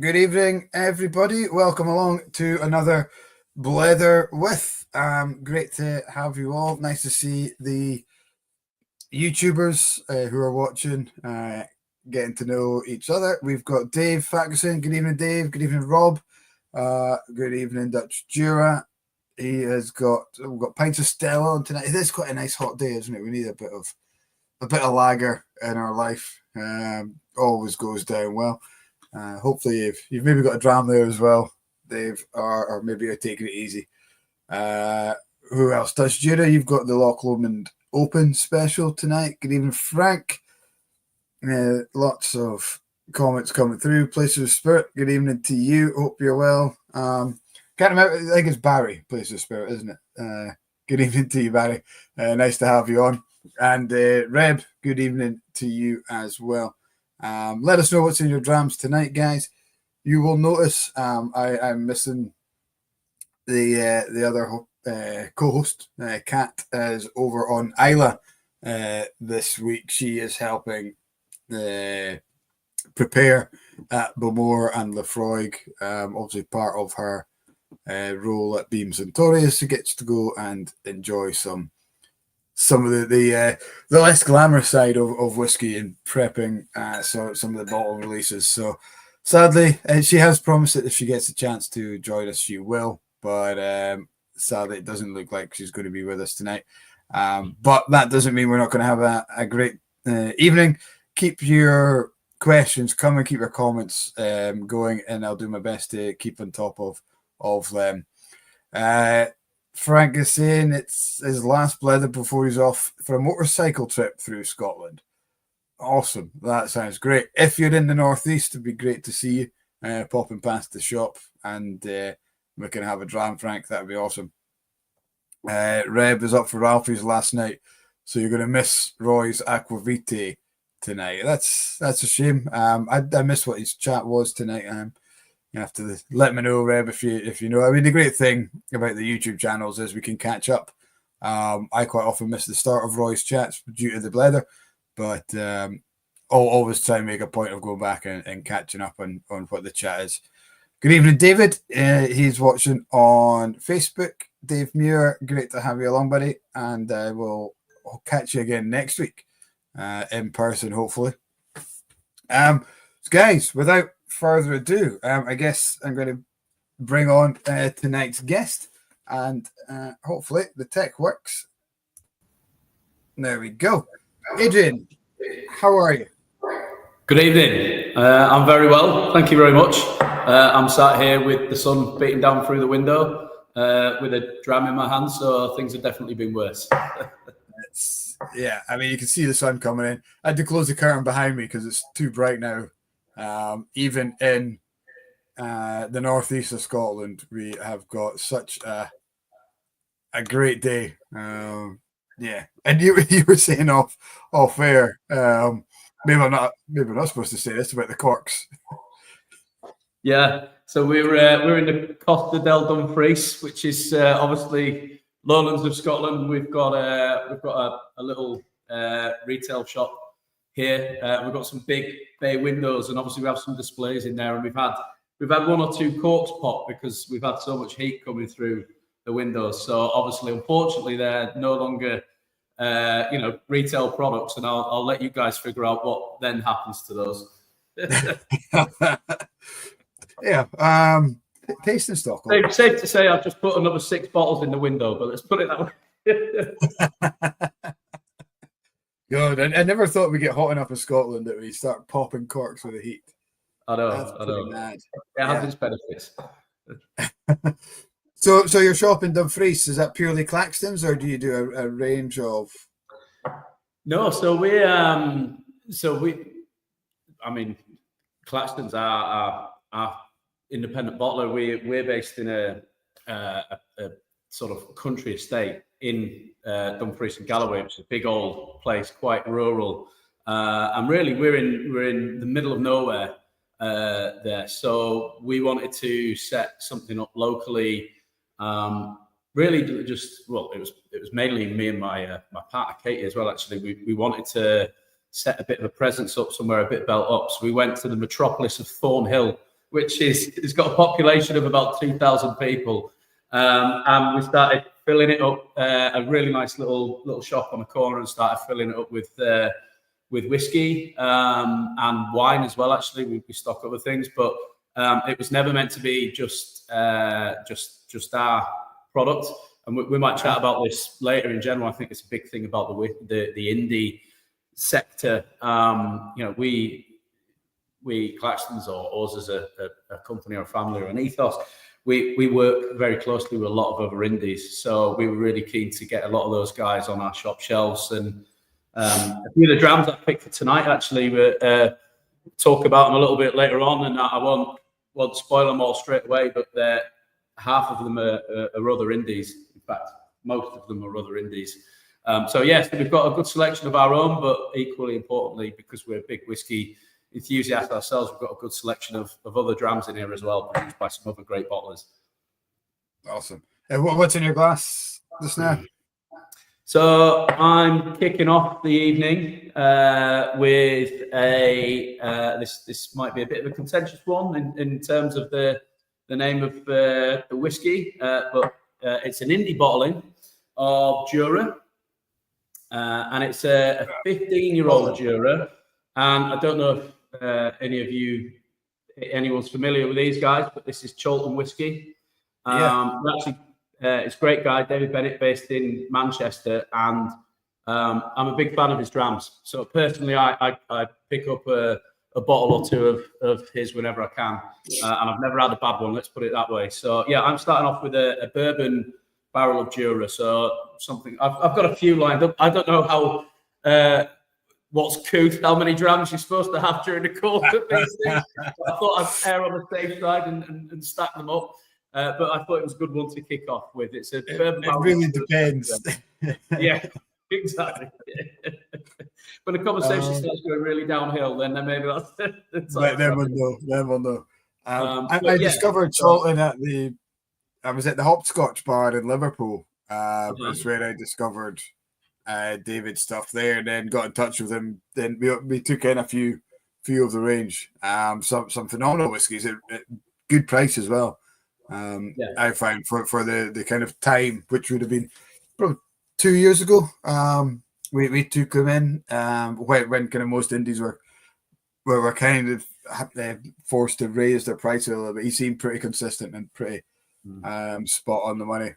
Good evening, everybody. Welcome along to another Blether with. Great to have you all. Nice to see the YouTubers who are watching, getting to know each other. We've got Dave Ferguson. Good evening, Dave. Good evening, Rob. Good evening, Dutch Ajura. We've got pints of Stella on tonight. It is quite a nice hot day, isn't it? We need a bit of lager in our life. Always goes down well. Hopefully you've maybe got a dram there as well, Dave, or maybe you're taking it easy. Who else? Dutch Judah, you've got the Loch Lomond Open special tonight. Good evening, Frank. Lots of comments coming through. Places of Spirit, good evening to you. Hope you're well. Can't remember, I think it's Barry, Places of Spirit, isn't it? Good evening to you, Barry. Nice to have you on. And Reb, good evening to you as well. Let us know what's in your drams tonight, guys. You will notice I'm missing the other co-host. Kat is over on Isla this week. She is helping prepare at Bowmore and Laphroaig. Obviously part of her role at Beams and Torres. She gets to go and enjoy some of the less glamorous side of whiskey and prepping some of the bottle releases. So sadly, she has promised that if she gets a chance to join us, she will. But sadly, it doesn't look like she's going to be with us tonight. But that doesn't mean we're not going to have a great evening. Keep your questions coming, keep your comments going, and I'll do my best to keep on top of them. Frank is saying it's his last Blether before he's off for a motorcycle trip through Scotland. Awesome. That sounds great. If you're in the northeast, it'd be great to see you popping past the shop and we can have a dram, Frank. That'd be awesome. Reb is up for Ralphie's last night, so you're going to miss Roy's Aquavite tonight. That's a shame. I missed what his chat was tonight. You have to let me know, Reb, if you know. I mean, the great thing about the YouTube channels is we can catch up. I quite often miss the start of Roy's chats due to the Blether, but I'll always try and make a point of going back and catching up on what the chat is. Good evening, David. He's watching on Facebook. Dave Muir, great to have you along, buddy. And I'll catch you again next week in person, hopefully. So guys, without further ado, I guess I'm going to bring on tonight's guest, and hopefully the tech works. There we go. Adrian, how are you? Good evening. I'm very well, thank you very much. I'm sat here with the sun beating down through the window with a dram in my hand, so things have definitely been worse. Yeah, I mean, you can see the sun coming in. I had to close the curtain behind me because it's too bright now. Even in the northeast of Scotland, we have got such a great day. Yeah, and you were saying off air. Maybe I'm not supposed to say this about the corks. Yeah, so we're in the Costa del Dumfries, which is obviously lowlands of Scotland. We've got a little retail shop here. We've got some big bay windows, and obviously we have some displays in there. And we've had one or two corks pop because we've had so much heat coming through the windows. So obviously, unfortunately, they're no longer retail products, and I'll let you guys figure out what then happens to those. Yeah, tasting stock. Safe to say, I've just put another 6 bottles in the window, but let's put it that way. Good. I never thought we'd get hot enough in Scotland that we start popping corks with the heat. I know. Mad. It has its benefits. So your shop in Dumfries, is that purely Claxtons, or do you do a range of? No, I mean, Claxtons are independent bottler. We're based in a sort of country estate in Dumfries and Galloway, which is a big old place, quite rural, and really we're in the middle of nowhere there. So we wanted to set something up locally. Really, it was mainly me and my partner Katie as well. Actually, we wanted to set a bit of a presence up somewhere, a bit built up. So we went to the metropolis of Thornhill which it's got a population of about 2,000 people. And we started filling it up, a really nice little shop on the corner, and started filling it up with whiskey and wine as well. Actually, we stock other things, but it was never meant to be just our product. And we might chat about this later. In general, I think it's a big thing about the indie sector. We Claxtons, or us as a company or a family or an ethos, we work very closely with a lot of other indies. So we were really keen to get a lot of those guys on our shop shelves. And a few of the drams I picked for tonight, actually, we'll talk about them a little bit later on. And I won't spoil them all straight away, but half of them are other indies. In fact, most of them are other indies. So yes, we've got a good selection of our own, but equally importantly, because we're big whiskey enthusiasts ourselves, we've got a good selection of other drams in here as well, produced by some other great bottlers. Awesome. What's in your glass just now? So I'm kicking off the evening with this might be a bit of a contentious one in terms of the name of the whiskey, but it's an indie bottling of Ajura, and it's a 15-year-old Ajura. And I don't know if anyone's familiar with these guys, but this is Cholton Whiskey. Actually, it's a great guy, David Bennett, based in Manchester, and I'm a big fan of his drams. So personally, I pick up a bottle or two of his whenever I can, and I've never had a bad one. Let's put it that way. So yeah, I'm starting off with a bourbon barrel of Ajura. So something I've got a few lined up. I don't know how. What's couth, how many drams you're supposed to have during the course of these things. I thought I'd err on the safe side and stack them up. But I thought it was a good one to kick off with. It's a bourbon barrel. It really depends. Yeah, exactly. When the conversation starts going really downhill, then maybe that's the time. Then we'll know. I discovered Cholton I was at the Hopscotch bar in Liverpool. That's where I discovered David's stuff there, and then got in touch with him. Then we took in a few of the range. Some phenomenal whiskies at good price as well. I find for the kind of time, which would have been probably 2 years ago. We took them in when kind of most indies were kind of forced to raise their price a little bit. He seemed pretty consistent and pretty spot on the money.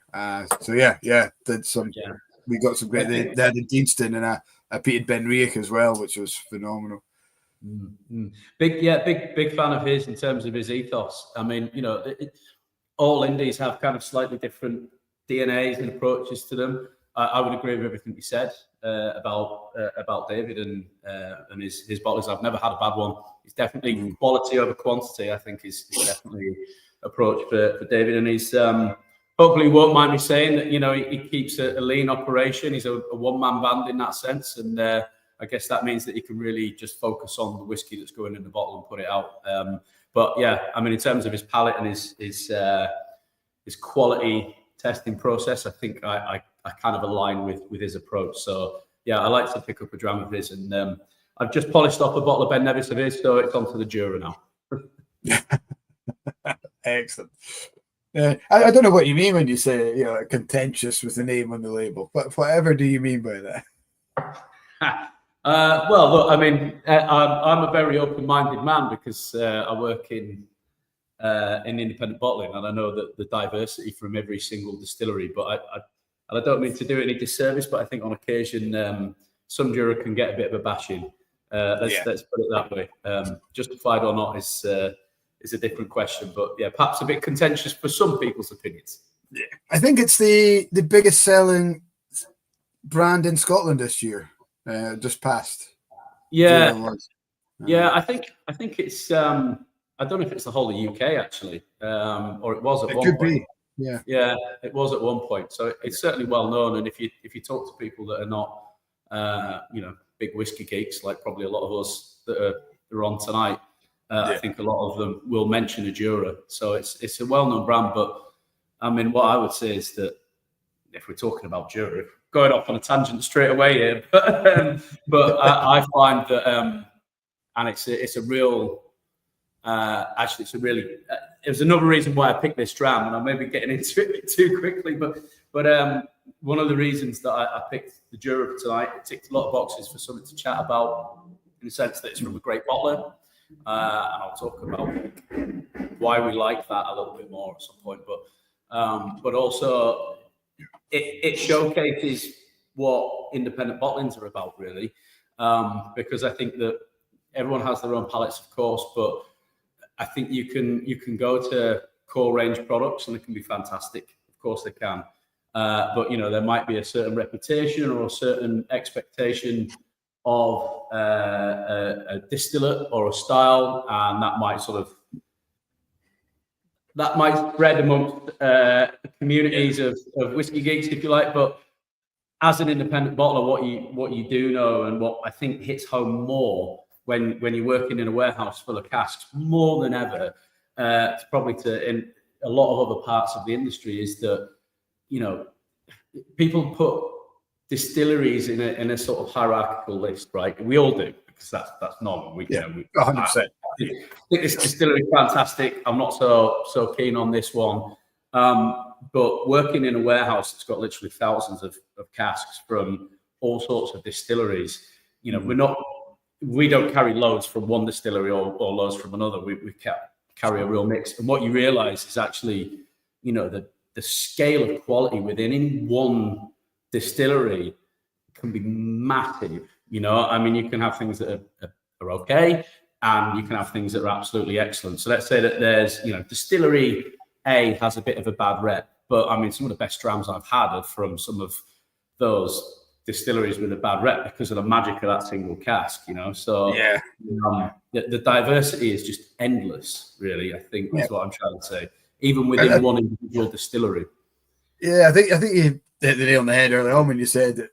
Did some. Yeah. We got some great. They had a Deanston and a peated Benriach as well, which was phenomenal. Big fan of his in terms of his ethos. I mean, all indies have kind of slightly different DNAs and approaches to them. I would agree with everything you said about David and his bottlers. I've never had a bad one. It's definitely quality over quantity. I think is definitely approach for David, and he's. Hopefully, he won't mind me saying that, he keeps a lean operation. He's a one-man band in that sense. And I guess that means that he can really just focus on the whiskey that's going in the bottle and put it out. But yeah, I mean, in terms of his palate and his quality testing process, I think I kind of align with his approach. So yeah, I like to pick up a dram of his. And I've just polished off a bottle of Ben Nevis of his, so it's onto the Ajura now. Excellent. I don't know what you mean when you say contentious with the name on the label, but whatever do you mean by that? Well, look, I mean, I'm a very open-minded man because I work in independent bottling, and I know that the diversity from every single distillery. But I don't mean to do it any disservice, but I think on occasion some Jura can get a bit of a bashing. Let's put it that way. Justified or not is a different question, but yeah, perhaps a bit contentious for some people's opinions. Yeah, I think it's the biggest selling brand in Scotland this year, just passed. Yeah, I think it's. I don't know if it's the whole of the UK actually, or it was at one point. Yeah, it was at one point. So it's certainly well known, and if you talk to people that are not, big whiskey geeks, like probably a lot of us that are on tonight. I think a lot of them will mention Ajura. So it's a well-known brand. But, I mean, what I would say is that if we're talking about Ajura, going off on a tangent straight away here, but I find that, and it's a real Actually, it's a really it was another reason why I picked this dram, and I'm maybe getting into it too quickly, but one of the reasons that I picked the Ajura for tonight, it ticked a lot of boxes for something to chat about, in the sense that it's from a great bottler, and I'll talk about why we like that a little bit more at some point, but also it showcases what independent bottlings are about, really, because I think that everyone has their own palates, of course, but I think you can go to core range products and they can be fantastic. Of course they can. But, there might be a certain reputation or a certain expectation of a distillate or a style, and that might spread amongst communities of whiskey geeks, if you like. But as an independent bottler, what you do know, and what I think hits home more when you're working in a warehouse full of casks, more than ever, in a lot of other parts of the industry, is that people put distilleries in a sort of hierarchical list, right? We all do, because that's normal. 100%. I think this distillery is fantastic. I'm not so keen on this one. But working in a warehouse that's got literally thousands of casks from all sorts of distilleries, we don't carry loads from one distillery or loads from another. We carry a real mix. And what you realize is actually, the scale of quality within any one distillery can be massive. You can have things that are okay, and you can have things that are absolutely excellent. So let's say that there's, distillery A has a bit of a bad rep, but some of the best drams I've had are from some of those distilleries with a bad rep because of the magic of that single cask, So the diversity is just endless, really. I think that's what I'm trying to say, even within one individual distillery. Yeah, I think you hit the nail on the head earlier on when you said that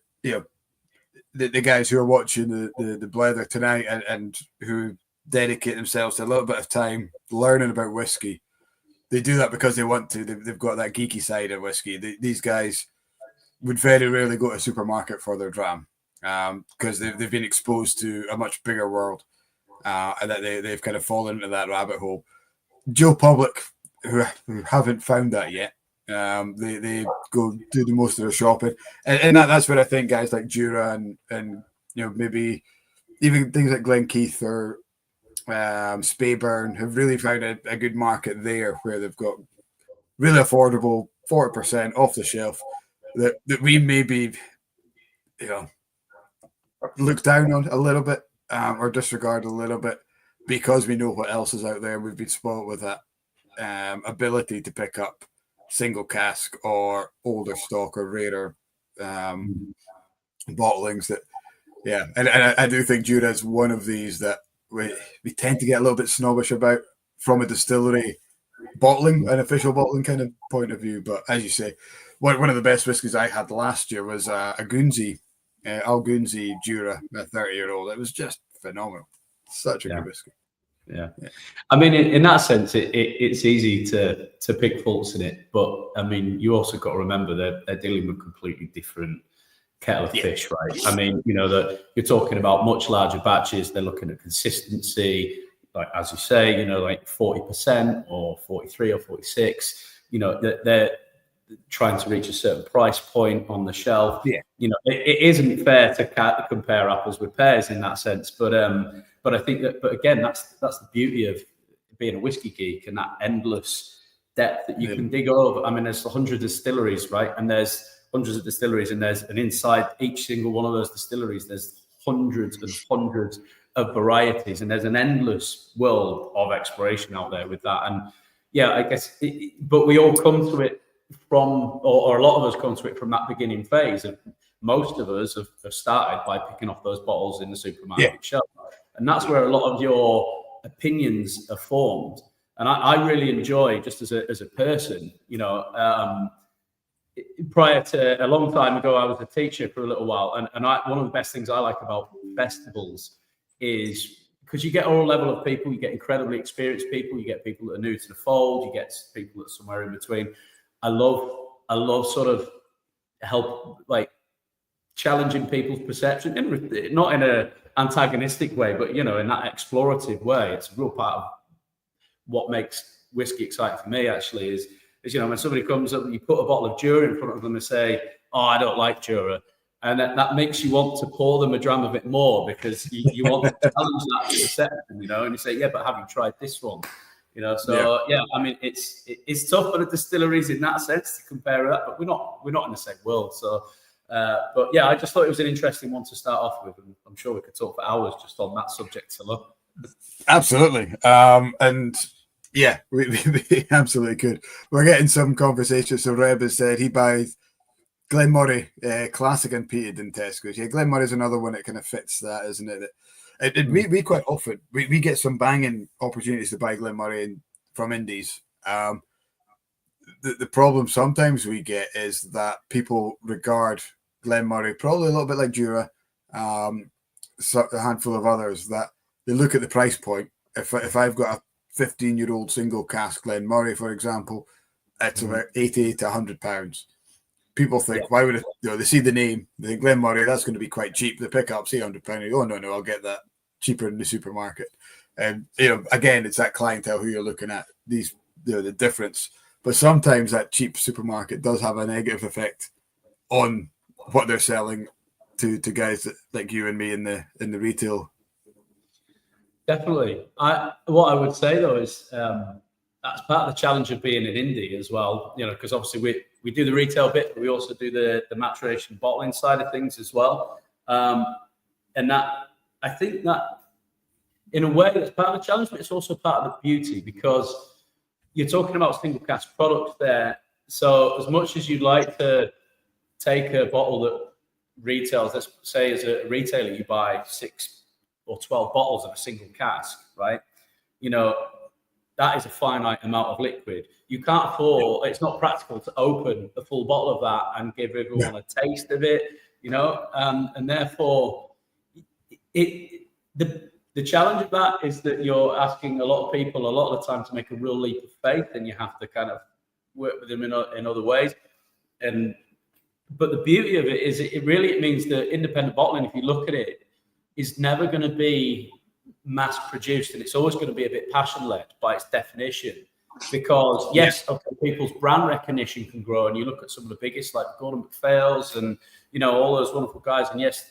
the guys who are watching the Blether tonight and who dedicate themselves to a little bit of time learning about whiskey, they do that because they want to. They've got that geeky side of whiskey. These guys would very rarely go to a supermarket for their dram because they've been exposed to a much bigger world, and that they've kind of fallen into that rabbit hole. Joe Public, who haven't found that yet, they go do the most of their shopping, and that's where I think guys like Ajura and maybe even things like Glenkeith or Speyburn have really found a good market there, where they've got really affordable 40% off the shelf that we maybe look down on a little bit or disregard a little bit because we know what else is out there. We've been spoiled with that ability to pick up single cask or older stock or rarer bottlings that and I do think Ajura is one of these that we tend to get a little bit snobbish about from a distillery bottling, an official bottling kind of point of view. But as you say, one of the best whiskies I had last year was a Gunzi, Al Gunzi Ajura, a 30-year-old. It was just phenomenal. Such a good whiskey. Yeah. In that sense, it's easy to pick faults in it, but you also got to remember they're dealing with completely different kettle of fish, right? That you're talking about much larger batches. They're looking at consistency, like as you say, like 40% or 43 or 46. They're trying to reach a certain price point on the shelf. Yeah. It isn't fair to compare apples with pears in that sense, but I think that, but again, that's the beauty of being a whiskey geek, and that endless depth that you can dig over. There's 100 distilleries, right? And there's hundreds of distilleries, and inside each single one of those distilleries, there's hundreds and hundreds of varieties, and there's an endless world of exploration out there with that. And I guess, but we all come to it from, or a lot of us come to it from that beginning phase. And most of us have started by picking off those bottles in the supermarket shelf. And that's where a lot of your opinions are formed. And I really enjoy, just as a person, prior to a long time ago, I was a teacher for a little while. And one of the best things I like about festivals is because you get all level of people, you get incredibly experienced people, you get people that are new to the fold, you get people that are somewhere in between. I love sort of help, like, challenging people's perception, not in a antagonistic way, but in that explorative way. It's a real part of what makes whiskey exciting for me actually is when somebody comes up and you put a bottle of Jura in front of them and say, "Oh, I don't like Jura," and that makes you want to pour them a dram of it more because you want to challenge that perception, and you say, "Yeah, but have you tried this one?" So I mean, it's tough for the distilleries in that sense to compare that, but we're not in the same world. So, but yeah, I just thought it was an interesting one to start off with, and I'm sure we could talk for hours just on that subject alone. Absolutely, and yeah, we absolutely could. We're getting some conversations. So Reb has said he buys Glenmorangie Classic and peated in Tesco's. Yeah, Glenmorangie is another one that kind of fits that, isn't it? We quite often we get some banging opportunities to buy Glenmorangie from indies. The problem sometimes we get is that people regard Glenmorangie probably a little bit like Jura, a handful of others, that they look at the price point. If I've got a 15-year-old single cask Glenmorangie, for example, it's about £80 to £100. People think, why would it? They see the name, they think Glenmorangie, that's going to be quite cheap. They pick up, say £100. Oh no, I'll get that cheaper in the supermarket. And again, it's that clientele who you're looking at. These, the difference. But sometimes that cheap supermarket does have a negative effect on what they're selling to guys like you and me in the retail. Definitely. What I would say though is that's part of the challenge of being an indie as well. Because obviously we do the retail bit, but we also do the maturation bottling side of things as well. And that, I think that in a way that's part of the challenge, but it's also part of the beauty, because you're talking about single cask products there. So as much as you'd like to take a bottle that retails, let's say as a retailer, you buy 6 or 12 bottles of a single cask, right? That is a finite amount of liquid. You can't afford, it's not practical to open a full bottle of that and give everyone a taste of it, and therefore the challenge of that is that you're asking a lot of people a lot of the time to make a real leap of faith, and you have to kind of work with them in other ways. But the beauty of it is it means that independent bottling, if you look at it, is never going to be mass produced, and it's always going to be a bit passion led by its definition. Because people's brand recognition can grow, and you look at some of the biggest like Gordon MacPhail's and all those wonderful guys, and yes,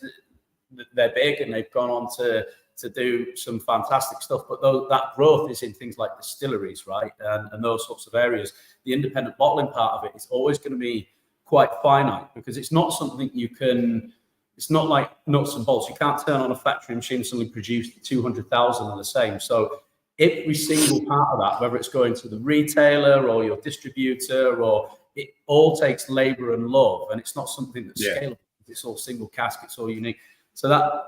they're big and they've gone on to do some fantastic stuff, but that growth is in things like distilleries, right, and those sorts of areas. The independent bottling part of it is always going to be quite finite, because it's not something you can. It's not like nuts and bolts. You can't turn on a factory machine and suddenly produce 200,000 of the same. So every single part of that, whether it's going to the retailer or your distributor, or it all takes labor and love, and it's not something that's scalable. It's all single cask. It's all unique. So that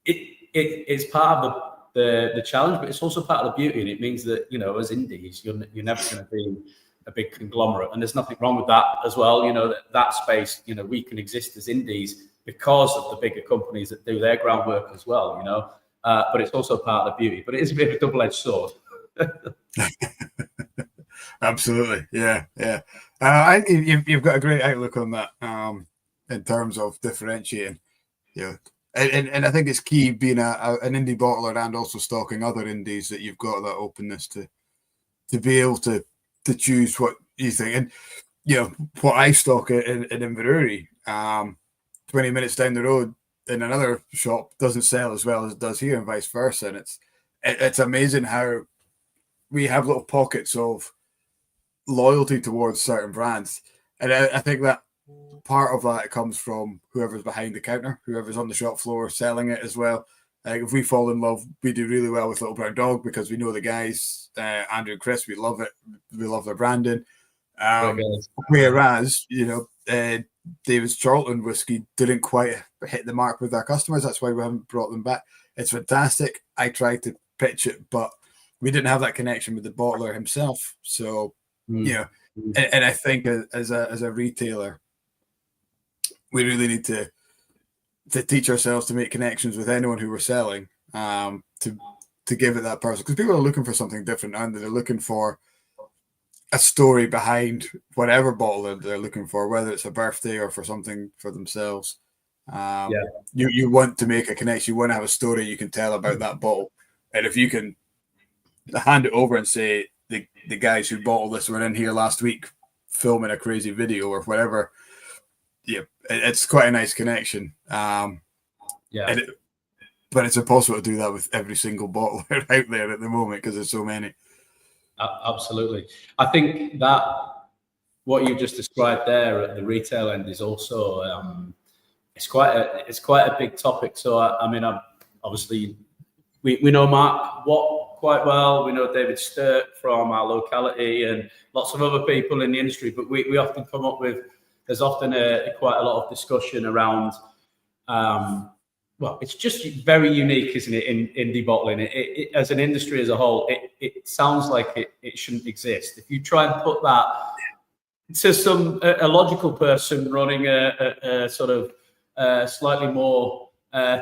it's part of the challenge, but it's also part of the beauty, and it means that as indies, you're never going to be a big conglomerate, and there's nothing wrong with that as well. That space, we can exist as indies because of the bigger companies that do their groundwork as well, but it's also part of the beauty. But it is a bit of a double-edged sword. Absolutely, yeah. I think you've got a great outlook on that in terms of differentiating, and I think it's key being an indie bottler and also stocking other indies, that you've got that openness to be able to choose what you think. And what I stock in Inverurie, 20 minutes down the road in another shop doesn't sell as well as it does here, and vice versa. And it's amazing how we have little pockets of loyalty towards certain brands. And I think that part of that comes from whoever's behind the counter, whoever's on the shop floor selling it as well. If we fall in love, we do really well with Little Brown Dog because we know the guys, Andrew and Chris, we love it. We love their branding. Whereas, David's Cholton Whiskey didn't quite hit the mark with our customers. That's why we haven't brought them back. It's fantastic. I tried to pitch it, but we didn't have that connection with the bottler himself. So, and I think as a retailer, we really need to teach ourselves to make connections with anyone who we're selling, to give it that person, because people are looking for something different, and they're looking for a story behind whatever bottle they're looking for, whether it's a birthday or for something for themselves. You want to make a connection. You want to have a story you can tell about that bottle, and if you can hand it over and say the guys who bottled this were in here last week filming a crazy video or whatever. Yeah, it's quite a nice connection. But it's impossible to do that with every single bottler out there at the moment because there's so many. Absolutely. I think that what you just described there at the retail end is also it's quite a big topic. So I mean, obviously we know Mark Watt quite well. We know David Sturt from our locality and lots of other people in the industry. But we often come up with, there's often quite a lot of discussion around. Well, it's just very unique, isn't it, in indie bottling? It, as an industry as a whole, it sounds like it shouldn't exist. If you try and put that to a logical person running a sort of slightly more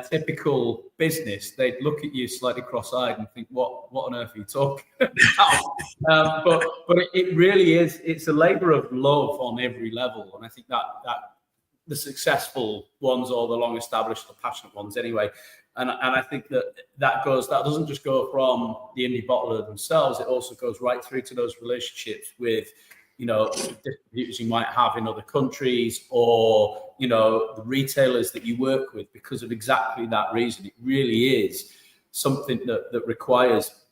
typical business, they'd look at you slightly cross-eyed and think, what on earth are you talking about? But it really is, it's a labour of love on every level. And I think that the successful ones or the long established or passionate ones anyway. And I think that doesn't just go from the indie bottler themselves, it also goes right through to those relationships with, distributors you might have in other countries or, the retailers that you work with, because of exactly that reason. It really is something that requires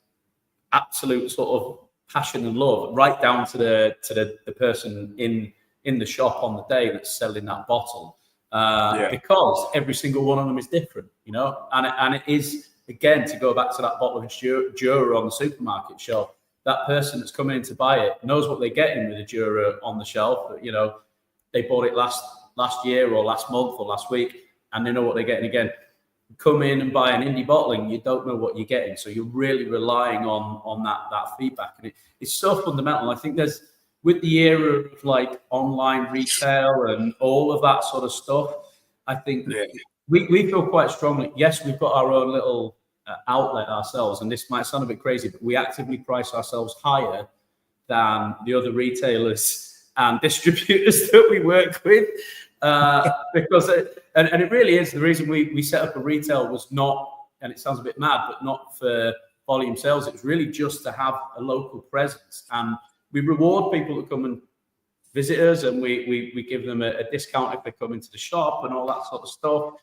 absolute sort of passion and love, right down to the person in the shop on the day that's selling that bottle, because every single one of them is different, and it is, again, to go back to that bottle of Ajura on the supermarket shelf, that person that's coming in to buy it knows what they're getting with Ajura on the shelf. They bought it last year or last month or last week, and they know what they're getting again. Come in and buy an indie bottling, you don't know what you're getting, so you're really relying on that feedback, and it's so fundamental. I think there's, with the era of like online retail and all of that sort of stuff, I think we feel quite strongly. Yes, we've got our own little outlet ourselves, and this might sound a bit crazy, but we actively price ourselves higher than the other retailers and distributors that we work with, because it really is the reason we set up a retail was not, and it sounds a bit mad, but not for volume sales. It was really just to have a local presence, and we reward people that come and visit us, and we give them a discount if they come into the shop and all that sort of stuff.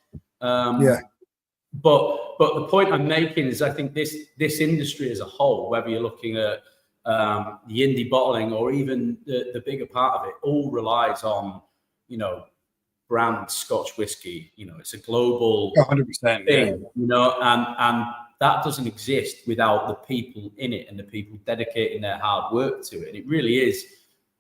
But the point I'm making is, I think this industry as a whole, whether you're looking at the indie bottling or even the bigger part of it, all relies on, brand Scotch whiskey. It's a global 100%, thing, and that doesn't exist without the people in it and the people dedicating their hard work to it. And it really is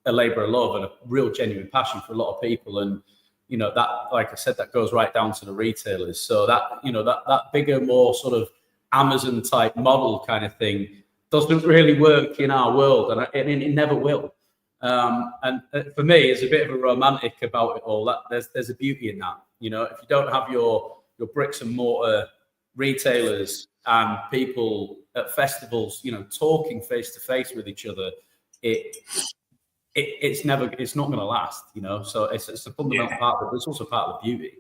a labour of love and a real genuine passion for a lot of people. And, that, like I said, that goes right down to the retailers. So that, that bigger, more sort of Amazon type model kind of thing doesn't really work in our world. And it never will. And for me, it's a bit of a romantic about it all. That there's a beauty in that. If you don't have your bricks and mortar retailers and people at festivals, talking face to face with each other, it's not going to last, So it's a fundamental part, but it's also part of the beauty.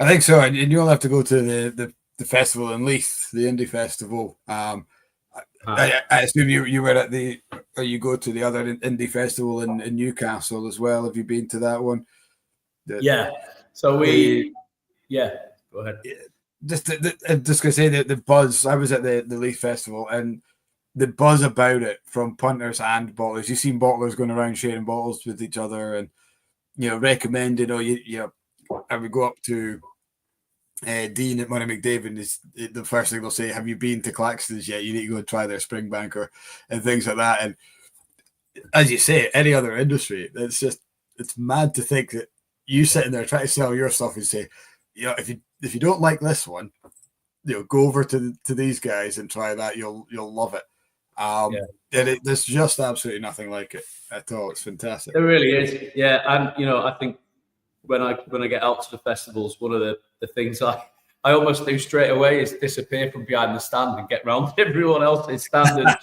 I think so, and you'll have to go to the festival in Leith, the Indie Festival. I assume you were at or you go to the other Indie Festival in Newcastle as well. Have you been to that one? So go ahead. Just gonna say that the buzz. I was at the Leith Festival, and the buzz about it from punters and bottlers. You've seen bottlers going around sharing bottles with each other, and recommending. I would go up to Dean at Money McDavid. Is the first thing they'll say, "Have you been to Claxtons yet? You need to go and try their spring banker," and things like that. And as you say, any other industry, it's mad to think that you sitting there trying to sell your stuff and say, if you don't like this one, go over to these guys and try that. You'll love it. And there's just absolutely nothing like it at all. It's fantastic. It really is. Yeah, and I think when I get out to the festivals, one of the things I almost do straight away is disappear from behind the stand and get round everyone else's stand and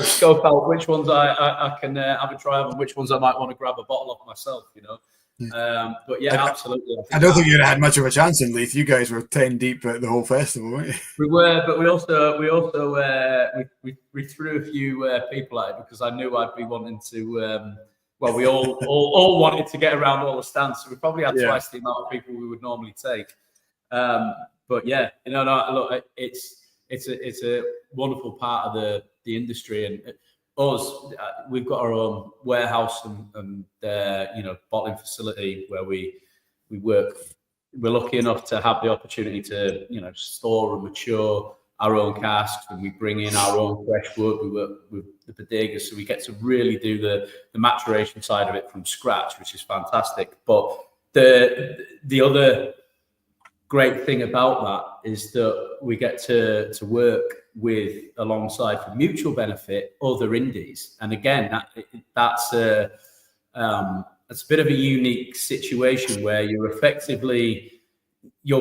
scope out which ones I can have a try of and which ones I might want to grab a bottle of myself. But yeah, absolutely. I don't think you'd have had much of a chance in Leith. You guys were 10 deep at the whole festival, weren't you? We were, but we threw a few people at it because I knew I'd be wanting to. Well, we all wanted to get around all the stands, so we probably had twice the amount of people we would normally take. But yeah, look, it's a wonderful part of the industry, and us, we've got our own warehouse and bottling facility where we work. We're lucky enough to have the opportunity to store and mature our own casks, and we bring in our own fresh wood. We work with the bodegas, so we get to really do the maturation side of it from scratch, which is fantastic. But the other great thing about that is that we get to work with, alongside, for mutual benefit, other indies. And again, that's a bit of a unique situation where you're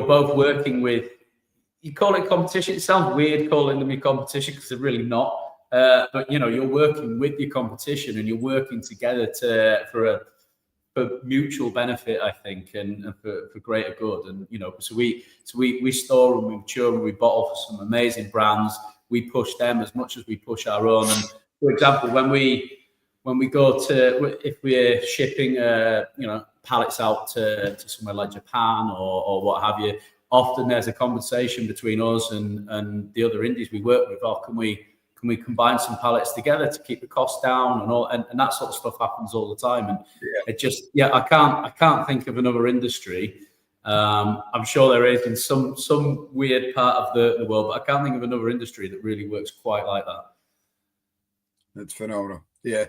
both working with, you call it competition. It sounds weird calling them your competition because they're really not. But you're working with your competition and you're working together for mutual benefit, I think, and for greater good. And so we store and we mature and we bottle for some amazing brands. We push them as much as we push our own. And for example, when we go if we're shipping pallets out to somewhere like Japan or what have you, often there's a conversation between us and the other indies we work with. Oh, can we combine some pallets together to keep the cost down and all, and that sort of stuff happens all the time. And it just, I can't think of another industry. I'm sure there is in some weird part of the world, but I can't think of another industry that really works quite like that. That's phenomenal. Yeah.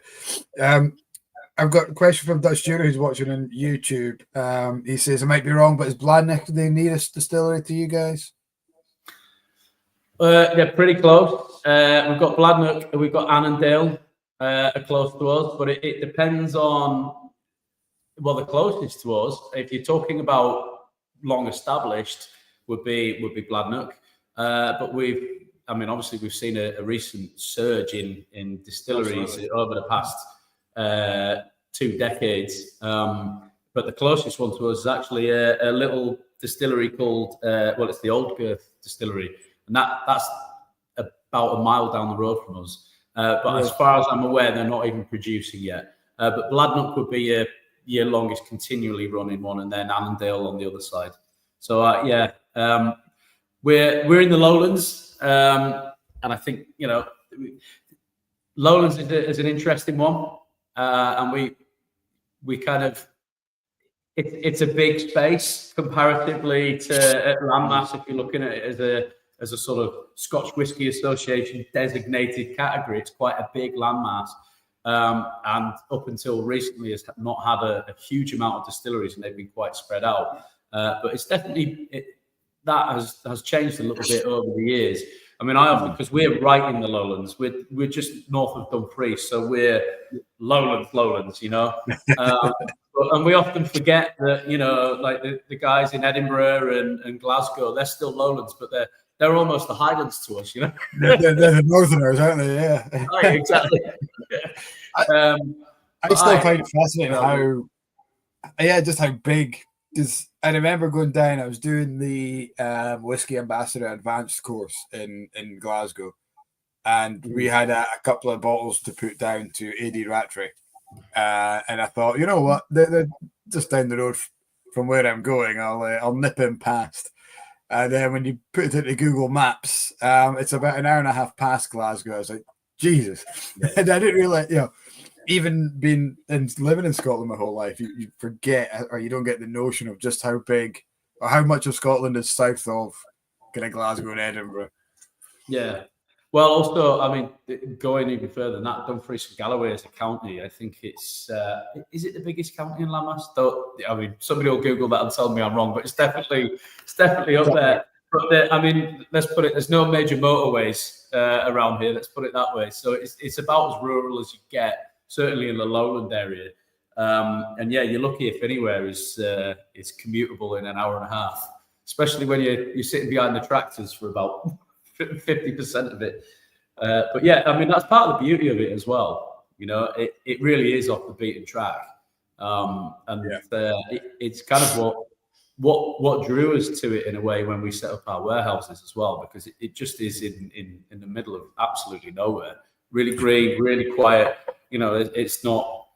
I've got a question from Dutch Jura who's watching on YouTube. He says, I might be wrong, but is Bladnoch the nearest distillery to you guys? They're pretty close. We've got Bladnoch, we've got Annandale are close to us, but it depends on, the closest to us, if you're talking about long established, would be Bladnoch. But obviously we've seen a recent surge in distilleries over the past 2 decades. But the closest one to us is actually a little distillery called, it's the Old Girth Distillery. And that's about a mile down the road from us. But as far as I'm aware, they're not even producing yet. But Bladnoch would be your longest continually running one, and then Annandale on the other side. So we're in the Lowlands, and I think Lowlands is an interesting one, and we kind of it's a big space comparatively to landmass. If you're looking at it as a sort of Scotch Whisky Association designated category, it's quite a big landmass. And up until recently has not had a huge amount of distilleries, and they've been quite spread out. But it's definitely, that has changed a little bit over the years. I mean, because we're right in the Lowlands, we're just north of Dumfries, so we're lowlands, and we often forget that, like the guys in Edinburgh and Glasgow, they're still Lowlands, but they're almost the Highlands to us, they're the Northerners, aren't they? Yeah, right, exactly. I still find it fascinating just how big. Because I remember going down, I was doing the Whisky Ambassador Advanced course in Glasgow, and we had a couple of bottles to put down to AD Rattray. And I thought, you know what, they're just down the road from where I'm going. I'll nip in past. And then when you put it into Google Maps, it's about an hour and a half past Glasgow. I was like, Jesus. Yeah. And I didn't realize, even being living in Scotland my whole life, you forget, or you don't get the notion of just how big or how much of Scotland is south of kind of Glasgow and Edinburgh. Yeah. Well, also, I mean, going even further than that, Dumfries and Galloway as a county, I think it's, is it the biggest county in landmass? I mean, somebody will Google that and tell me I'm wrong, but it's definitely up there. But I mean, let's put it, there's no major motorways around here, let's put it that way. So it's about as rural as you get, certainly in the lowland area. And yeah, you're lucky if anywhere is commutable in an hour and a half, especially when you're sitting behind the tractors for about 50% of it. But yeah, I mean, that's part of the beauty of it as well. You know, it really is off the beaten track. It's kind of what drew us to it in a way when we set up our warehouses as well, because it just is in the middle of absolutely nowhere, really green, really quiet. It's not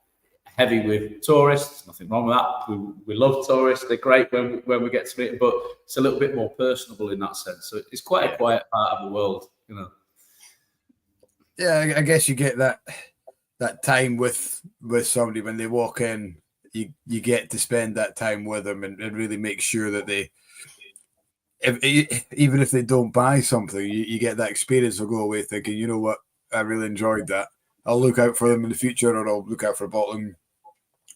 heavy with tourists. Nothing wrong with that. We love tourists. They're great when we get to meet them, but it's a little bit more personable in that sense. So it's quite a quiet part of the world, Yeah, I guess you get that time with somebody when they walk in. You get to spend that time with them and really make sure that even if they don't buy something, you get that experience. Or go away thinking, you know what, I really enjoyed that. I'll look out for them in the future, or I'll look out for a bottle,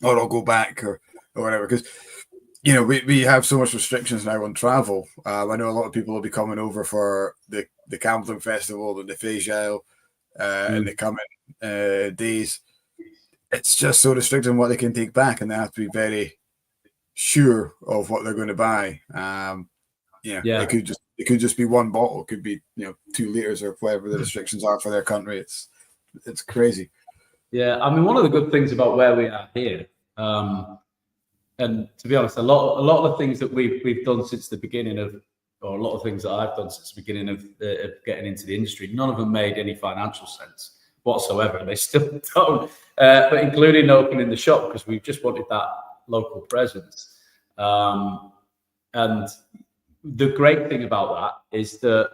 or I'll go back or whatever. Because we have so much restrictions now on travel. I know a lot of people will be coming over for the Campling Festival and the Faisial in the coming days. It's just so restricted on what they can take back, and they have to be very sure of what they're going to buy. It could just be one bottle. It could be 2 liters or whatever the restrictions are for their country. It's crazy. Yeah, I mean, one of the good things about where we are here, and to be honest, a lot of the things that we've done since the beginning of, or a lot of things that I've done since the beginning of getting into the industry, none of them made any financial sense whatsoever. They still don't, but including opening the shop, because we've just wanted that local presence. And the great thing about that is that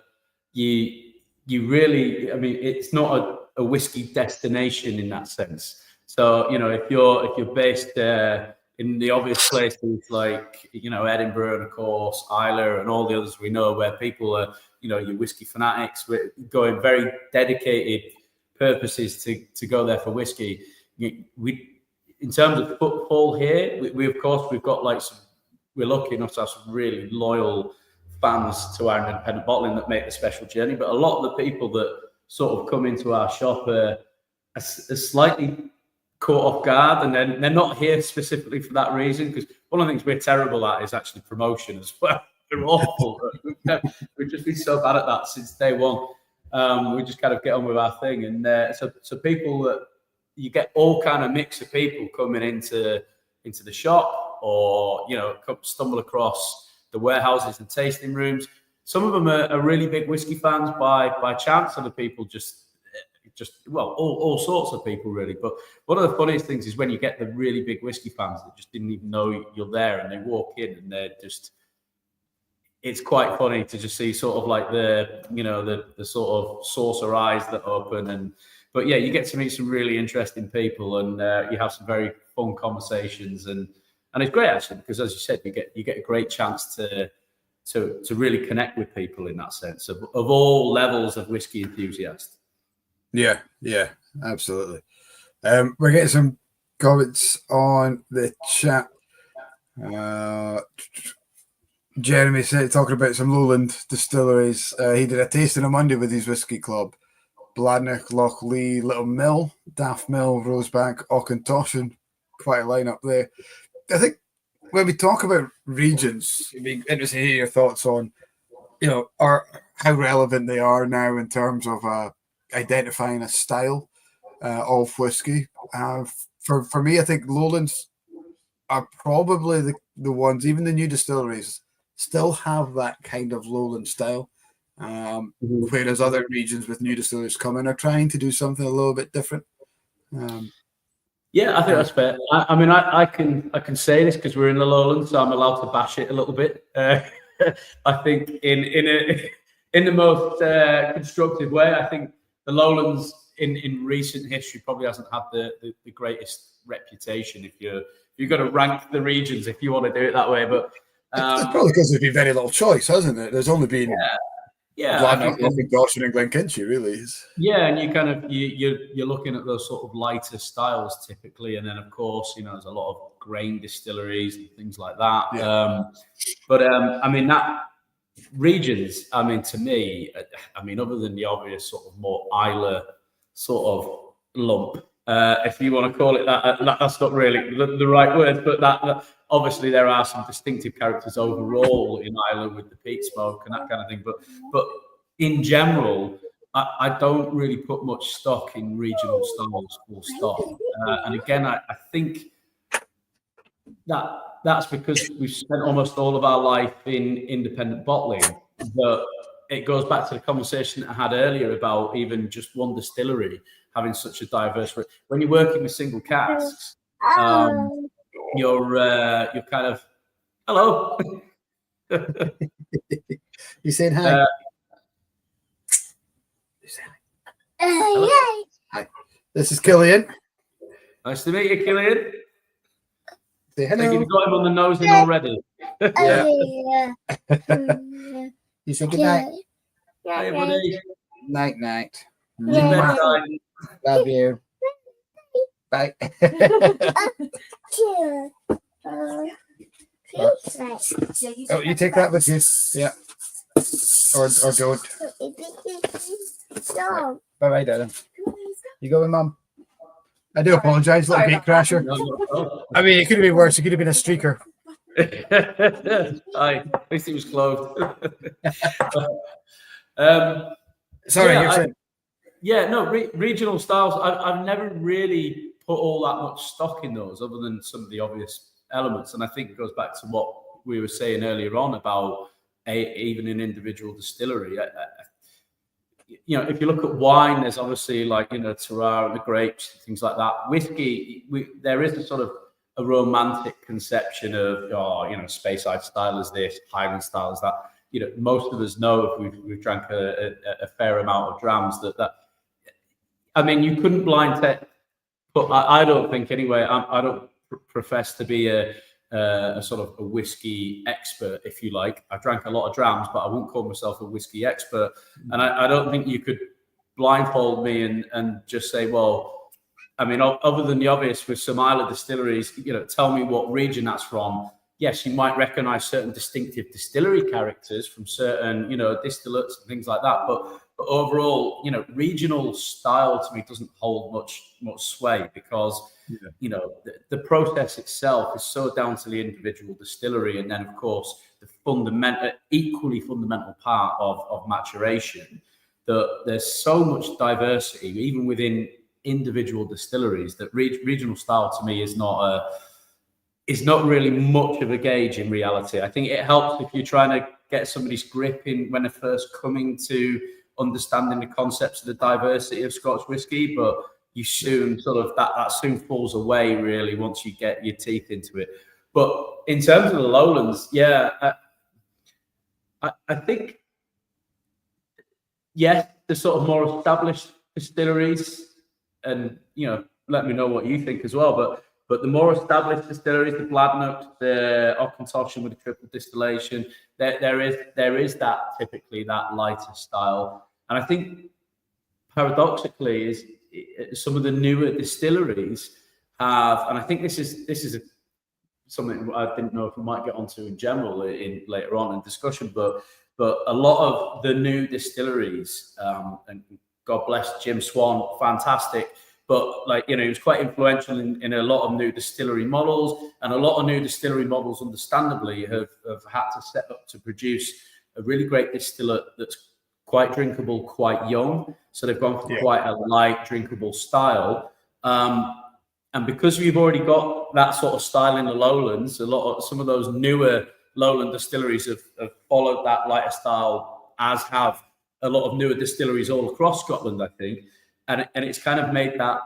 you really, I mean, it's not a whiskey destination in that sense. So if you're based in the obvious places like Edinburgh and of course Islay and all the others we know, where people are your whiskey fanatics, we're going very dedicated purposes to go there for whiskey. We, in terms of footfall here, we of course we've got we're lucky enough to have some really loyal fans to our independent bottling that make the special journey. But a lot of the people that sort of come into our shop are slightly caught off guard, and then they're not here specifically for that reason. Because one of the things we're terrible at is actually promotion as well. We're awful. We've just been so bad at that since day one. We just kind of get on with our thing, and so people that you get all kind of mix of people coming into the shop, or stumble across the warehouses and tasting rooms. Some of them are really big whiskey fans by chance. Other people just all sorts of people really. But one of the funniest things is when you get the really big whiskey fans that just didn't even know you're there, and they walk in and they're just. It's quite funny to just see sort of like the sort of saucer eyes that open, but yeah, you get to meet some really interesting people, and you have some very fun conversations, and it's great actually, because as you said, you get a great chance to really connect with people in that sense of all levels of whiskey enthusiasts. Yeah, absolutely. We're getting some comments on the chat. Jeremy said, talking about some lowland distilleries. He did a tasting on Monday with his whiskey club. Bladnoch, Lochlee, Little Mill, Daft Mill, Rosebank, Auchentoshan. Quite a lineup there. I think when we talk about regions, it'd be interesting to hear your thoughts on, how relevant they are now in terms of identifying a style of whiskey. For me, I think lowlands are probably the ones, even the new distilleries, still have that kind of lowland style, whereas other regions with new distilleries coming are trying to do something a little bit different. Yeah, I think that's fair. I mean, I can say this because we're in the lowlands, so I'm allowed to bash it a little bit. I think in the most constructive way. I think the lowlands in recent history probably hasn't had the greatest reputation. If you're going to rank the regions, if you want to do it that way, but it's probably because there's been very little choice, hasn't it? There's only been Auchentoshan and Glenkinchie, really. Yeah, and you kind of you're looking at those sort of lighter styles typically, and then of course there's a lot of grain distilleries and things like that. Yeah. I mean that regions. I mean, to me, other than the obvious sort of more Islay sort of lump. If you want to call it that, that's not really the right word, but that obviously there are some distinctive characters overall in Ireland with the peat smoke and that kind of thing. But in general, I don't really put much stock in regional styles full stop. And again, I think that's because we've spent almost all of our life in independent bottling. But it goes back to the conversation that I had earlier about even just one distillery having such a diverse. When you're working with single casks, you're kind of hello. You saying hi? Hi. This is Killian. Nice to meet you, Killian. Say hello. I think you've got him on the nose in already. You say good night. Hey, buddy. Night, night. Bedtime. Love you. Bye. Oh, you take that with you. Yeah. Or don't. Bye bye, Darren. You go with Mum. I do apologise, little gate crasher. I mean, it could have been worse. It could have been a streaker. Aye, at least it was closed. Sorry, yeah, you're saying. Regional styles. I've never really put all that much stock in those, other than some of the obvious elements. And I think it goes back to what we were saying earlier on about even an individual distillery. If you look at wine, there's obviously terroir and the grapes, things like that. Whiskey, there is a sort of a romantic conception of, Speyside style is this, Highland style is that. Most of us know if we've drank a fair amount of drams that. I mean, you couldn't blind test, but I don't think anyway. I don't profess to be a sort of a whiskey expert, if you like. I drank a lot of drams, but I wouldn't call myself a whiskey expert. And I don't think you could blindfold me and just say, well, I mean, other than the obvious with some Islay distilleries, tell me what region that's from. Yes, you might recognize certain distinctive distillery characters from certain, distillates and things like that. But overall, regional style to me doesn't hold much sway because, the process itself is so down to the individual distillery. And then, of course, the equally fundamental part of maturation, that there's so much diversity, even within individual distilleries, that regional style to me is not really much of a gauge in reality. I think it helps if you're trying to get somebody's grip in when they're first coming to understanding the concepts of the diversity of Scotch whisky, but you soon sort of that soon falls away really once you get your teeth into it. But in terms of the lowlands, I think the sort of more established distilleries, and let me know what you think as well. But the more established distilleries, the Bladnoch, the Auchentoshan with the triple distillation, there is that typically that lighter style. And I think paradoxically is some of the newer distilleries have, and I think this is something I didn't know if we might get onto in general later on in discussion, but a lot of the new distilleries, and God bless Jim Swan, fantastic. But he was quite influential in a lot of new distillery models, and a lot of new distillery models, understandably, have had to set up to produce a really great distillate that's quite drinkable, quite young. So they've gone for quite a light, drinkable style. And because we've already got that sort of style in the lowlands, some of those newer lowland distilleries have followed that lighter style, as have a lot of newer distilleries all across Scotland, I think. And it's kind of made that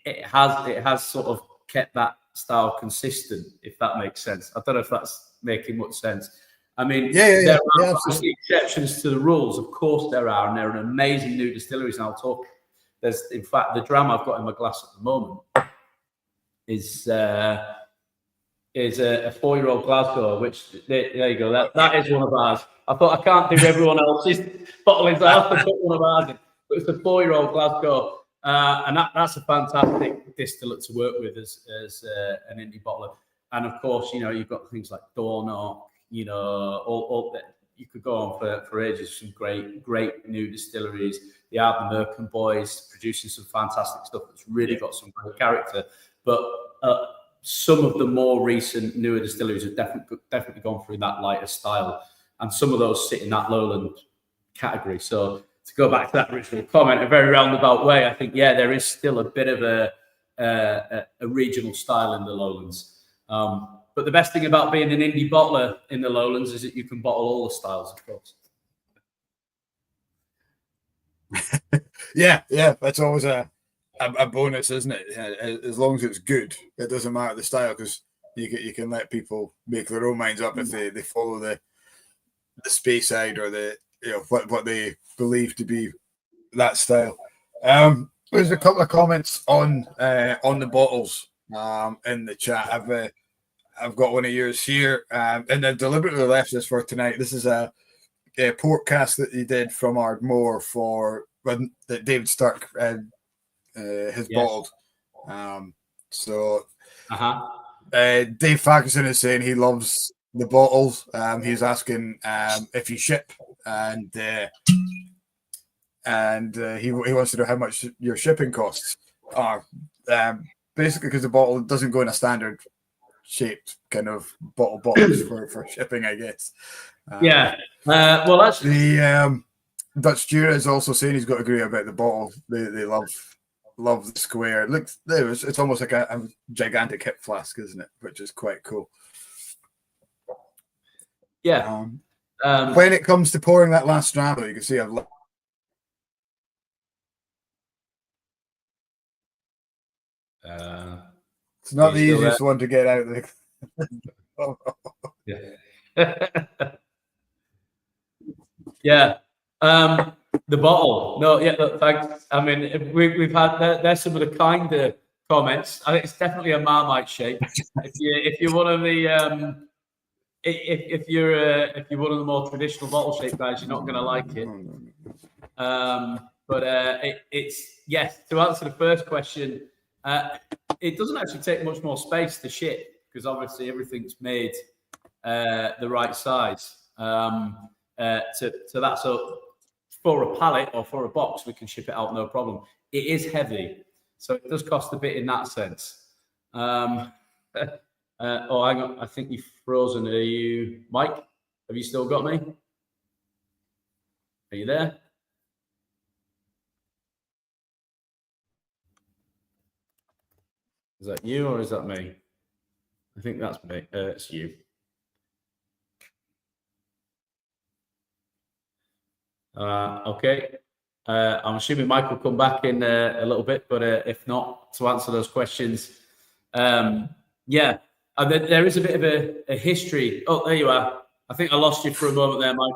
it has sort of kept that style consistent, if that makes sense. I don't know if that's making much sense. I mean, there are obviously exceptions to the rules, of course there are, and there are amazing new distilleries. And I'll talk. There's, in fact, the dram I've got in my glass at the moment is a 4-year-old Glasgow, which there you go. That is one of ours. I thought I can't do everyone else's bottlings. So I have to put one of ours in. But it's a 4-year-old Glasgow, and that's a fantastic distillate to work with as an indie bottler. And of course, you've got things like Dornoch. All that you could go on for ages. Some great new distilleries. The Ardnamurchan boys producing some fantastic stuff that's really got some great character. But some of the more recent newer distilleries have definitely gone through that lighter style, and some of those sit in that lowland category. So to go back to that original comment, a very roundabout way, I think there is still a bit of a regional style in the lowlands. But the best thing about being an indie bottler in the Lowlands is that you can bottle all the styles, of course. Yeah, that's always a bonus, isn't it? As long as it's good, it doesn't matter the style, because you can let people make their own minds up if they follow the space side or the what they believe to be that style. There's a couple of comments on the bottles in the chat. I've got one of yours here, and I deliberately left this for tonight. This is a port cast that he did from Ardmore that David Stark has bottled. Dave Ferguson is saying he loves the bottles. He's asking if you ship, and he wants to know how much your shipping costs are. Basically, because the bottle doesn't go in a standard shaped kind of box for shipping, I guess. Well, actually, the Dutch Jura is also saying he's got to agree about the bottle. They love the square. It's almost like a gigantic hip flask, isn't it? Which is quite cool. Yeah. When it comes to pouring that last dram, you can see I've. It's not the easiest one to get out of the bottle. No, look, thanks. I mean, we've had there's some of the kinder comments. I think it's definitely a Marmite shape. if you're one of the if you're one of the more traditional bottle shape guys, you're not going to like it. It's yes. To answer the first question, it doesn't actually take much more space to ship, because obviously everything's made the right size to that. So for a pallet or for a box, we can ship it out no problem. It is heavy, so it does cost a bit in that sense. Hang on, I think you've frozen. Are you, Mike? Have you still got me? Are you there? Is that you or is that me? I think that's me. It's you. Okay. I'm assuming Mike will come back in a little bit, but if not, to answer those questions, there is a bit of a history. Oh, there you are. I think I lost you for a moment there, Mike.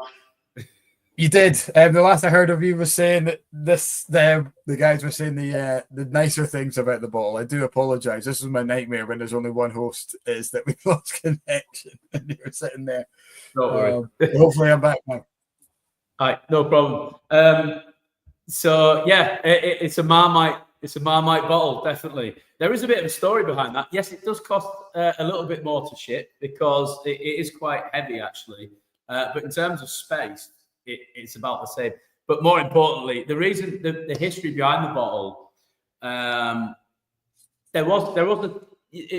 You did. The last I heard of you was saying that the guys were saying the nicer things about the bottle. I do apologise. This is my nightmare when there's only one host, is that we've lost connection and you were sitting there. Don't worry. Hopefully I'm back now. All right, no problem. It's a Marmite. It's a Marmite bottle, definitely. There is a bit of a story behind that. Yes, it does cost a little bit more to ship because it is quite heavy, actually. But in terms of space, it's about the same. But more importantly, the reason, the history behind the bottle, it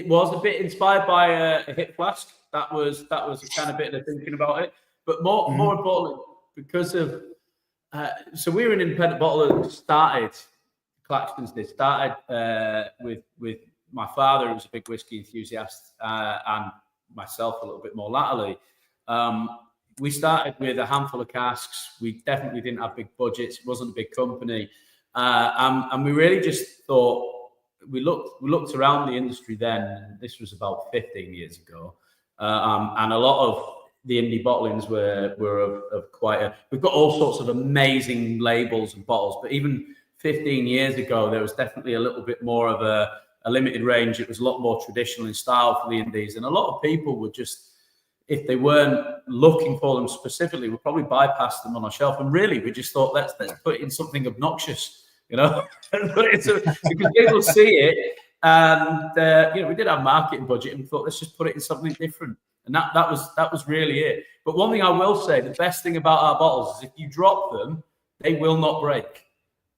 was a bit inspired by a hip flask. That was a kind of bit of thinking about it. But more importantly, because of so we were an independent bottler that started. Claxtons did started with my father, who was a big whiskey enthusiast, and myself a little bit more latterly. We started with a handful of casks. We definitely didn't have big budgets. It wasn't a big company, and we really just thought. We looked around the industry then. This was about 15 years ago, and a lot of the indie bottlings were of quite a. We've got all sorts of amazing labels and bottles, but even 15 years ago, there was definitely a little bit more of a limited range. It was a lot more traditional in style for the indies, and a lot of people would just, if they weren't looking for them specifically, would probably bypass them on a shelf. And really, we just thought, let's put it in something obnoxious, because people see it, and we did have marketing budget, and we thought, let's just put it in something different. And that was really it. But one thing I will say, the best thing about our bottles is if you drop them, they will not break.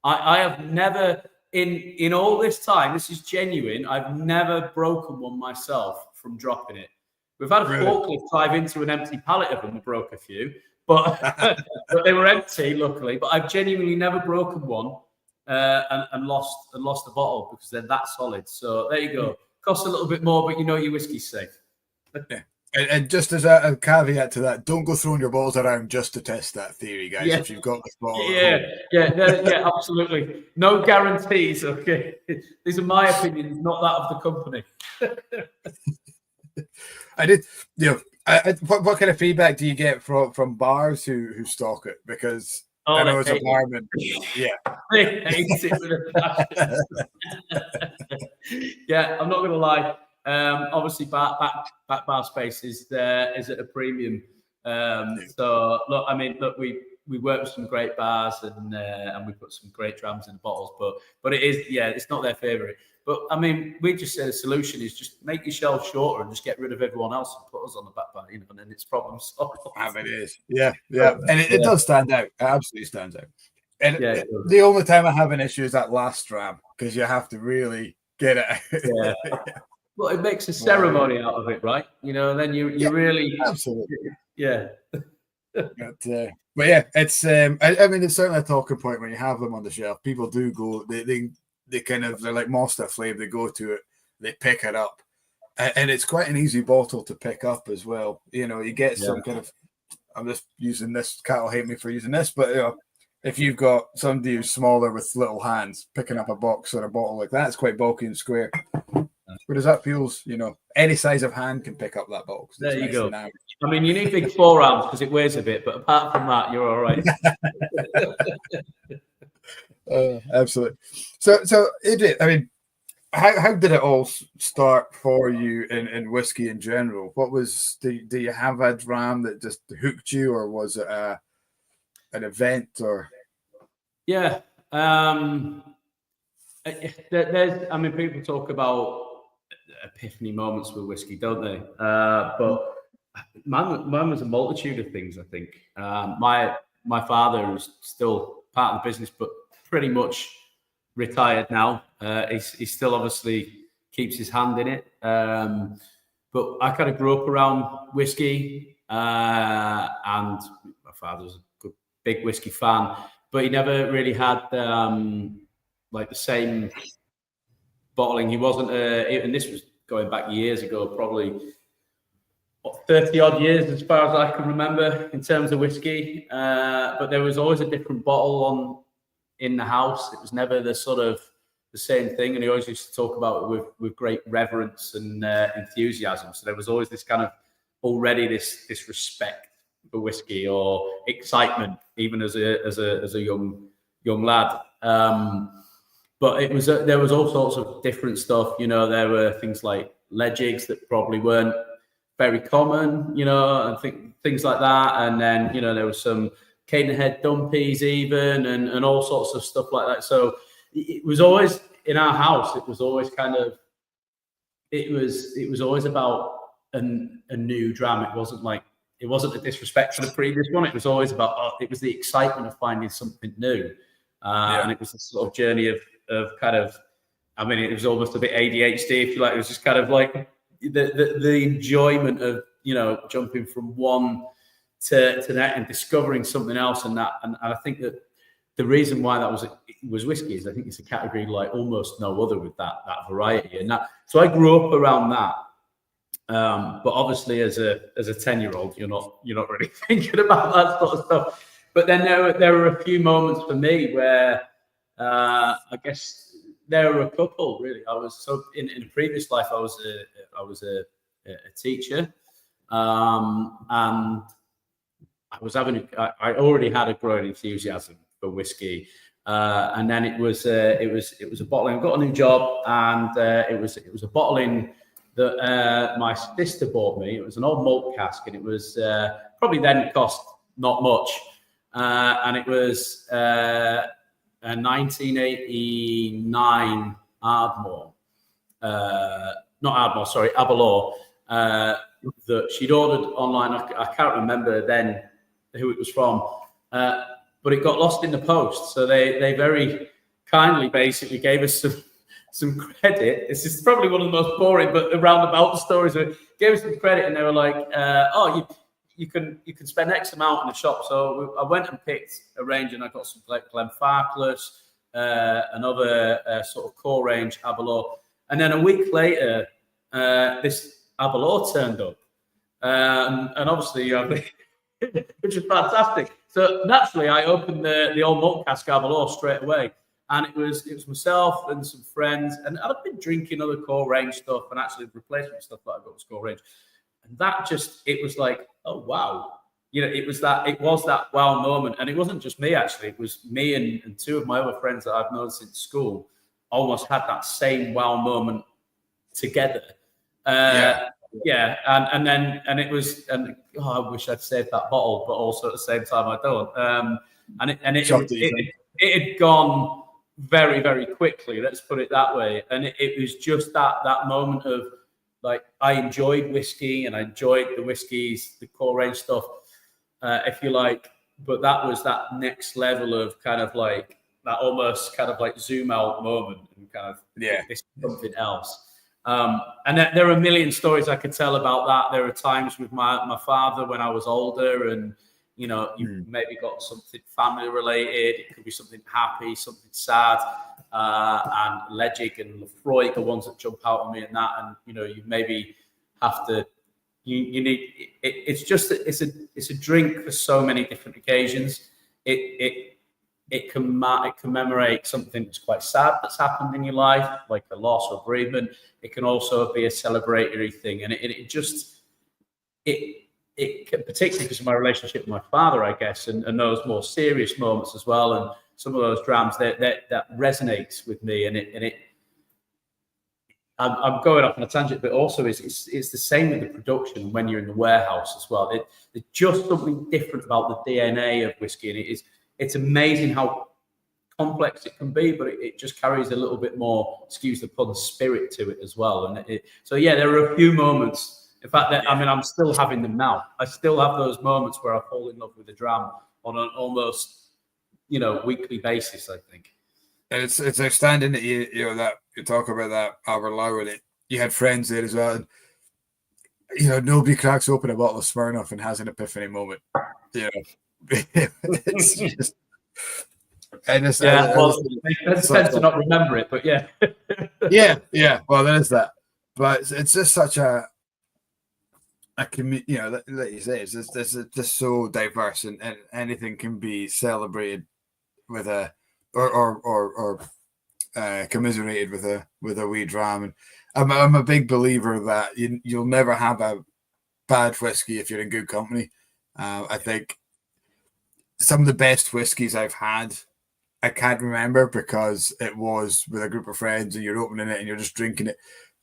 I have never, in all this time, this is genuine, I've never broken one myself from dropping it. We've had a forklift dive into an empty pallet of them and broke a few, but they were empty, luckily. But I've genuinely never broken one and lost the bottle because they're that solid. So there you go. costs a little bit more, but you know your whiskey's safe. Yeah. And just as a caveat to that, don't go throwing your bottles around just to test that theory, guys. Yeah. If you've got this bottle at home. Yeah, absolutely. No guarantees. Okay, these are my opinions, not that of the company. I did, what kind of feedback do you get from bars who stock it? Because I know as a barman, they hate it with a passion. Yeah, I'm not going to lie. Obviously, back bar space is at a premium. So look, I mean, look, we work with some great bars and we put some great drams in the bottles, but it is, it's not their favorite. But I mean, we just say the solution is just make your shelf shorter and just get rid of everyone else and put us on the back bar, and then it's problem solved. It is, and it does stand out. It absolutely stands out. And the only time I have an issue is that last dram, because you have to really get it out. Well, it makes a ceremony out of it, right? Then you really absolutely, But it's I mean, it's certainly a talking point when you have them on the shelf. People do go, they kind of, they're like Monster Flame. They go to it, they pick it up, and it's quite an easy bottle to pick up as well. You get some kind of, I'm just using this, Cat will hate me for using this, but if you've got somebody who's smaller with little hands picking up a box or a bottle like that, it's quite bulky and square. Whereas that feels, any size of hand can pick up that box. There you go. I mean, you need big forearms because it weighs a bit, but apart from that, you're all right. Absolutely. So Adrian, I mean, how did it all start for you in whiskey in general? What was, do you have a dram that just hooked you, or was it an event, or? Yeah. There's, I mean, people talk about epiphany moments with whiskey, don't they? But mine was a multitude of things, I think. My father is still part of the business, but pretty much retired now. He still obviously keeps his hand in it. But I kind of grew up around whiskey, and my father was a good, big whiskey fan, but he never really had like the same bottling. He wasn't, and this was going back years ago, probably 30 odd years as far as I can remember in terms of whiskey. But there was always a different bottle in the house. It was never the same thing. And he always used to talk about it with great reverence and enthusiasm. So there was always this kind of already this respect for whiskey, or excitement, even as a young lad. But it was there was all sorts of different stuff. There were things like legigs that probably weren't very common, and things like that. And then there was some Cadenhead dumpies even, and all sorts of stuff like that. So it was always in our house. It was always kind of it was always about a new dram. It wasn't a disrespect for the previous one. It was always about it was the excitement of finding something new. And it was a sort of journey of kind of, I mean, it was almost a bit ADHD, if you like. It was just kind of like the enjoyment of jumping from one to that and discovering something else, and I think that the reason why that was whiskey is I think it's a category like almost no other with that variety, and that. So I grew up around that. But obviously, as a 10-year-old, you're not really thinking about that sort of stuff. But then there were a few moments for me where I guess there were a couple really. I was in a previous life I was a teacher, and I was I already had a growing enthusiasm for whiskey, and then it was a bottling. I got a new job, and it was a bottling that my sister bought me. It was an old malt cask, and it was probably then cost not much. And it was a 1989 Ardmore, Aberlour, that she'd ordered online. I can't remember then who it was from, but it got lost in the post. So they very kindly basically gave us some credit. This is probably one of the most boring but roundabout stories. They gave us some credit, and they were like, you can spend X amount in the shop. So I went and picked a range, and I got some Glenfarclas, another sort of core range Aberlour, And then a week later, this Aberlour turned up. And obviously, which is fantastic. So naturally, I opened the old malt cask Aberlour straight away. And it was myself and some friends. And I'd been drinking other core range stuff and actually replacement stuff that I got was core range. And that it was like, oh, wow. It was that wow moment. And it wasn't just me, actually. It was me and two of my other friends that I've known since school almost had that same wow moment together. And it was, I wish I'd saved that bottle, but also at the same time I don't. It had gone very, very quickly. Let's put it that way. And it was just that moment of like, I enjoyed whiskey and I enjoyed the whiskeys, the core range stuff, if you like. But that was that next level of kind of like that almost kind of like zoom out moment and kind of this is something else. And there are a million stories I could tell about that. There are times with my father when I was older, and you maybe got something family related. It could be something happy, something sad, and Legic and Laphroaig are ones that jump out on me, and that, and you maybe have to. You need. It's a drink for so many different occasions. It can commemorate something that's quite sad that's happened in your life, like a loss or bereavement. It can also be a celebratory thing, and it particularly because of my relationship with my father, I guess, and those more serious moments as well, and some of those drams that resonates with me, and I'm going off on a tangent, but also it's the same with the production when you're in the warehouse as well. There's just something different about the DNA of whiskey, and it's amazing how complex it can be, but it just carries a little bit more, excuse the pun, spirit to it as well. And so there are a few moments. In fact, I'm still having them now. I still have those moments where I fall in love with the dram on an almost, weekly basis, I think. And it's outstanding that you talk about that Aberlour, and you had friends there as well. And, nobody cracks open a bottle of Smirnoff and has an epiphany moment. It's just, and it's, they tend to not remember it, but yeah. Well, there is that, but it's just such a community. Like you say, it's just so diverse, and anything can be celebrated with a or commiserated with a wee dram. And I'm a big believer that you'll never have a bad whiskey if you're in good company. I think some of the best whiskies I've had, I can't remember because it was with a group of friends and you're opening it and you're just drinking it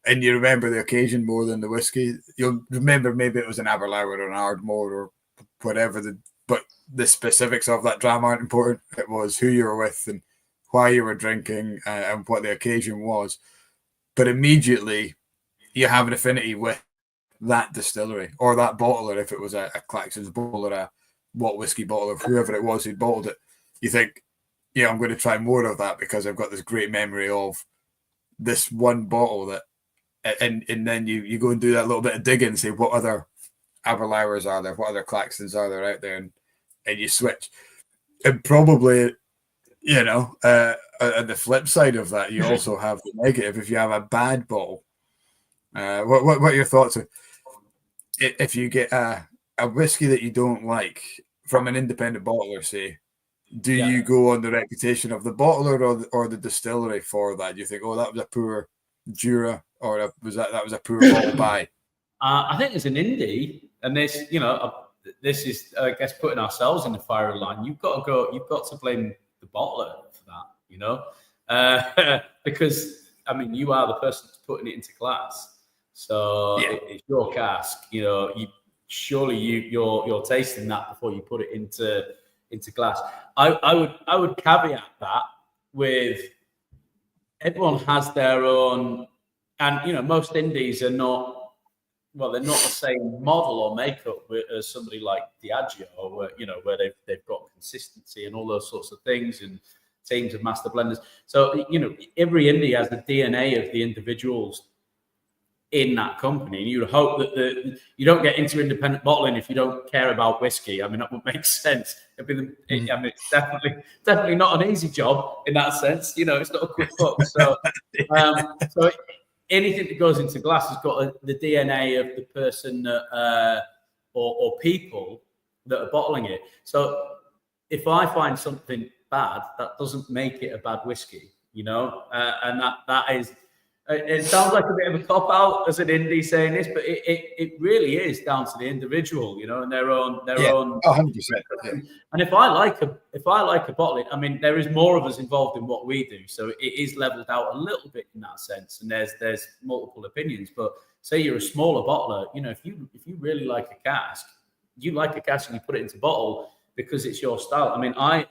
and you remember the occasion more than the whiskey. You'll remember maybe it was an Aberlour or an Ardmore or whatever, but the specifics of that dram aren't important. It was who you were with and why you were drinking and what the occasion was. But immediately you have an affinity with that distillery or that bottler. If it was a Claxton's bottle or a What Whiskey bottle or whoever it was who bottled it, you think, I'm going to try more of that because I've got this great memory of this one bottle that, and then you go and do that little bit of digging and say what other Aberlours are there, what other Claxtons are there out there, and you switch. And probably, on the flip side of that, you also have the negative. If you have a bad bottle, what are your thoughts? If you get a whiskey that you don't like from an independent bottler, say, do you go on the reputation of the bottler or the distillery for that? Do you think, that was a poor Ajura, or that was a poor bottle buy? I think it's an indie, and this is, I guess, putting ourselves in the firing line. You've got to blame the bottler for that, because you are the person that's putting it into glass. So it's your cask. You're tasting that before you put it into glass. I would caveat that with everyone has their own, and most indies are not. Well, they're not the same model or makeup as somebody like the Ajura, or where they've got consistency and all those sorts of things, and teams of master blenders. So every indie has the DNA of the individuals in that company, and you would hope that you don't get into independent bottling if you don't care about whiskey. That would make sense. It's definitely not an easy job in that sense. It's not a quick book. So anything that goes into glass has got the DNA of the person that, or people that are bottling it. So if I find something bad, that doesn't make it a bad whiskey, you know, and that is. It sounds like a bit of a cop out as an indie saying this, but it really is down to the individual, you know, and their own. 100%. Yeah. And if I like a bottle, I mean, there is more of us involved in what we do, so it is leveled out a little bit in that sense. And there's multiple opinions. But say you're a smaller bottler, you know, if you really like a cask, you like a cask and you put it into bottle because it's your style. I mean, I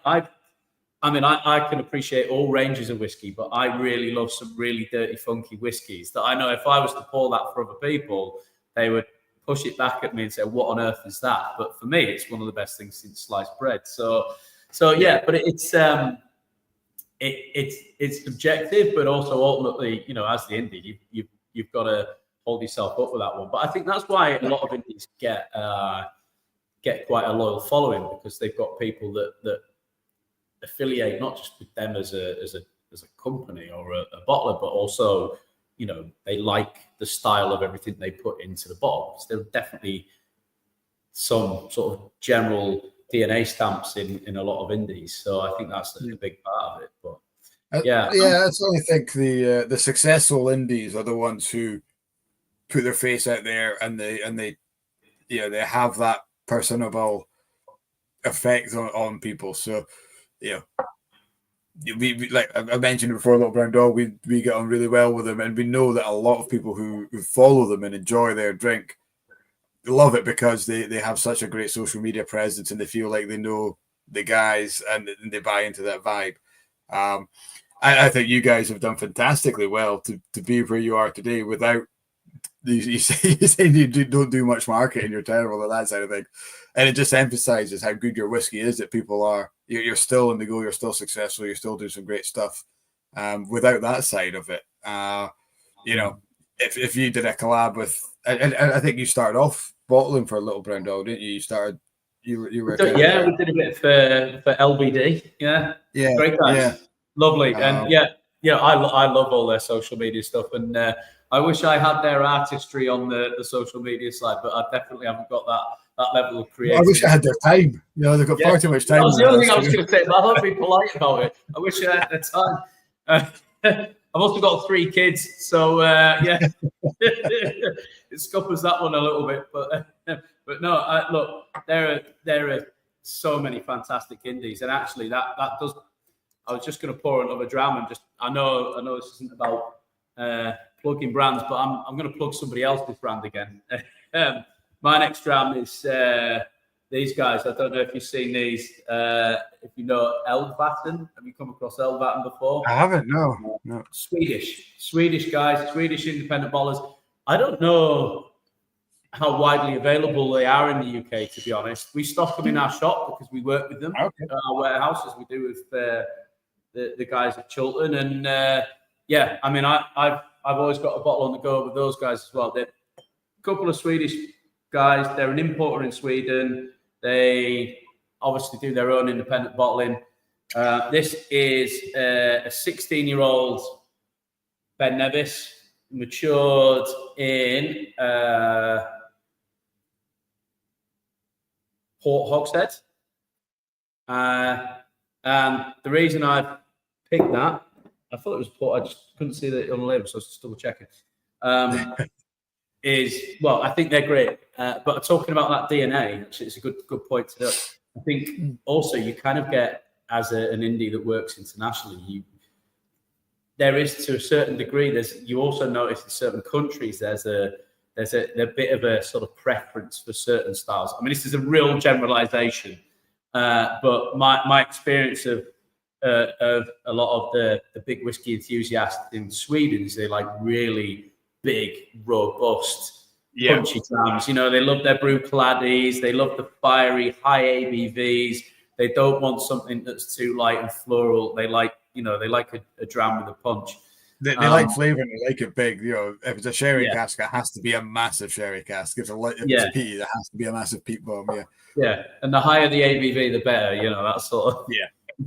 can appreciate all ranges of whiskey, but I really love some really dirty, funky whiskies that I know if I was to pour that for other people, they would push it back at me and say, "What on earth is that?" But for me, it's one of the best things since sliced bread. So yeah. But it's subjective, but also ultimately, you know, as the indie, you've got to hold yourself up with that one. But I think that's why a lot of indies get quite a loyal following, because they've got people that affiliate not just with them as a company or a bottler, but also, you know, they like the style of everything they put into the bottles. There are definitely some sort of general DNA stamps in a lot of indies, so I think that's a big part of it. But yeah, I certainly think the successful indies are the ones who put their face out there, and they you know, they have that personable effect on people. So yeah, we like I mentioned before, Little Brown Dog, we get on really well with them, and we know that a lot of people who follow them and enjoy their drink love it because they have such a great social media presence, and they feel like they know the guys, and they buy into that vibe. I think you guys have done fantastically well to be where you are today without. You say you don't do much marketing, you're terrible at that side of things, and it just emphasizes how good your whiskey is, that people are, you're still in the go, you're still successful, you're still doing some great stuff. Without that side of it, you know, if you did a collab with, and I think you started off bottling for Little Brown Dog, didn't you? You were we did a bit for LBD, great guys, lovely, and I love all their social media stuff, and I wish I had their artistry on the social media side, but I definitely haven't got that level of creativity. I wish I had their time. You know, they've got far too much time. That was the only thing I was going to say, but I'll be polite about it. I wish I had the time. I've also got 3 kids, so it scuppers that one a little bit. But no, look, there are so many fantastic indies, and actually that does. I was just going to pour another dram, and I know this isn't about plugging brands, but I'm going to plug somebody else's brand again. My next dram is these guys. I don't know if you've seen these. If you know Eldvatten, have you come across Eldvatten before? I haven't. No. Swedish guys, Swedish independent bottlers. I don't know how widely available they are in the UK, to be honest. We stock them in our shop because we work with them, our warehouses. We do with the guys at Cholton, and I mean, I've always got a bottle on the go with those guys as well. They're a couple of Swedish guys. They're an importer in Sweden. They obviously do their own independent bottling. This is a 16-year-old Ben Nevis, matured in Port Hogshead. And the reason I picked that, I thought it was Port, I just couldn't see that on the label, so I was just double checking. I think they're great. But talking about that DNA, actually, it's a good point to do. I think also you kind of get, as an indie that works internationally, there is, to a certain degree, you also notice in certain countries there's a bit of a sort of preference for certain styles. I mean, this is a real generalization, but my experience of a lot of the big whiskey enthusiasts in Sweden is they like really big, robust, punchy drams. You know, they love their brew claddies, they love the fiery, high ABVs. They don't want something that's too light and floral. They like a dram with a punch. They like flavour and they like it big. You know, if it's a sherry cask, it has to be a massive sherry cask. If it's peaty, it has to be a massive peat bomb. Yeah, and the higher the ABV, the better. You know, that sort of.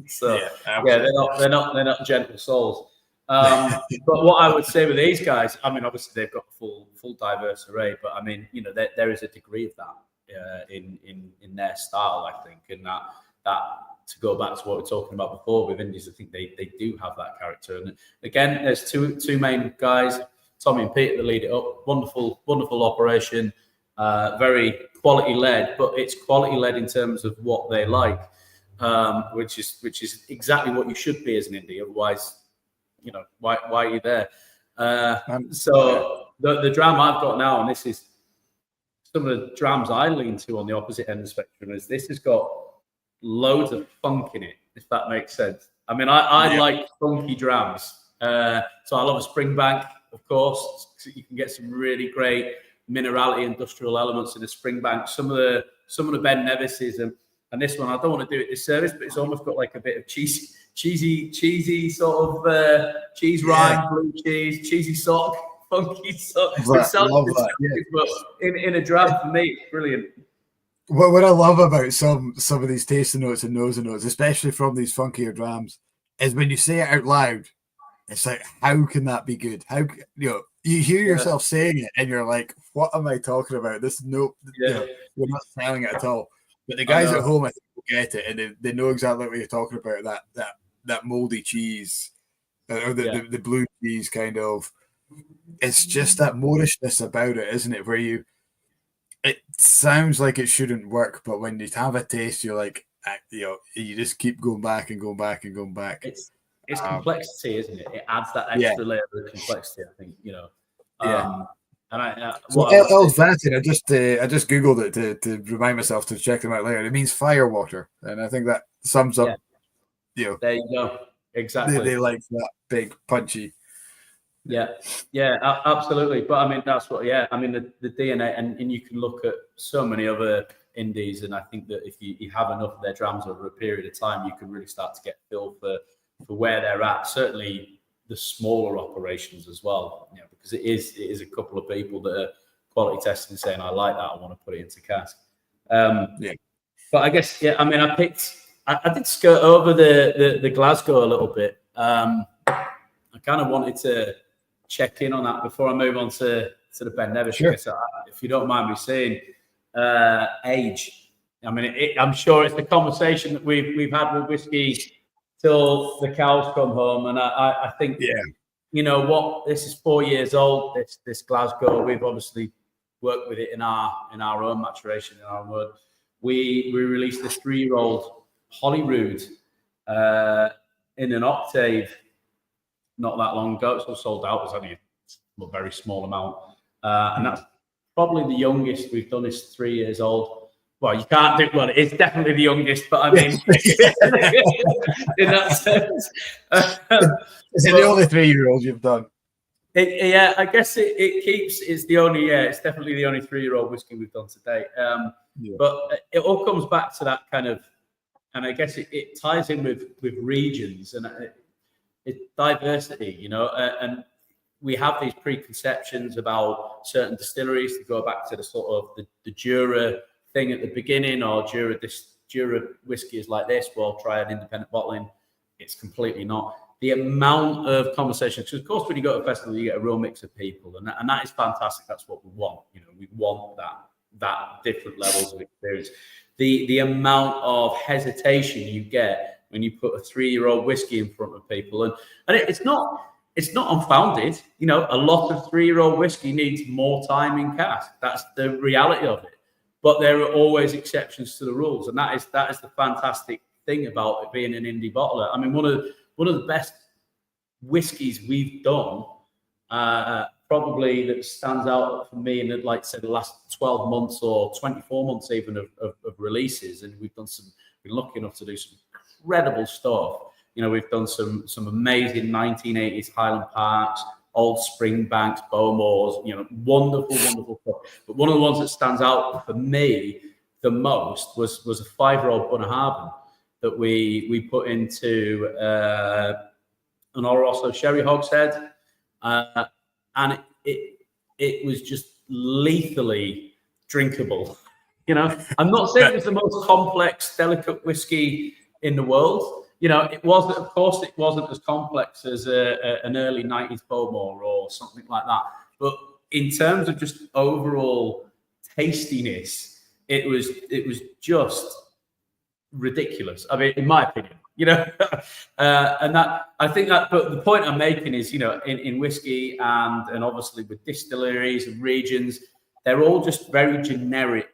So they're not gentle souls. But what I would say with these guys, I mean, obviously they've got full diverse array, but I mean, you know, there is a degree of that in their style, I think, and that to go back to what we were talking about before with Indies, I think they do have that character. And again, there's two main guys, Tommy and Pete, that lead it up. Wonderful operation, very quality led, but it's quality led in terms of what they like, which is exactly what you should be as an indie. Otherwise, you know, why are you there? So the dram I've got now, and this is some of the drams I lean to on the opposite end of the spectrum, is this has got loads of funk in it, if that makes sense. I mean, I like funky drams. So I love a Springbank, of course. So you can get some really great minerality, industrial elements in a Springbank. Some of the Ben Nevises and this one, I don't want to do it disservice, but it's almost got like a bit of cheesy sort of cheese rind, blue cheese, cheesy sock, funky sock. Right, It sounds love that, but in a dram, for me, it's brilliant. What I love about some of these tasting notes and nosing notes, especially from these funkier drams, is when you say it out loud, it's like, how can that be good? How, you know, you hear yourself saying it and you're like, what am I talking about? This you know, we're not selling it at all. But the guys at home, I think, will get it, and they know exactly what you're talking about. That moldy cheese, or the blue cheese kind of. It's just that Moorishness about it, isn't it? Where it sounds like it shouldn't work, but when you have a taste, you're like, you know, you just keep going back and going back and going back. It's complexity, isn't it? It adds that extra layer of complexity, I think, you know. And Elvatin, I just googled it to remind myself to check them out later. It means fire water, and I think that sums up. You know, there you go. Exactly. They like that big punchy. Yeah, absolutely. But I mean, that's what. Yeah, I mean the DNA, and you can look at so many other indies, and I think that if you have enough of their drams over a period of time, you can really start to get a feel for where they're at. Certainly the smaller operations as well, you know, because it is a couple of people that are quality testing and saying, I like that, I want to put it into cask. But I guess, I mean, I did skirt over the Glasgow a little bit. I kind of wanted to check in on that before I move on to the Ben Nevis. Sure. If you don't mind me saying, age. I mean, I'm sure it's the conversation that we've had with Whisky till the cows come home, and I think, you know what, this is 4 years old. This Glasgow, we've obviously worked with it in our own maturation, in our own word. We released a 3-year-old Holyrood in an octave not that long ago. It's all sold out. It was only a very small amount, and that's probably the youngest we've done is 3 years old. Well, you can't do. Well, it's definitely the youngest, but I mean, in that sense, is it the only 3-year-old you've done? I guess it keeps. It's the only. It's definitely the only 3-year-old whiskey we've done to date. But it all comes back to that kind of, and I guess it ties in with regions and it's diversity, you know, and we have these preconceptions about certain distilleries to go back to the sort of the Ajura thing at the beginning, or Ajura whiskey is like this, well, try an independent bottling. It's completely not. The amount of conversations, because of course when you go to a festival, you get a real mix of people, and that is fantastic. That's what we want. You know, we want that different levels of experience. The amount of hesitation you get when you put a 3-year-old whiskey in front of people, and it's not unfounded. You know, a lot of 3-year-old whiskey needs more time in cask. That's the reality of it. But there are always exceptions to the rules, and that is the fantastic thing about it being an indie bottler. I mean, one of the best whiskies we've done, probably that stands out for me in the last 12 months or 24 months even of releases, and we've been lucky enough to do some incredible stuff. You know, we've done some amazing 1980s Highland Parks, old Springbanks, Bowmores, you know, wonderful stuff. But one of the ones that stands out for me the most was a 5-year-old Bunnahabhain that we put into an Oloroso sherry hogshead, and it was just lethally drinkable. You know, I'm not saying it's the most complex, delicate whiskey in the world, it wasn't. Of course, it wasn't as complex as an early '90s Bowmore or something like that. But in terms of just overall tastiness, it was just ridiculous. I mean, in my opinion, and that I think that. But the point I'm making is, in whiskey and obviously with distilleries and regions, they're all just very generic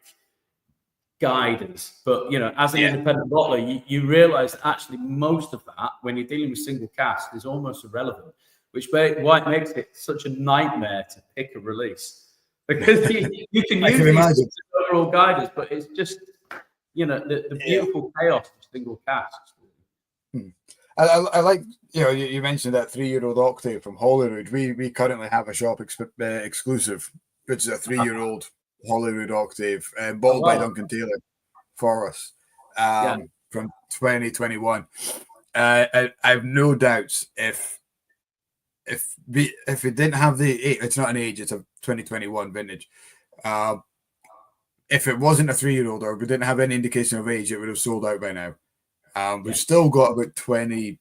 guidance. But as an independent bottler, you realise that actually most of that, when you're dealing with single cask, is almost irrelevant. Why it makes it such a nightmare to pick a release, because you can use these overall guidance, but it's just the beautiful chaos of single casks. I like you mentioned that 3-year-old octave from Holyrood. We currently have a shop exclusive, which is a 3-year-old Holyrood octave, bottled by Duncan Taylor for us from 2021. I have no doubts if we didn't have it's not an age, it's a 2021 vintage. If it wasn't a 3-year-old or we didn't have any indication of age, it would have sold out by now. We've still got about 20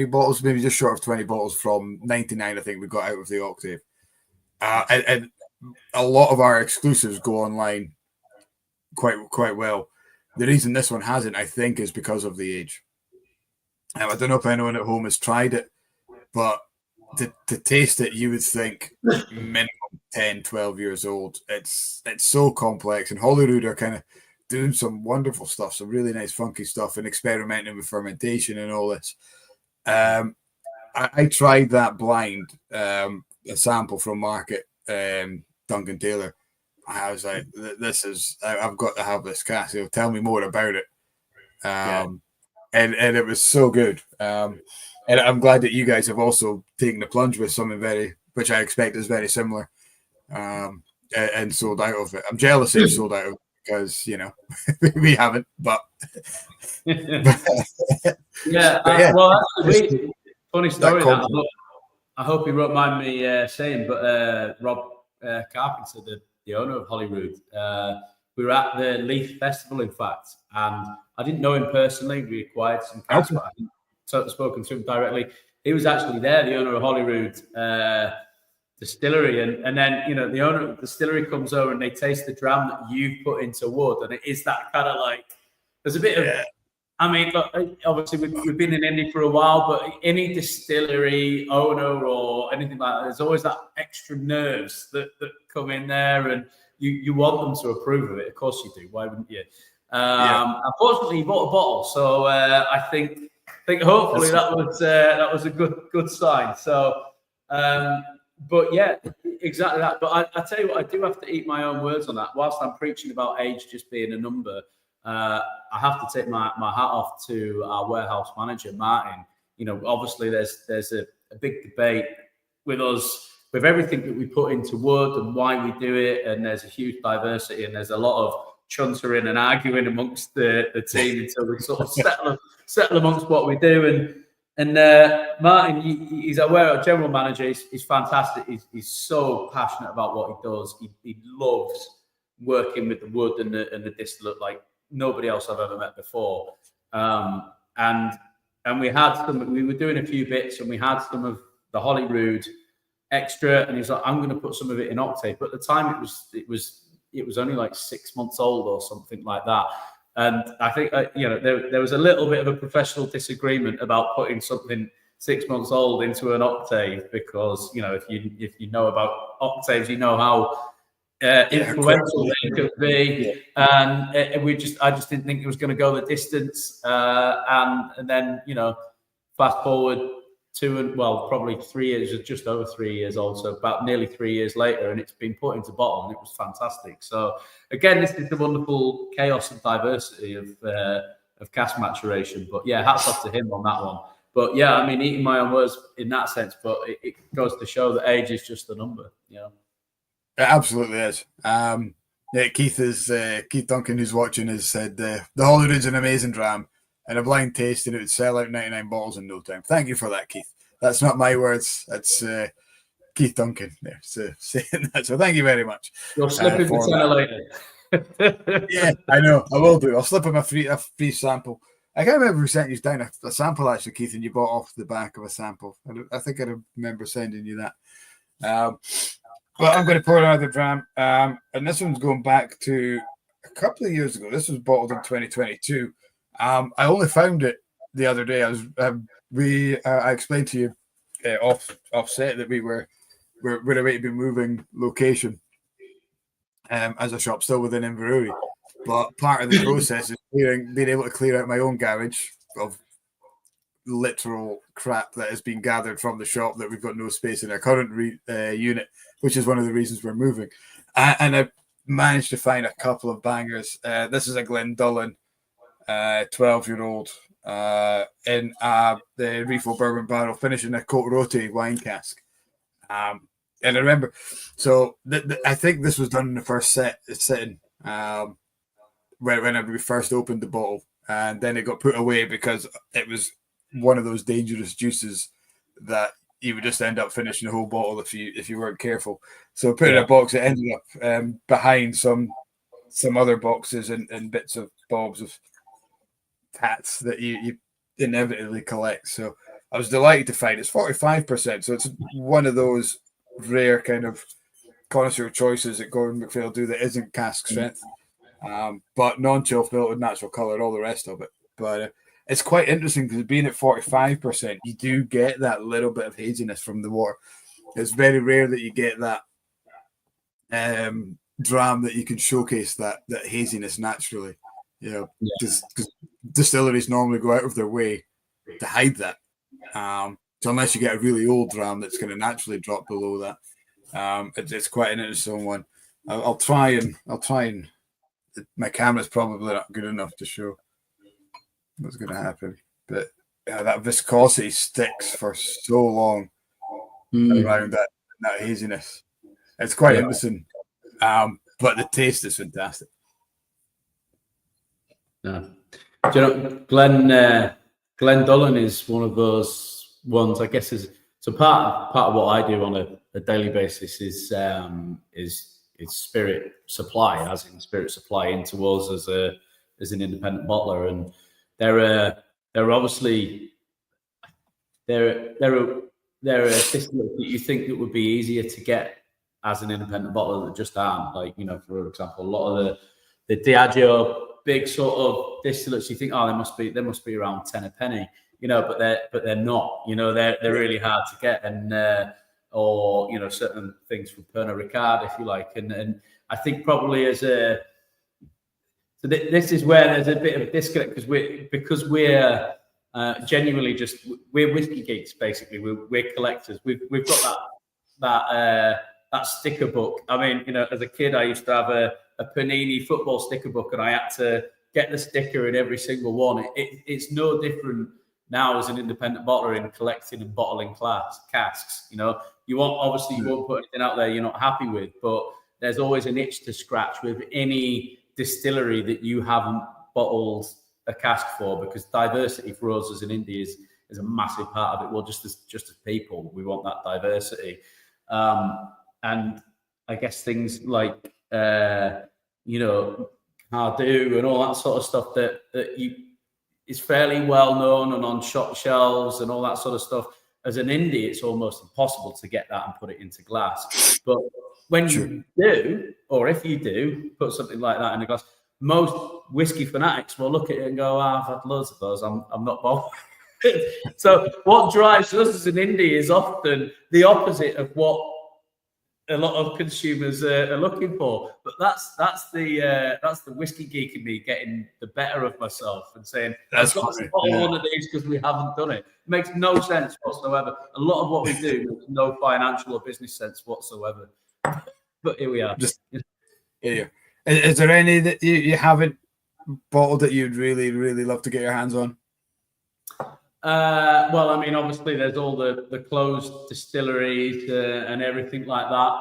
bottles, maybe just short of 20 bottles from 99, I think we got out of the octave. And a lot of our exclusives go online quite well. The reason this one hasn't, I think, is because of the age. I don't know if anyone at home has tried it, but to taste it, you would think minimum 10, 12 years old. It's so complex, and Holyrood are kind of doing some wonderful stuff, some really nice funky stuff, and experimenting with fermentation and all this. I tried that blind, a sample from market, Duncan Taylor. I was like, I've got to have this cask. Tell me more about it. And it was so good. And I'm glad that you guys have also taken the plunge with something which I expect is very similar, and sold out of it. I'm jealous that you sold out of it because, we haven't, but. Well, actually, funny story. I hope you won't mind me saying, but Rob Carpenter, the owner of Holyrood, we were at the Leith Festival, in fact, and I didn't know him personally. We acquired some casks, but I hadn't spoken to him directly. He was actually there, the owner of Holyrood distillery, and then the owner of the distillery comes over and they taste the dram that you've put into wood, and it is that kind of like there's a bit of. I mean, look, obviously we've been in Indy for a while, but any distillery owner or anything like that, there's always that extra nerves that come in there, and you want them to approve of it. Of course you do. Why wouldn't you? Unfortunately, you bought a bottle, so I think hopefully that was a good sign. So, but yeah, exactly that. But I tell you what, I do have to eat my own words on that. Whilst I'm preaching about age just being a number, I have to take my hat off to our warehouse manager, Martin. Obviously there's a big debate with us with everything that we put into wood and why we do it, and there's a huge diversity, and there's a lot of chuntering and arguing amongst the team until we sort of settle amongst what we do. And Martin, he's our general manager. He's fantastic. He's so passionate about what he does. He loves working with the wood and the distillate like nobody else I've ever met before. And we were doing a few bits, and we had some of the Holyrood extra, and he's like, I'm going to put some of it in octave. But at the time it was only like 6 months old or something like that. And I think there was a little bit of a professional disagreement about putting something 6 months old into an octave, because if you know about octaves, you know how influential they could be, and I just didn't think it was going to go the distance. And then fast forward probably 3 years, just over 3 years old, so about nearly 3 years later, and it's been put into bottle, and it was fantastic. So again, this is the wonderful chaos and diversity of cask maturation. But yeah, hats off to him on that one. But yeah, I mean, eating my own words in that sense, but it goes to show that age is just a number. It absolutely is. Keith Duncan, who's watching, has said the Holyrood's an amazing dram, and a blind taste, and it would sell out 99 bottles in no time. Thank you for that, Keith. That's not my words. That's Keith Duncan there saying that. So thank you very much. You'll slip into later. Yeah, I know. I will do. I'll slip him a free sample I can't remember who sent you down a sample actually, Keith, and you bought off the back of a sample. I think I remember sending you that. Well, I'm going to pour another dram, and this one's going back to a couple of years ago. This was bottled in 2022. I only found it the other day. I explained to you offset that we're away to be moving location as a shop still within Inverurie. But part of the process is being able to clear out my own garage of literal crap that has been gathered from the shop that we've got no space in our current unit, which is one of the reasons we're moving. And I managed to find a couple of bangers. This is a Glendullan 12-year-old in the Refill Bourbon Barrel, finishing a Cote Rote wine cask. And I remember, so I think this was done in the first sitting when we first opened the bottle, and then it got put away because it was one of those dangerous juices that you would just end up finishing the whole bottle if you weren't careful. So put it in a box, it ended up behind some other boxes and bits of bobs of hats that you inevitably collect. So I was delighted to find it's 45%. So it's one of those rare kind of connoisseur choices that Gordon MacPhail do that isn't cask strength, but non-chill filtered, natural color, all the rest of it. But it's quite interesting because being at 45%, you do get that little bit of haziness from the water. It's very rare that you get that dram that you can showcase that haziness naturally. Because distilleries normally go out of their way to hide that. So unless you get a really old dram that's going to naturally drop below that, it's quite an interesting one. I'll try and my camera's probably not good enough to show what's going to happen, but that viscosity sticks for so long around that haziness. It's quite interesting, but the taste is fantastic. No. Do you know, Glendullan is one of those ones, I guess, so part of what I do on a daily basis is spirit supply, as in spirit supply into us as an independent bottler, and they're obviously they're a distillate that you think that would be easier to get as an independent bottler that just aren't. Like, for example, a lot of the Diageo big sort of distillates, you think, they must be around 10 a penny, but they're not. They're really hard to get, and or certain things from Pernod Ricard, if you like, and I think probably so this is where there's a bit of a disconnect because we're genuinely we're whiskey geeks, basically. We're collectors. We've got that sticker book. I mean, as a kid, I used to have a Panini football sticker book, and I had to get the sticker in every single one. It's no different now as an independent bottler in collecting and bottling casks. You won't put anything out there you're not happy with, but there's always an itch to scratch with any distillery that you haven't bottled a cask for, because diversity for us as an indie is a massive part of it. Well, just as people, we want that diversity, and I guess things like Cardew and all that sort of stuff that is fairly well known and on shop shelves and all that sort of stuff. As an indie, it's almost impossible to get that and put it into glass. But when you do, or if you do, put something like that in a glass, most whiskey fanatics will look at it and go, I've had loads of those, I'm not bothered. So what drives us as an indie is often the opposite of what a lot of consumers are looking for. But that's the whiskey geek in me getting the better of myself and saying, I've got to bottle one of these because we haven't done it. It makes no sense whatsoever. A lot of what we do makes no financial or business sense whatsoever. But here we are. Is there any that you haven't bottled that you'd really, really love to get your hands on? Well, I mean, obviously there's all the closed distilleries and everything like that.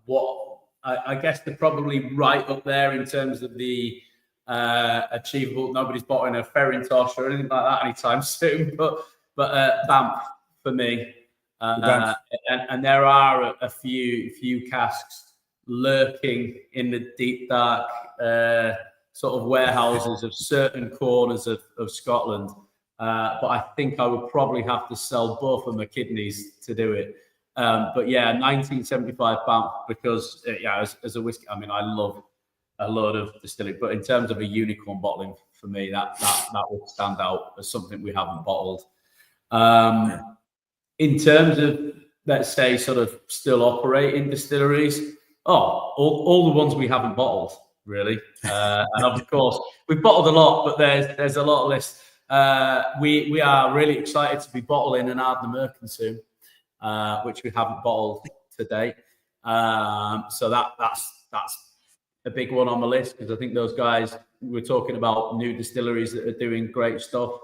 What I guess they're probably right up there in terms of the achievable. Nobody's bottling a Ferrintosh or anything like that anytime soon, but Banff for me. And there are a few casks lurking in the deep dark sort of warehouses of certain corners of Scotland. But I think I would probably have to sell both of my kidneys to do it. But yeah, 1975 Banff, because as a whiskey, I mean, I love a lot of distilling, but in terms of a unicorn bottling, for me, that would stand out as something we haven't bottled. In terms of, let's say, sort of still operating distilleries, all the ones we haven't bottled, really. And of course, we've bottled a lot, but there's a lot of lists. We are really excited to be bottling an Ardnam Merkin soon, which we haven't bottled to date. So that's a big one on the list, because I think those guys, we're talking about new distilleries that are doing great stuff.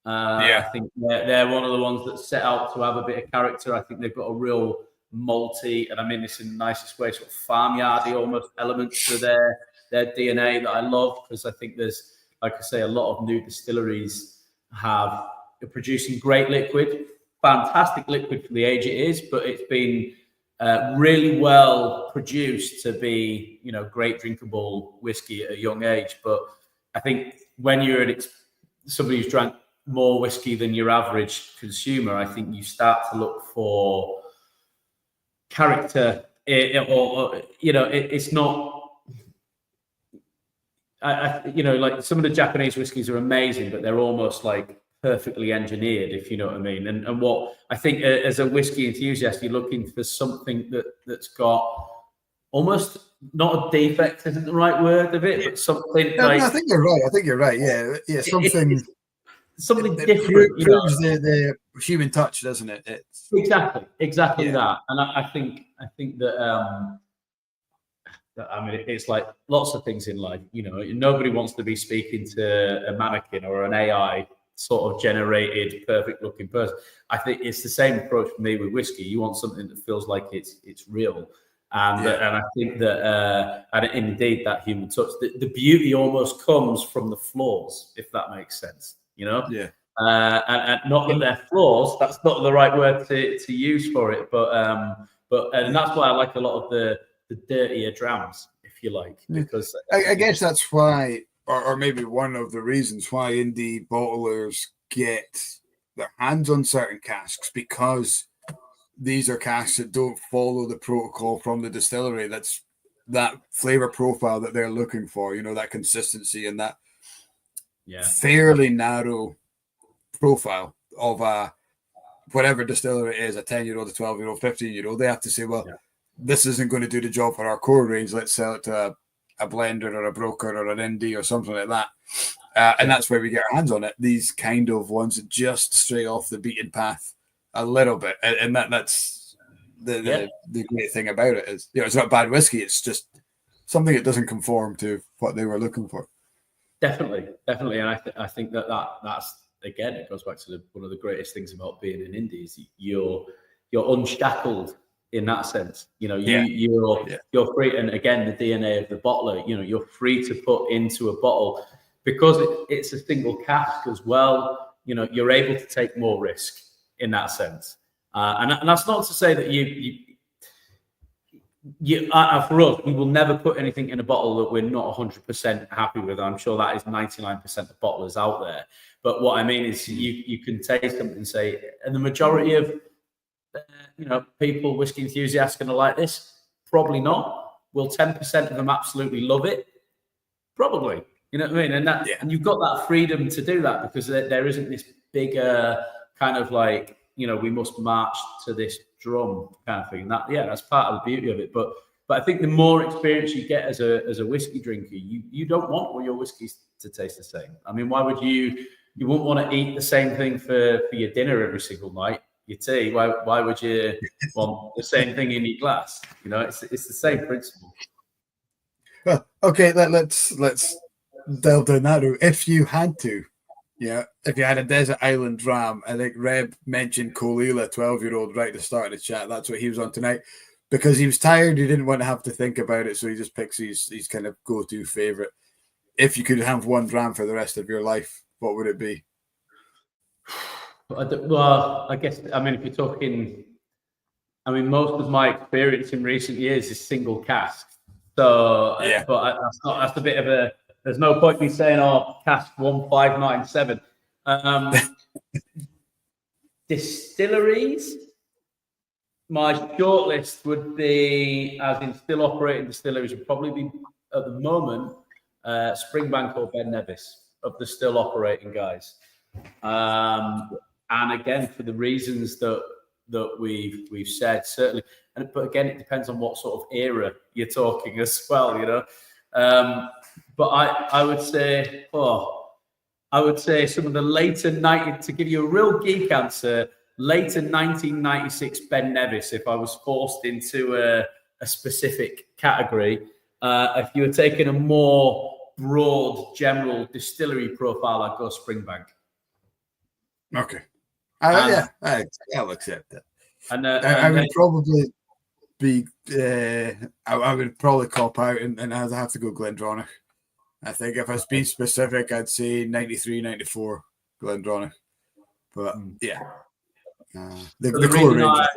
I think they're one of the ones that set out to have a bit of character. I think they've got a real malty, and I mean this in the nicest way, sort of farmyardy almost elements to their DNA that I love, because I think there's, like I say, a lot of new distilleries are producing great liquid, fantastic liquid for the age it is, but it's been really well produced to be, great drinkable whiskey at a young age. But I think when you're somebody who's drank more whiskey than your average consumer, I think you start to look for character, it's not. Like some of the Japanese whiskies are amazing, but they're almost like perfectly engineered, if you know what I mean. And what I think as a whiskey enthusiast, you're looking for something that's got almost, not a defect isn't the right word of it, but something like. I think you're right. Yeah, something different. It proves the human touch, doesn't it? It's exactly that. And I think that. I mean, it's like lots of things in life. Nobody wants to be speaking to a mannequin or an AI sort of generated, perfect looking person. I think it's the same approach for me with whiskey. You want something that feels like it's real. And I think that, and indeed, that human touch, the beauty almost comes from the flaws, if that makes sense. Yeah. And not that they're flaws. That's not the right word to use for it. But that's why I like a lot of the dirtier drams, if you like, because I guess that's why, or maybe one of the reasons why indie bottlers get their hands on certain casks, because these are casks that don't follow the protocol from the distillery. That's that flavor profile that they're looking for, that consistency and that fairly narrow profile of whatever distillery it is, a 10-year-old, a 12-year-old, 15-year-old. They have to say, well, this isn't going to do the job for our core range. Let's sell it to a blender or a broker or an indie or something like that. And that's where we get our hands on it. These kind of ones that just stray off the beaten path a little bit. And that's the great thing about it is, it's not bad whiskey. It's just something that doesn't conform to what they were looking for. Definitely. And I think that's, again, it goes back to one of the greatest things about being an indie is you're unshackled in that sense. You're free. And again, the DNA of the bottler, you're free to put into a bottle because it's a single cask as well. You're able to take more risk in that sense. And that's not to say that for us, we will never put anything in a bottle that we're not 100% happy with. I'm sure that is 99% of bottlers out there. But what I mean is you can taste something and say, and the majority of people, whiskey enthusiasts, going to like this? Probably not. Will 10% of them absolutely love it? Probably. You know what I mean? And you've got that freedom to do that because there isn't this bigger kind of like, we must march to this drum kind of thing. That's part of the beauty of it. But I think the more experience you get as a whiskey drinker, you don't want all your whiskeys to taste the same. I mean, why would you wouldn't want to eat the same thing for your dinner every single night? Your tea, why would you want the same thing in your glass? It's the same principle. Well, okay, let's delve down that route. If you had to, if you had a desert island dram, I think Reb mentioned Colila, 12-year-old, right at the start of the chat. That's what he was on tonight because he was tired. He didn't want to have to think about it, so he just picks his kind of go-to favorite. If you could have one dram for the rest of your life, what would it be? Well, I guess, I mean, if you're talking, most of my experience in recent years is single cask. So, but that's a bit of there's no point me saying, "Oh, Cask 1597." Distilleries. My shortlist would be, as in still operating distilleries, would probably be at the moment Springbank or Ben Nevis of the still operating guys. And again, for the reasons that we've said, certainly. But again, it depends on what sort of era you're talking as well, you know. But I would say, some of the later to give you a real geek answer, later 1996 Ben Nevis, if I was forced into a specific category. If you were taking a more broad, general distillery profile, I'd go Springbank. Okay. I'll accept that. I would probably be, I would probably cop out and I'd have to go Glendronach. I think if I was being specific, I'd say 93, 94 Glendronach. But yeah. The core range.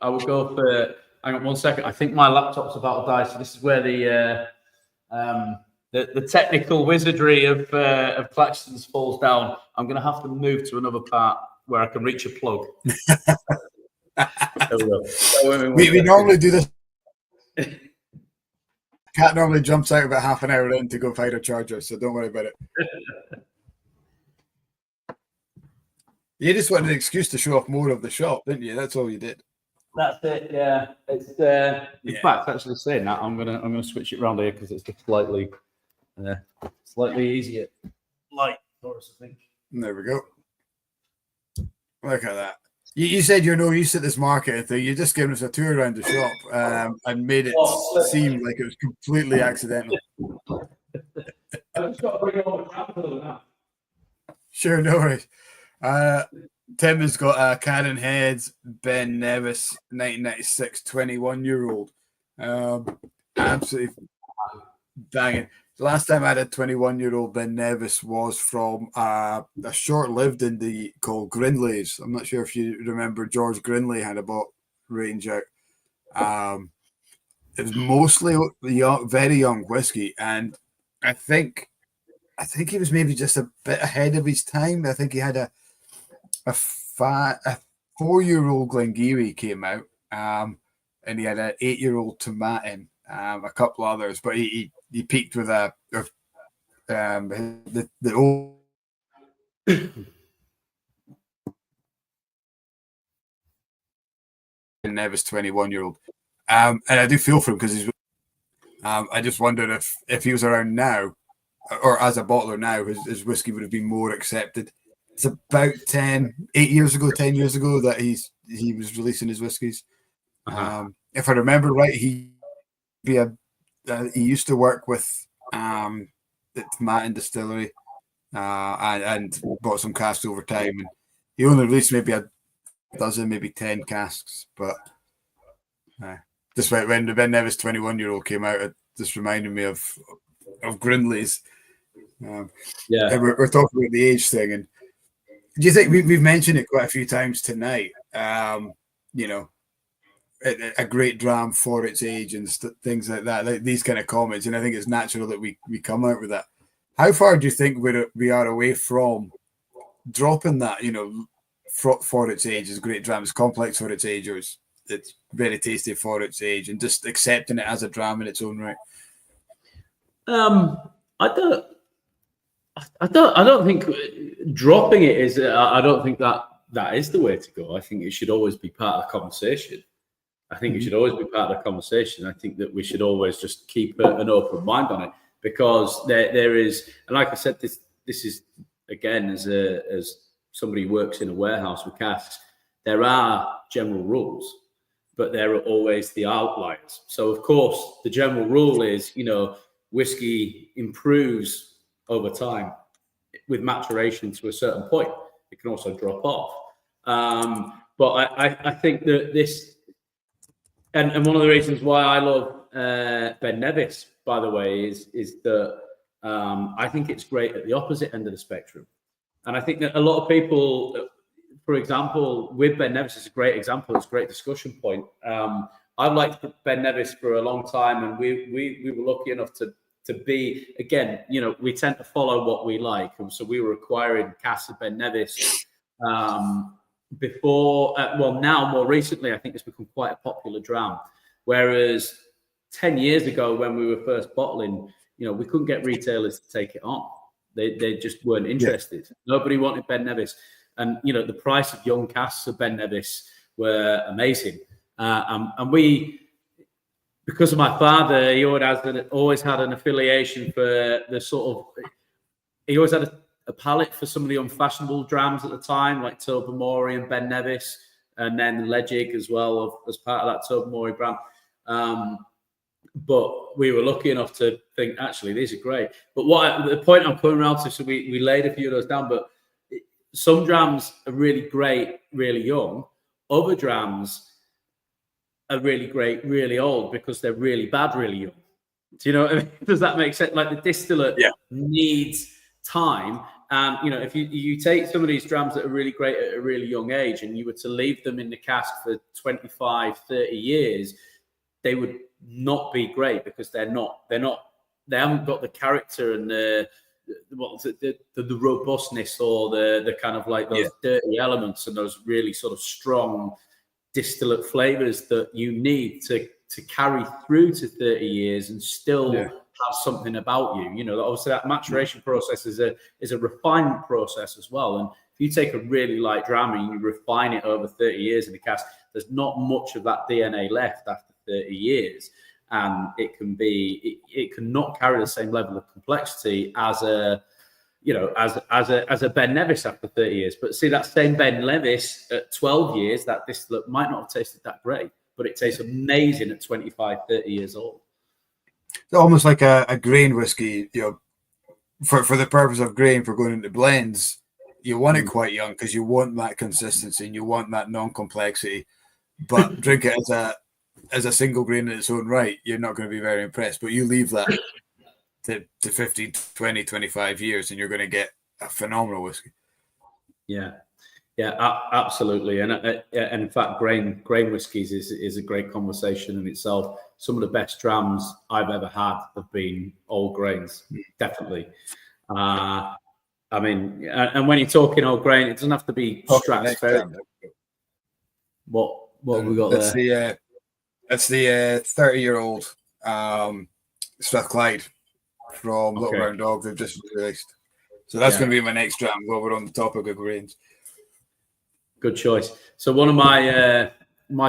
I would go for, hang on 1 second. I think my laptop's about to die. So this is where the technical wizardry of Claxtons falls down. I'm going to have to move to another part where I can reach a plug. we normally do this. Cat normally jumps out about half an hour in to go find a charger, so don't worry about it. You just wanted an excuse to show off more of the shop, didn't you? That's all you did. That's it. Yeah. It's in fact, actually saying that, I'm gonna switch it around here because it's just slightly easier light for us, I think. There we go. Look at that. You said you're no use at this market thing. You're just giving us a tour around the shop and made it seem like it was completely accidental. I've just got to bring all the crap to now. Sure, no worries. Tim has got a Cannon Heads Ben Nevis 1996 21-year-old. Absolutely banging. The last time I had a 21-year-old Ben Nevis was from a short-lived indie called Grinley's. I'm not sure if you remember George Grinley had a range out. It was mostly very young whiskey, and I think he was maybe just a bit ahead of his time. I think he had a 4-year-old Glengarry came out, and he had an 8-year-old Tomatin, a couple others, but he peaked with the old Nevis 21-year-old, and I do feel for him because he's. I just wondered if he was around now, or as a bottler now, his whiskey would have been more accepted. It's about 10 years ago that he was releasing his whiskies. If I remember right, he used to work with the Tomatin distillery and bought some casks over time. And he only released maybe a dozen, maybe 10 casks. But just when the Ben Nevis 21-year-old came out, it just reminded me of Grinley's. We're talking about the age thing, and do you think we've mentioned it quite a few times tonight? You know, a great dram for its age and things like that, like these kind of comments, and I think it's natural that we come out with that. How far do you think we are away from dropping that? You know, for its age is great dram, it's complex for its age, or it's very tasty for its age, and just accepting it as a dram in its own right? I don't think dropping it is. I don't think that is the way to go. I think it should always be part of the conversation. I think it should always be part of the conversation. I think that we should always just keep an open mind on it, because there is, and like I said, this is again as somebody who works in a warehouse with casks. There are general rules, but there are always the outliers. So of course, the general rule is, you know, whiskey improves over time with maturation to a certain point. It can also drop off. But I think that this, and one of the reasons why I love Ben Nevis, by the way, is that I think it's great at the opposite end of the spectrum. And I think that a lot of people, for example, with Ben Nevis, is a great example. It's a great discussion point. I've liked Ben Nevis for a long time, and we were lucky enough to be, again, we tend to follow what we like. And so we were acquiring Casks of Ben Nevis before, now more recently, I think it's become quite a popular dram. Whereas 10 years ago, when we were first bottling, we couldn't get retailers to take it on. They just weren't interested. Yeah. Nobody wanted Ben Nevis. And, the price of young casks of Ben Nevis were amazing. And we, because of my father, he always had an affiliation for he always had a palate for some of the unfashionable drams at the time, like Tobermory and Ben Nevis, and then Leggig as well, as part of that Tobermory brand. But we were lucky enough to think, actually, these are great. But the point I'm coming around to, so we laid a few of those down, but some drams are really great, really young. Other drams are really great, really old, because they're really bad, really young. Do you know what I mean? Does that make sense? Like, the distillate needs time. And, if you take some of these drams that are really great at a really young age and you were to leave them in the cask for 25, 30 years, they would not be great, because they haven't got the character and the robustness, or the kind of like those dirty elements and those really sort of strong distillate flavors that you need to carry through to 30 years and still have something about you. Obviously that maturation process is a refinement process as well. And if you take a really light dram and you refine it over 30 years in the cask, there's not much of that DNA left after 30 years. And it cannot carry the same level of complexity as a Ben Nevis after 30 years. But see, that same Ben Nevis at 12 years, that distillate might not have tasted that great, but it tastes amazing at 25, 30 years old. It's almost like a grain whiskey, for the purpose of grain, for going into blends, you want it quite young because you want that consistency and you want that non-complexity. But drink it as a single grain in its own right, you're not going to be very impressed. But you leave that to 15, 20, 25 years and you're going to get a phenomenal whiskey. Yeah, absolutely. And in fact, grain whiskies is a great conversation in itself. Some of the best drams I've ever had have been old grains, definitely. I mean, and when you're talking old grain, it doesn't have to be stratospheric. What have we got there? That's the 30-year-old Strathclyde from Little Brown Dog. They've just released. So that's going to be my next dram while we're on the topic of grains. Good choice. So one of my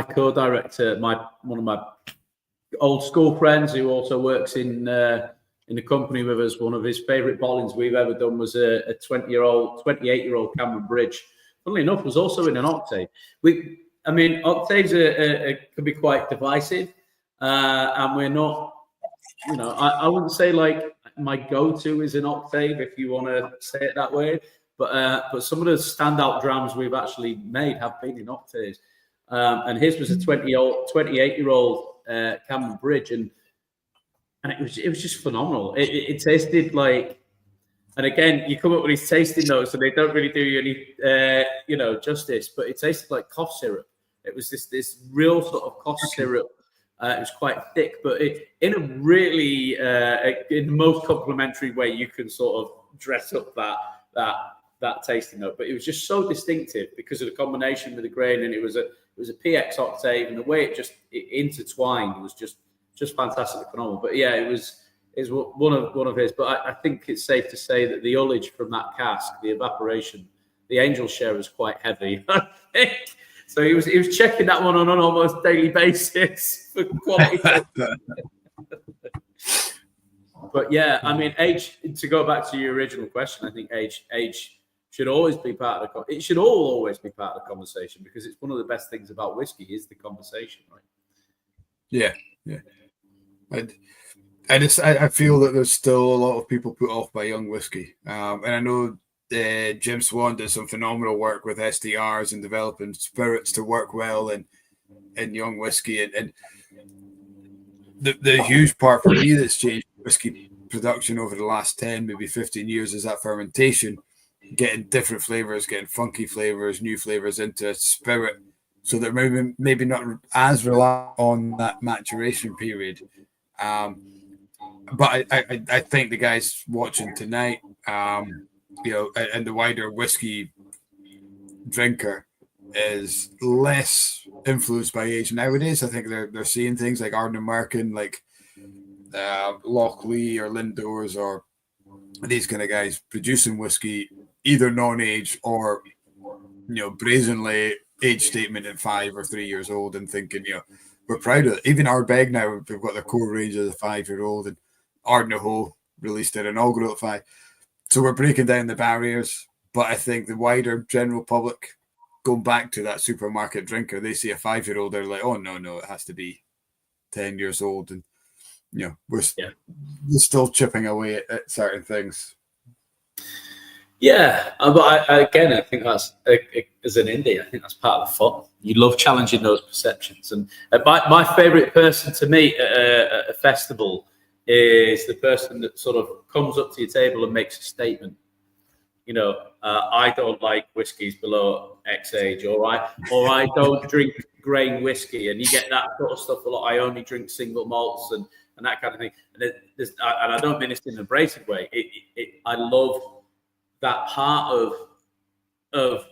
co-director, one of my old school friends who also works in the company with us, one of his favourite bottlings we've ever done was a 28-year-old Cameron Bridge. Funnily enough, was also in an octave. Octaves can be quite divisive, and we're not. I wouldn't say like my go-to is an octave, if you want to say it that way. But some of the standout drams we've actually made have been in octaves, and his was a 28-year-old Cameron Bridge, and it was just phenomenal. It tasted like, and again, you come up with these tasting notes, and they don't really do you any justice. But it tasted like cough syrup. It was this real sort of cough syrup. It was quite thick, but in a really in the most complimentary way you can sort of dress up that tasting note. But it was just so distinctive because of the combination with the grain, and it was a PX octave, and the way it intertwined was just fantastically phenomenal. But yeah, it was one of his. But I think it's safe to say that the ullage from that cask, the evaporation, the angel share was quite heavy, I think. So he was checking that one on an almost daily basis for quality. But yeah, I mean, age, to go back to your original question, I think age should always be part of it should always be part of the conversation, because it's one of the best things about whiskey is the conversation, right? Yeah. I feel that there's still a lot of people put off by young whiskey, and I know Jim Swan does some phenomenal work with SDRs and developing spirits to work well in young whiskey, and the huge part for me that's changed whiskey production over the last 10, maybe 15 years is that fermentation, getting different flavors, getting funky flavors, new flavors into a spirit, so that maybe not as reliant on that maturation period. but I think the guys watching tonight, and the wider whiskey drinker is less influenced by age nowadays. I think they're seeing things like Ardnamurchan, like Loch Lee or Lindors or these kind of guys producing whiskey either non-age or brazenly age statement at 5 or 3 years old, and thinking we're proud of it. Even Ardbeg now, we've got the core range as a 5-year-old, and Ardnahoe released their inaugural at 5. So we're breaking down the barriers. But I think the wider general public, going back to that supermarket drinker, they see a 5-year-old, they're like, oh no, it has to be 10 years old, and we're still chipping away at certain things. Yeah, but I think that's, as an indie, I think that's part of the fun. You love challenging those perceptions. And my favourite person to meet at a festival is the person that sort of comes up to your table and makes a statement. I don't like whiskies below X age, or I don't drink grain whiskey, and you get that sort of stuff a lot. I only drink single malts and that kind of thing. And I don't mean this in an abrasive way. I love that part of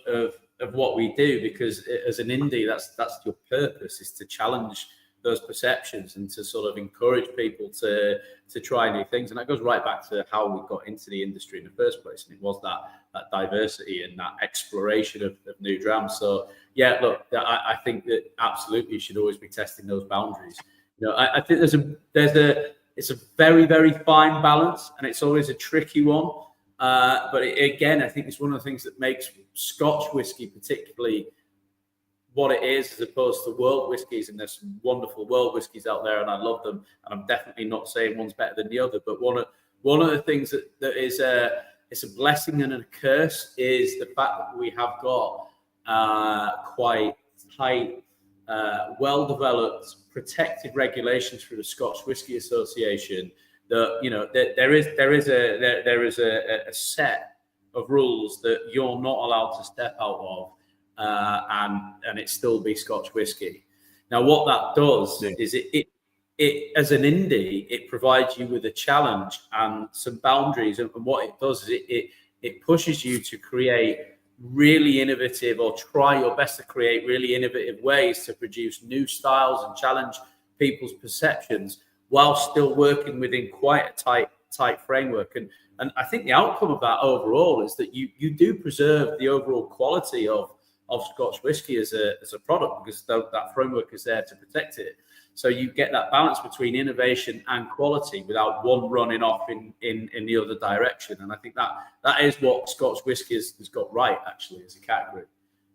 what we do, because as an indie, that's your purpose, is to challenge those perceptions and to sort of encourage people to try new things. And that goes right back to how we got into the industry in the first place. And it was that diversity and that exploration of new drams. So yeah, look, I think that absolutely you should always be testing those boundaries. I think it's a very, very fine balance, and it's always a tricky one. But again, I think it's one of the things that makes Scotch whiskey particularly what it is, as opposed to world whiskies. And there's some wonderful world whiskies out there, and I love them. And I'm definitely not saying one's better than the other. But one of the things that is it's a blessing and a curse is the fact that we have got quite tight, well-developed, protected regulations through the Scotch Whisky Association. That there is a set of rules that you're not allowed to step out of, and it still be Scotch whisky. Now, what that does is it as an indie, it provides you with a challenge and some boundaries. And what it does is it pushes you to create really innovative, or try your best to create really innovative ways to produce new styles and challenge people's perceptions, while still working within quite a tight framework. And I think the outcome of that overall is that you do preserve the overall quality of Scotch whisky as a product, because that framework is there to protect it. So you get that balance between innovation and quality without one running off in the other direction. And I think that is what Scotch whisky has got right, actually, as a category.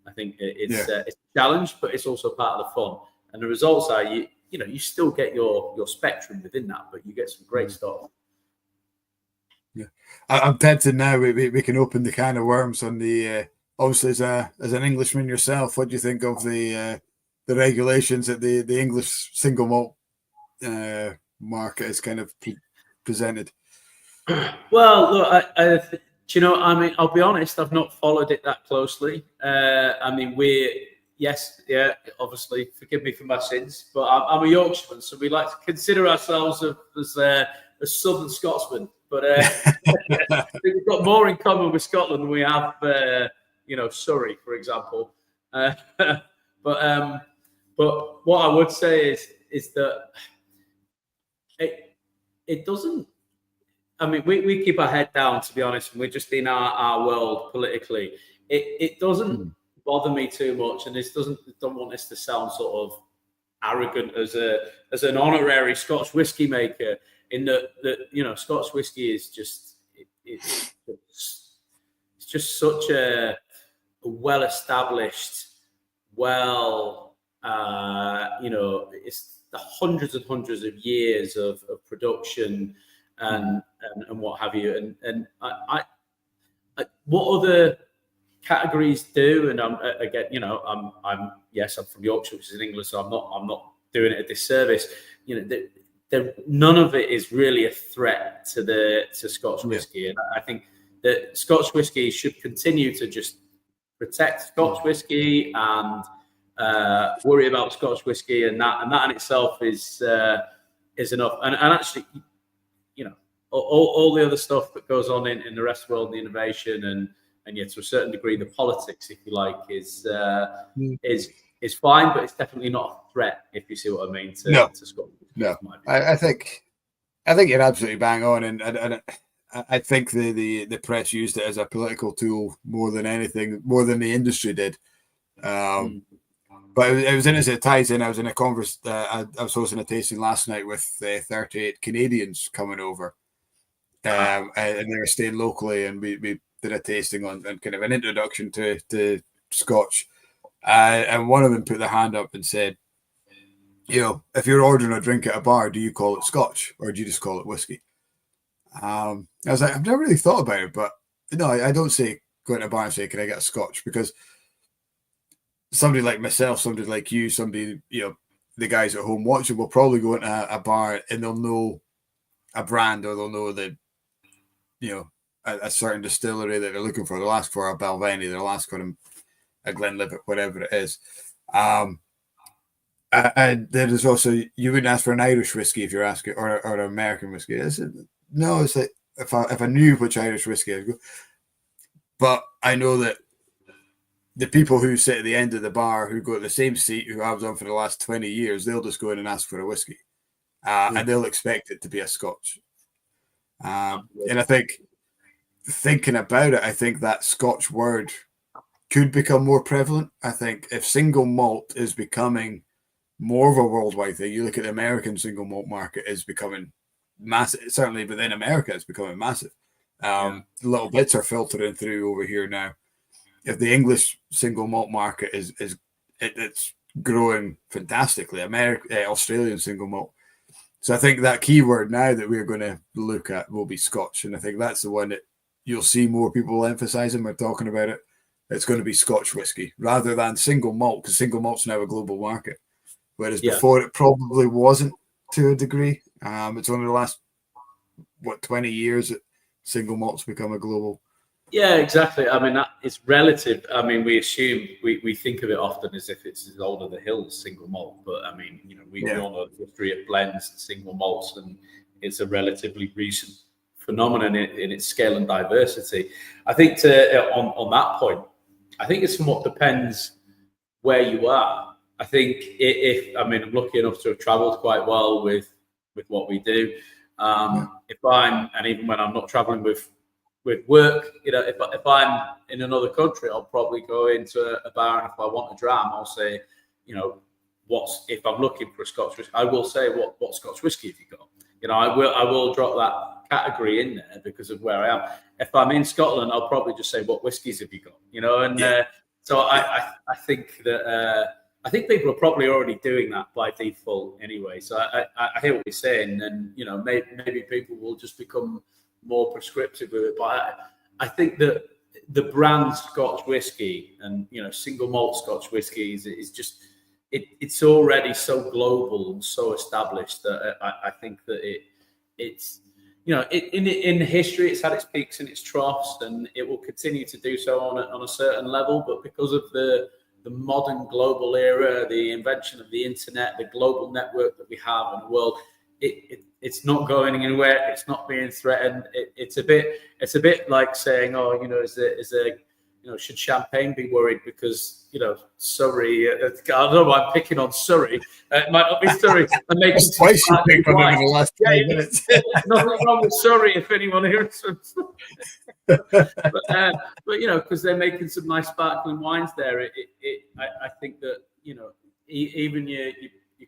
I think it's a challenge, but it's also part of the fun. And the results are you still get your spectrum within that, but you get some great stuff. Yeah, I'm tempted now. We can open the can of worms on the. Obviously, as an Englishman yourself, what do you think of the regulations that the English single malt market is kind of presented? Well, look, I'll be honest, I've not followed it that closely. Obviously, forgive me for my sins, but I'm a Yorkshireman, so we like to consider ourselves as Southern Scotsmen. But we've got more in common with Scotland than we have, Surrey, for example. But what I would say is that it doesn't. I mean, we keep our head down, to be honest, and we're just in our world politically. It doesn't bother me too much, and don't want this to sound sort of arrogant as an honorary Scotch whisky maker, in that Scotch whisky is just it's just such a well-established, it's the hundreds and hundreds of years of production and what have you, and I what other categories do, and I'm from Yorkshire, which is in England, so I'm not doing it a disservice. None of it is really a threat to Scotch whisky, and I think that Scotch whisky should continue to just protect Scotch whisky and worry about Scotch whisky, and that in itself is enough. And actually, all the other stuff that goes on in the rest of the world, the innovation and yet to a certain degree the politics, if you like, is fine, but it's definitely not a threat, if you see what I mean, to Scotland. No, I think you're absolutely bang on, and I think the press used it as a political tool more than anything, more than the industry did. But it was interesting. It ties in. I was in a I was hosting a tasting last night with 38 Canadians coming over, and they were staying locally, and we did a tasting on and kind of an introduction to Scotch. And one of them put their hand up and said, if you're ordering a drink at a bar, do you call it Scotch or do you just call it whiskey? I was like, I've never really thought about it, but no, I don't say go to a bar and say, can I get a Scotch? Because somebody like myself, somebody like you, somebody, the guys at home watching will probably go into a bar and they'll know a brand, or they'll know that, a certain distillery that they're looking for. They'll ask for a Balvenie, they'll ask for a Glenlivet, whatever it is. And there's also, you wouldn't ask for an Irish whiskey if you're asking, or an American whiskey. It's like if I knew which Irish whiskey I'd go. But I know that the people who sit at the end of the bar, who go to the same seat, who I was on for the last 20 years, they'll just go in and ask for a whiskey. And they'll expect it to be a Scotch. And I think, thinking about it, I think that Scotch word could become more prevalent. I think if single malt is becoming more of a worldwide thing, you look at the American single malt market is becoming massive. Certainly within America, it's becoming massive. Little bits are filtering through over here now. If the English single malt market it's growing fantastically, Australian single malt. So I think that keyword now that we're going to look at will be Scotch, and I think that's the one that you'll see more people emphasising. We're talking about it. It's going to be Scotch whiskey rather than single malt, because single malt's now a global market, whereas before it probably wasn't to a degree. It's only the last 20 years that single malt's become a global. Yeah, exactly. I mean, that it's relative. I mean, we assume we think of it often as if it's as old as the hills, single malt. But I mean, we all know the history of blends and single malts, and it's a relatively recent phenomenon in its scale and diversity. I think on that point, I think it somewhat depends where you are. I think I'm lucky enough to have travelled quite well with what we do. If I'm, and even when I'm not travelling with work, if I'm in another country, I'll probably go into a bar, and if I want a dram, I'll say, if I'm looking for a Scotch whiskey, I will say what Scotch whiskey have you got? I will drop that category in there because of where I am. If I'm in Scotland, I'll probably just say what whiskies have you got? So I think that I think people are probably already doing that by default anyway. So I hear what you're saying, and maybe people will just become more prescriptive with it. But I think that the brand Scotch whiskey and single malt Scotch whiskies is just it's already so global and so established that I think that it's in history it's had its peaks and its troughs, and it will continue to do so on a certain level. But because of the modern global era, the invention of the internet, the global network that we have in the world, it's not going anywhere. It's not being threatened. It's a bit like saying, should Champagne be worried because Surrey? I don't know why I'm picking on Surrey. It might not be Surrey. I'm making twice you picked on them in the last 5 minutes. Nothing wrong with Surrey if anyone hears them. but because they're making some nice sparkling wines there. I think that even your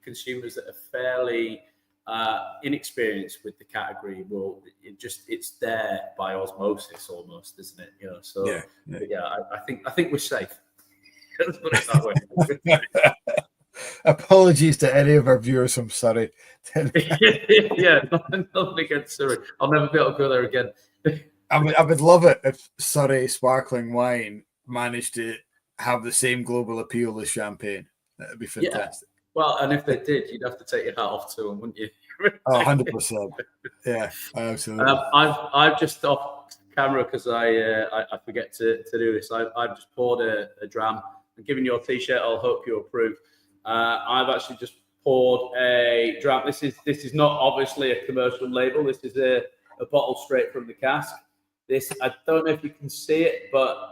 consumers that are fairly inexperienced with the category it's there by osmosis almost, isn't it? I think we're safe. Let's put it that way. Apologies to any of our viewers from Surrey. Nothing against Surrey. I'll never be able to go there again. I would love it if Surrey sparkling wine managed to have the same global appeal as Champagne. That would be fantastic. Well, and if they did, you'd have to take your hat off to them, wouldn't you? 100%. Yeah, absolutely. I've just off camera because I forget to do this. I've just poured a dram. I'm giving you a t-shirt. I'll hope you approve. I've actually just poured a dram. This is not obviously a commercial label. This is a bottle straight from the cask. This, I don't know if you can see it, but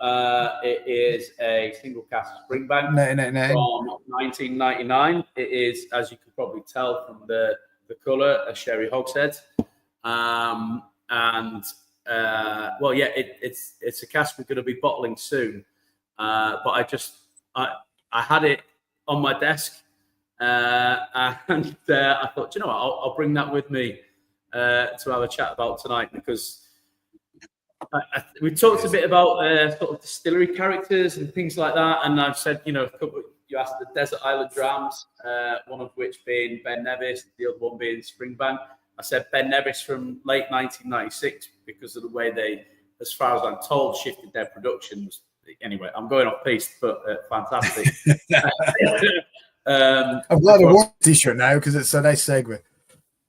it is a single cask Springbank 1999. from 1999. It is, as you could probably tell from the colour, a sherry hogshead. It's a cask we're going to be bottling soon. But I had it on my desk, and I thought, you know what, I'll bring that with me to have a chat about tonight, because we talked a bit about sort of distillery characters and things like that, and I've said, you asked the Desert Island Drams, one of which being Ben Nevis, the other one being Springbank. I said Ben Nevis from late 1996 because of the way they, as far as I'm told, shifted their productions. Anyway, I'm going off piste, but fantastic. I'm glad I wore a t-shirt now because it's a nice segue.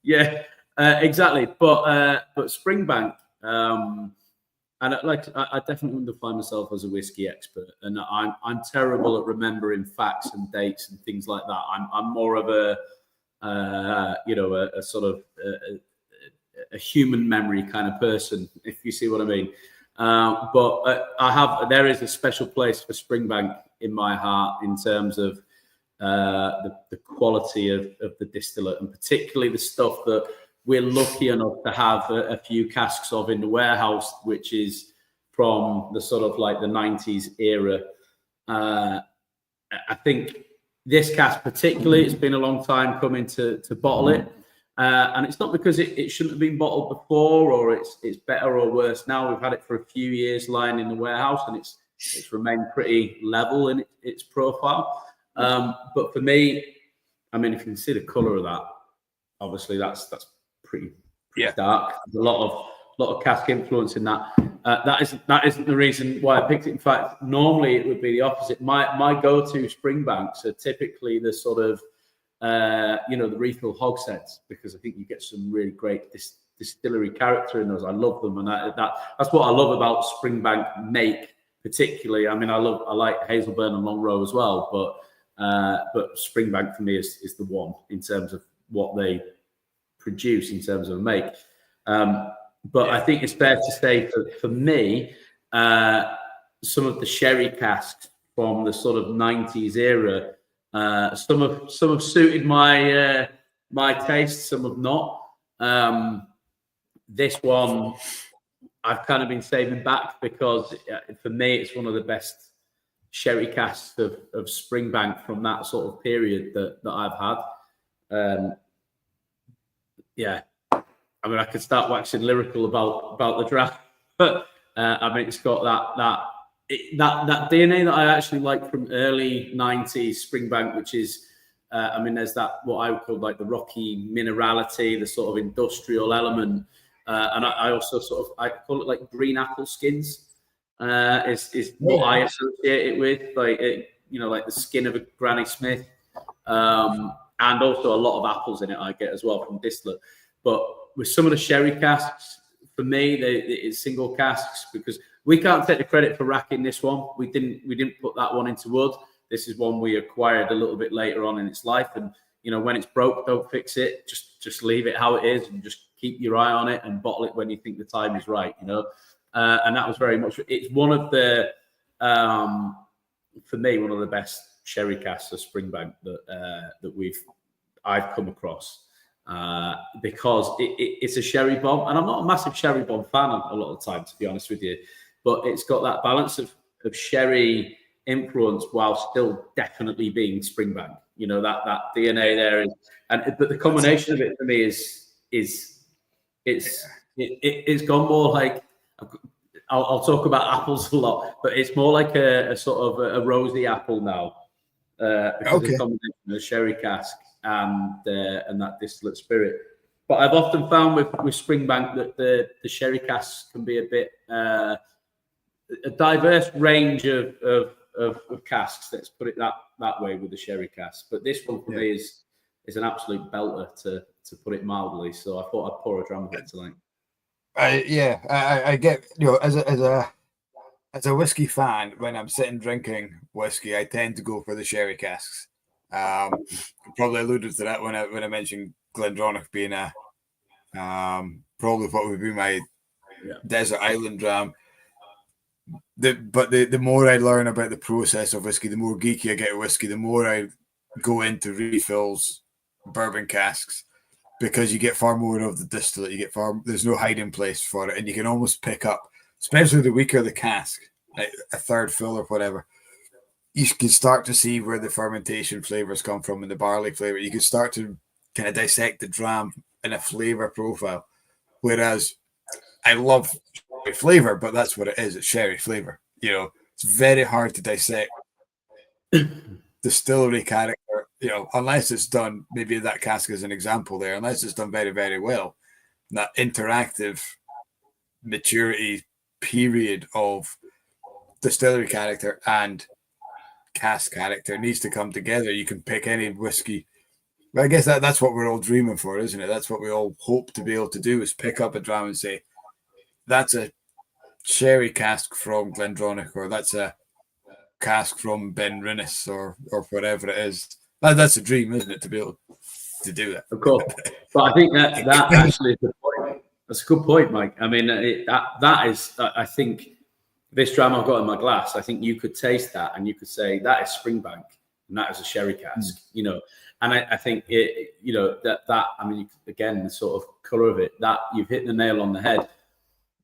Yeah, exactly. But Springbank, and I definitely wouldn't define myself as a whiskey expert, and I'm terrible at remembering facts and dates and things like that. I'm more of a sort of a human memory kind of person, if you see what I mean. But there is a special place for Springbank in my heart in terms of the quality of the distillate, and particularly the stuff that we're lucky enough to have a few casks of in the warehouse, which is from the sort of like the 90s era. I think this cask particularly, it's been a long time coming to bottle it. And it's not because it shouldn't have been bottled before, or it's better or worse now. We've had it for a few years lying in the warehouse, and it's remained pretty level in its profile. But for me, I mean, if you can see the colour of that, obviously that's pretty dark. There's a lot of cask influence in that. That isn't the reason why I picked it. In fact, normally it would be the opposite. My go-to Springbanks are typically the sort of the refill hogsheads, because I think you get some really great distillery character in those. I love them, and that's what I love about Springbank make particularly. I mean, I like Hazelburn and Longrow as well, but Springbank for me is the one in terms of what they produce in terms of make. But I think it's fair to say for me, some of the sherry casks from the sort of 90s era, some have suited my taste, some have not. This one I've kind of been saving back because for me it's one of the best sherry casks of Springbank from that sort of period that I've had. I mean, I could start waxing lyrical about the draft, but I mean, it's got that DNA that I actually like from early 90s Springbank, which is, I mean, there's that, what I would call like the rocky minerality, the sort of industrial element. And I also I call it like green apple skins, is what I associate it with, like, like the skin of a Granny Smith. And also a lot of apples in it I get as well from distillate. But with some of the sherry casks, for me, it's single casks, because we can't take the credit for racking this one. We didn't put that one into wood. This is one we acquired a little bit later on in its life. And, when it's broke, don't fix it. Just leave it how it is and just keep your eye on it and bottle it when you think the time is right, And that was very much, it's one of the, for me, one of the best sherry casks of Springbank that I've come across. Because it's a sherry bomb, and I'm not a massive sherry bomb fan a lot of the time, to be honest with you, but it's got that balance of sherry influence while still definitely being Springbank. That DNA there is, but the combination of it for me it's gone more like, I'll talk about apples a lot, but it's more like a sort of a rosy apple now, because of the combination of sherry cask and that distillate spirit. But I've often found with Springbank that the sherry casks can be a bit a diverse range of casks. Let's put it that way with the sherry cask. But this one for me is an absolute belter, to put it mildly. So I thought I'd pour a dram of it tonight. I get, as a whiskey fan, when I'm sitting drinking whiskey, I tend to go for the sherry casks. Probably alluded to that when I mentioned Glendronach being a Probably what would be my desert island dram. But the more I learn about the process of whiskey, the more geeky I get at whiskey, the more I go into refills, bourbon casks, because you get far more of the distillate. There's no hiding place for it, and you can almost pick up, especially the weaker the cask, like a third fill or whatever. You can start to see where the fermentation flavors come from and the barley flavor. You can start to kind of dissect the dram in a flavor profile. Whereas I love sherry flavor, but that's what it is. It's sherry flavor. It's very hard to dissect distillery character, unless it's done, maybe that cask is an example there, unless it's done very, very well. That interactive maturity period of distillery character and cask character needs to come together. You can pick any whiskey. But I guess that's what we're all dreaming for, isn't it? That's what we all hope to be able to do, is pick up a dram and say, that's a sherry cask from Glendronach, or that's a cask from Ben Rinnes, or whatever it is. That's a dream, isn't it, to be able to do that? Of course. But I think that actually is the point. That's a good point, Mike. I mean, that is, I think, this dram I've got in my glass, I think you could taste that and you could say that is Springbank and that is a sherry cask, And I think it, that I mean, again, the sort of colour of it, that you've hit the nail on the head.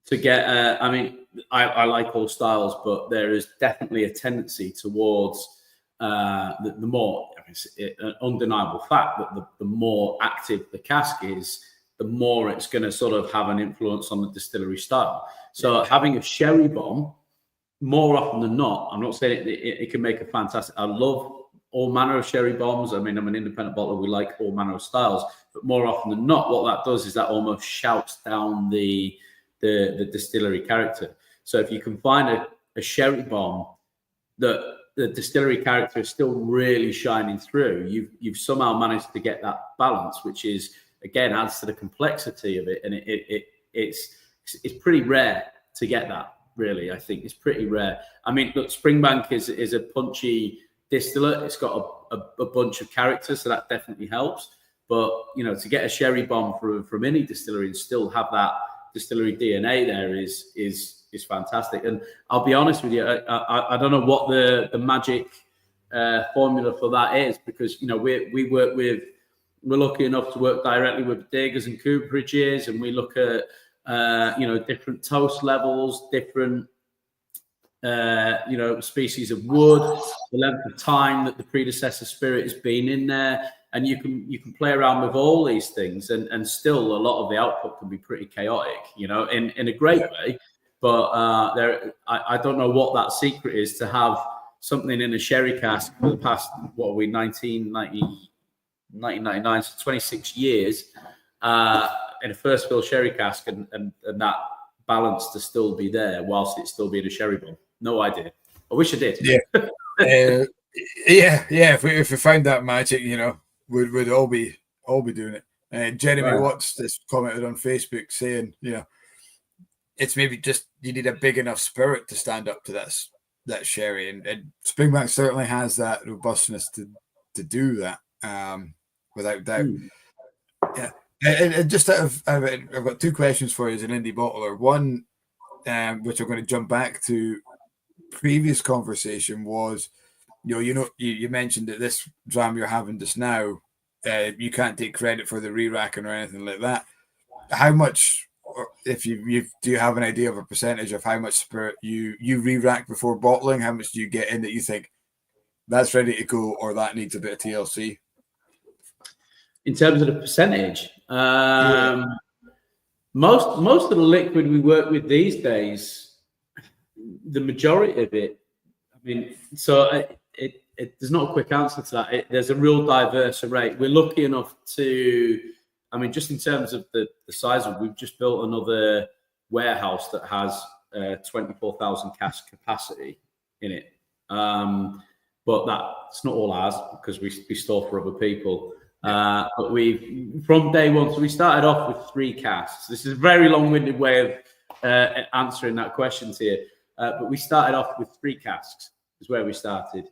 To get, I mean, I like all styles, but there is definitely a tendency towards the more, it's an undeniable fact that the more active the cask is, the more it's going to sort of have an influence on the distillery style. So having a sherry bomb, more often than not, I'm not saying it can make a fantastic, I love all manner of sherry bombs. I mean, I'm an independent bottler, we like all manner of styles, but more often than not, what that does is that almost shouts down the distillery character. So if you can find a sherry bomb that the distillery character is still really shining through, you've somehow managed to get that balance, which is, again, adds to the complexity of it. And it's pretty rare to get that, really. I think it's pretty rare. I mean, look, Springbank is a punchy distillate. It's got a bunch of characters, so that definitely helps. But, to get a sherry bomb from any distillery and still have that distillery DNA there is fantastic. And I'll be honest with you, I don't know what the magic formula for that is, because we're lucky enough to work directly with diggers and cooperages, and we look at different toast levels, different species of wood, the length of time that the predecessor spirit has been in there. And you can play around with all these things, and still a lot of the output can be pretty chaotic, in a great way. But I don't know what that secret is to have something in a sherry cask for the past, 1999, so 26 years, in a first fill sherry cask, and that balance to still be there whilst it's still being a sherry bomb. No idea. I wish I did. Yeah. If we found that magic, we'd all be doing it. Jeremy Watts just commented on Facebook saying, it's maybe just you need a big enough spirit to stand up to that sherry, and Springbank certainly has that robustness to do that, without doubt. Yeah, and just I've got two questions for you as an indie bottler. One, which I'm going to jump back to previous conversation, was you mentioned that this dram you're having just now, you can't take credit for the re-racking or anything like that. How much, if do you have an idea of a percentage of how much spirit you re-rack before bottling? How much do you get in that you think that's ready to go, or that needs a bit of TLC? In terms of the percentage, most of the liquid we work with these days, the majority of it, I mean, so there's not a quick answer to that. There's a real diverse array. We're lucky enough to, I mean, just in terms of the size of it, we've just built another warehouse that has 24,000 cask capacity in it. But that's not all ours, because we store for other people. But from day one, so we started off with 3 casks. This is a very long-winded way of answering that question to you. But we started off with 3 casks, is where we started.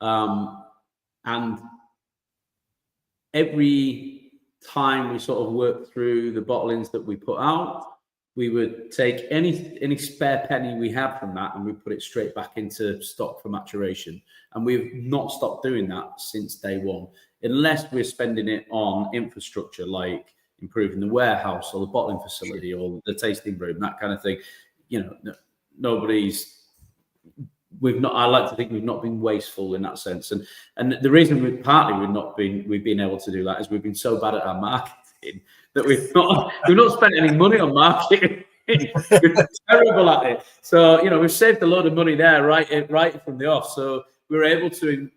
And every time we sort of worked through the bottlings that we put out, we would take any spare penny we had from that and we put it straight back into stock for maturation. And we've not stopped doing that since day one, unless we're spending it on infrastructure like improving the warehouse or the bottling facility or the tasting room, that kind of thing. You know, I like to think we've not been wasteful in that sense. And the reason we've been able to do that is we've been so bad at our marketing that we've not spent any money on marketing. We're terrible at it. So, you know, we've saved a load of money there right from the off. So we were able to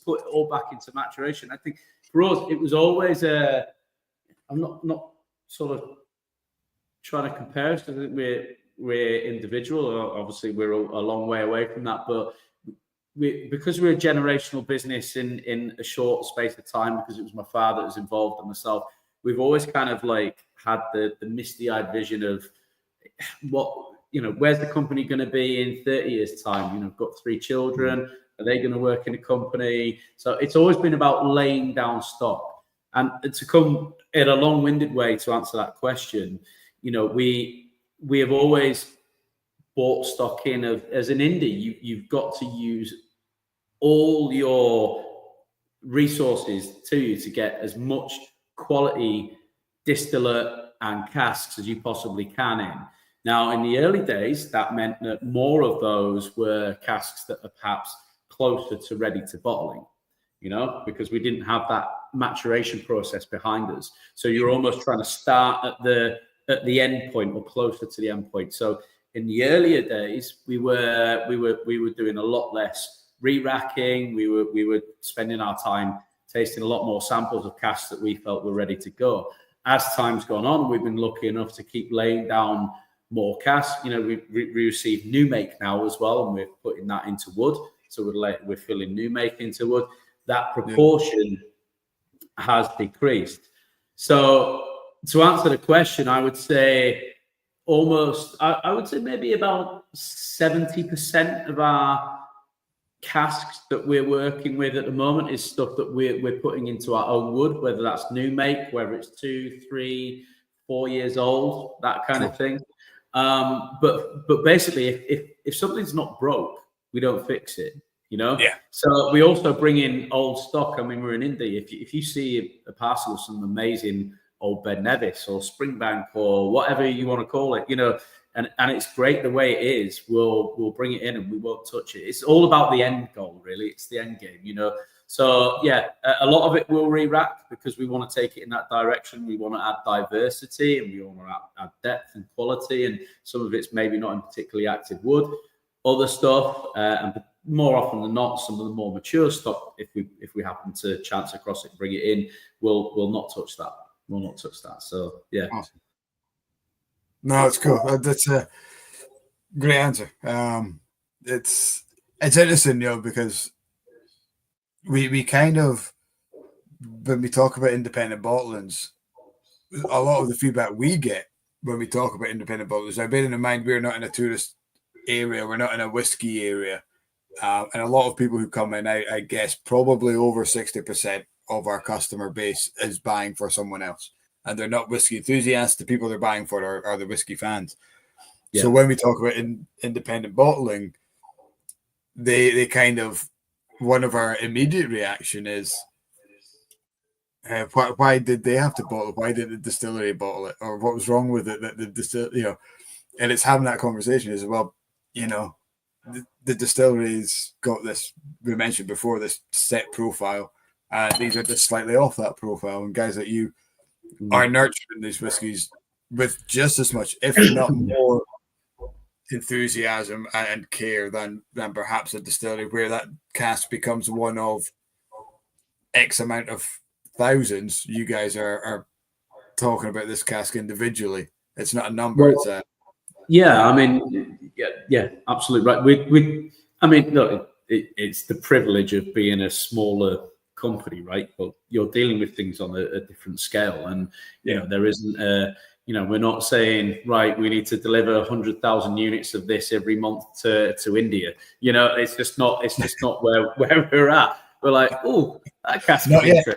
put it all back into maturation. I think for us, it was always I'm not sort of trying to compare us because we're individual. Obviously, we're a long way away from that, but because we're a generational business in a short space of time, because it was my father that was involved and myself, we've always kind of like had the misty-eyed vision of what, you know, where's the company going to be in 30 years' time? You know, I've got 3 children. Are they going to work in a company? So it's always been about laying down stock. And to come in a long-winded way to answer that question, you know, we have always bought stock in as an indie. You've got to use all your resources to get as much quality distillate and casks as you possibly can in. Now, in the early days, that meant that more of those were casks that are perhaps closer to ready to bottling, you know, because we didn't have that maturation process behind us. So you're almost trying to start at the end point or closer to the end point. So in the earlier days, we were doing a lot less re-racking. We were spending our time tasting a lot more samples of casks that we felt were ready to go. As time's gone on, we've been lucky enough to keep laying down more casks. You know, we receive new make now as well, and we're putting that into wood. So we're filling new make into wood. That proportion has decreased. So to answer the question, I would say I would say maybe about 70% of our casks that we're working with at the moment is stuff that we're putting into our own wood, whether that's new make, whether it's 2, 3, 4 years old, that kind of thing. But basically, if something's not broke, we don't fix it, you know? Yeah. So we also bring in old stock. I mean, we're in India. If you see a parcel of some amazing old bed Nevis or Springbank or whatever you want to call it, you know, and it's great the way it is, we'll bring it in and we won't touch it. It's all about the end goal, really. It's the end game, you know. So, yeah, a lot of it will re-rack because we want to take it in that direction. We want to add diversity and we want to add depth and quality. And some of it's maybe not in particularly active wood. Other stuff, and more often than not, some of the more mature stuff, if we happen to chance across it, bring it in, we'll not touch that. We'll not touch that. So, yeah. Awesome. No, it's cool. That's a great answer. It's interesting, you know, because we kind of, when we talk about independent bottlings, a lot of the feedback we get when we talk about independent bottlings, now bearing in mind we're not in a tourist area, we're not in a whiskey area, and a lot of people who come in, I guess probably over 60% of our customer base is buying for someone else. And they're not whiskey enthusiasts. The people they're buying for are the whiskey fans. Yeah. So when we talk about independent bottling, they kind of, one of our immediate reaction is, why did they have to bottle it? Why did the distillery bottle it? Or what was wrong with it that the distillery, you know? And it's having that conversation as well. You know, the distillery's got this, we mentioned before, this set profile. These are just slightly off that profile. And guys like you are nurturing these whiskies with just as much, if not more, enthusiasm and care than perhaps a distillery, where that cask becomes one of X amount of thousands. You guys are talking about this cask individually. It's not a number. Well, it's yeah, I mean, yeah, absolutely right. I mean, look, it's the privilege of being a smaller company, right? But you're dealing with things on a different scale, and you know there isn't you know, we're not saying, right, we need to deliver 100,000 units of this every month to India. You know, it's just not where we're at. We're like, oh, that cask is interesting.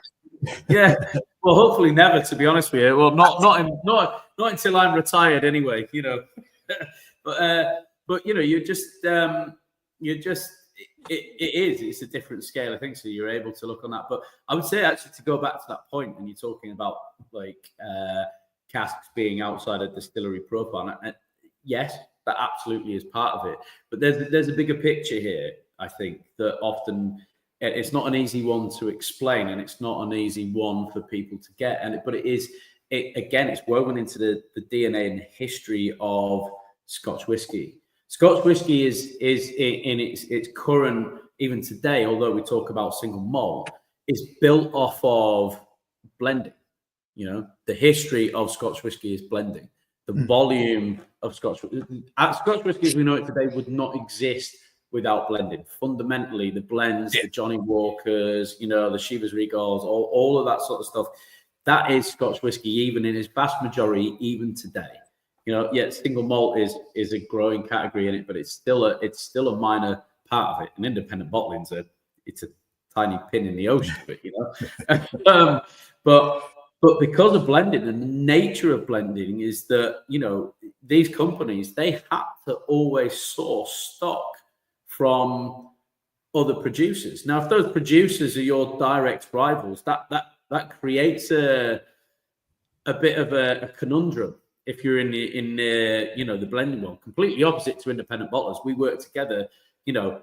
Yeah. Well, hopefully never, to be honest with you. Well, not until I'm retired anyway, you know. but you know, it's a different scale, I think. So you're able to look on that. But I would say actually to go back to that point, and you're talking about like casks being outside a distillery profile. And yes, that absolutely is part of it. But there's a bigger picture here, I think, that often it's not an easy one to explain, and it's not an easy one for people to get. But it is. Again, it's woven into the DNA and the history of Scotch whiskey. Scotch whiskey is in its current, even today, although we talk about single malt, is built off of blending. You know, the history of Scotch whiskey is blending. The volume of Scotch whiskey as we know it today would not exist without blending. Fundamentally, the blends, the Johnny Walkers, you know, the Chivas Regals, all of that sort of stuff. That is Scotch whiskey, even in its vast majority, even today. You know, yet single malt is a growing category in it, but it's still a minor part of it. And independent bottling's it's a tiny pin in the ocean of it, you know. But because of blending, and the nature of blending is that, you know, these companies, they have to always source stock from other producers. Now, if those producers are your direct rivals, that creates a bit of a conundrum. If you're in the you know, the blending one, completely opposite to independent bottlers. We work together, you know,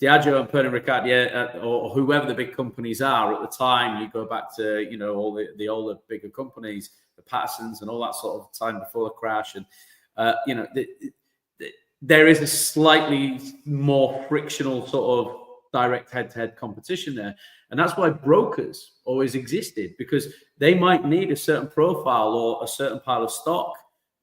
Diageo and Pernod Ricard, or whoever the big companies are at the time. You go back to, you know, all the older bigger companies, the Pattersons and all that sort of time before the crash. And you know, there is a slightly more frictional sort of direct head-to-head competition there. And that's why brokers always existed, because they might need a certain profile or a certain pile of stock,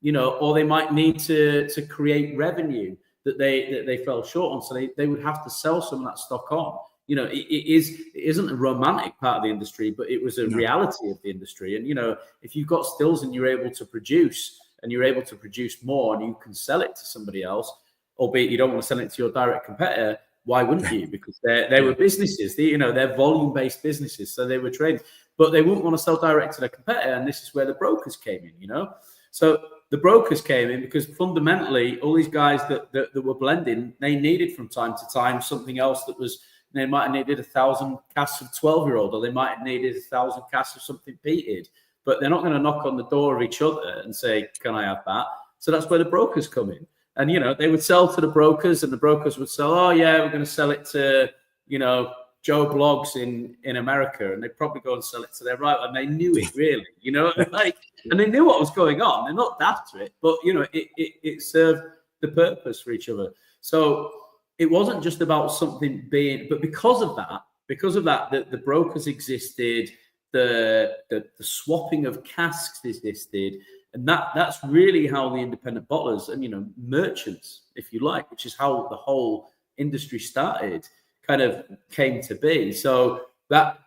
you know, or they might need to create revenue that they fell short on. So they would have to sell some of that stock on. You know, it isn't a romantic part of the industry, but it was a reality of the industry. And, you know, if you've got stills and you're able to produce, and you're able to produce more, and you can sell it to somebody else, albeit you don't want to sell it to your direct competitor, why wouldn't you? Because they were businesses, you know, they're volume-based businesses, so they were trading, but they wouldn't want to sell direct to their competitor, and this is where the brokers came in, you know. So the brokers came in because fundamentally, all these guys that were blending, they needed from time to time something else that was. They might have needed 1,000 casks of 12-year-old, or they might have needed 1,000 casks of something peated, but they're not going to knock on the door of each other and say, "Can I have that?" So that's where the brokers come in. And, you know, they would sell to the brokers, and the brokers would sell, "Oh, yeah, we're going to sell it to, you know, Joe Bloggs in America." And they'd probably go and sell it to their rival. And they knew it, really, you know, like, and they knew what was going on. They're not daft to it, but, you know, it served the purpose for each other. So it wasn't just about something being, but because of that, the brokers existed, the swapping of casks existed. And that's really how the independent bottlers and, you know, merchants, if you like, which is how the whole industry started, kind of came to be. So that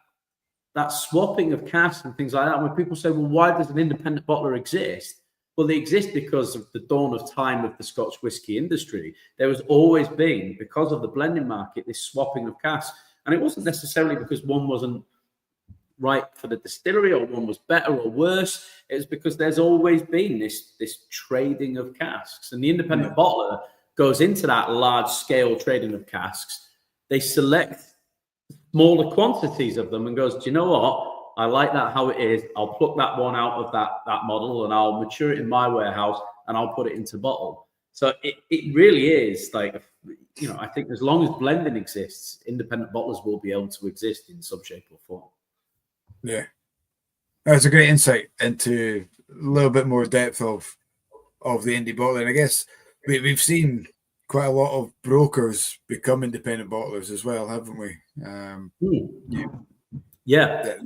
swapping of casks and things like that, when people say, well, why does an independent bottler exist? Well, they exist because of the dawn of time of the Scotch whisky industry. There was always been, because of the blending market, this swapping of casks. And it wasn't necessarily because one wasn't right for the distillery or one was better or worse. It's because there's always been this trading of casks, and the independent bottler goes into that large scale trading of casks. They select smaller quantities of them and goes, "Do you know what? I like that how it is. I'll pluck that one out of that model and I'll mature it in my warehouse and I'll put it into bottle." So it really is like, you know, I think as long as blending exists, independent bottlers will be able to exist in some shape or form. Yeah, that's a great insight into a little bit more depth of the indie bottling. I guess we've seen quite a lot of brokers become independent bottlers as well, haven't we? Yeah.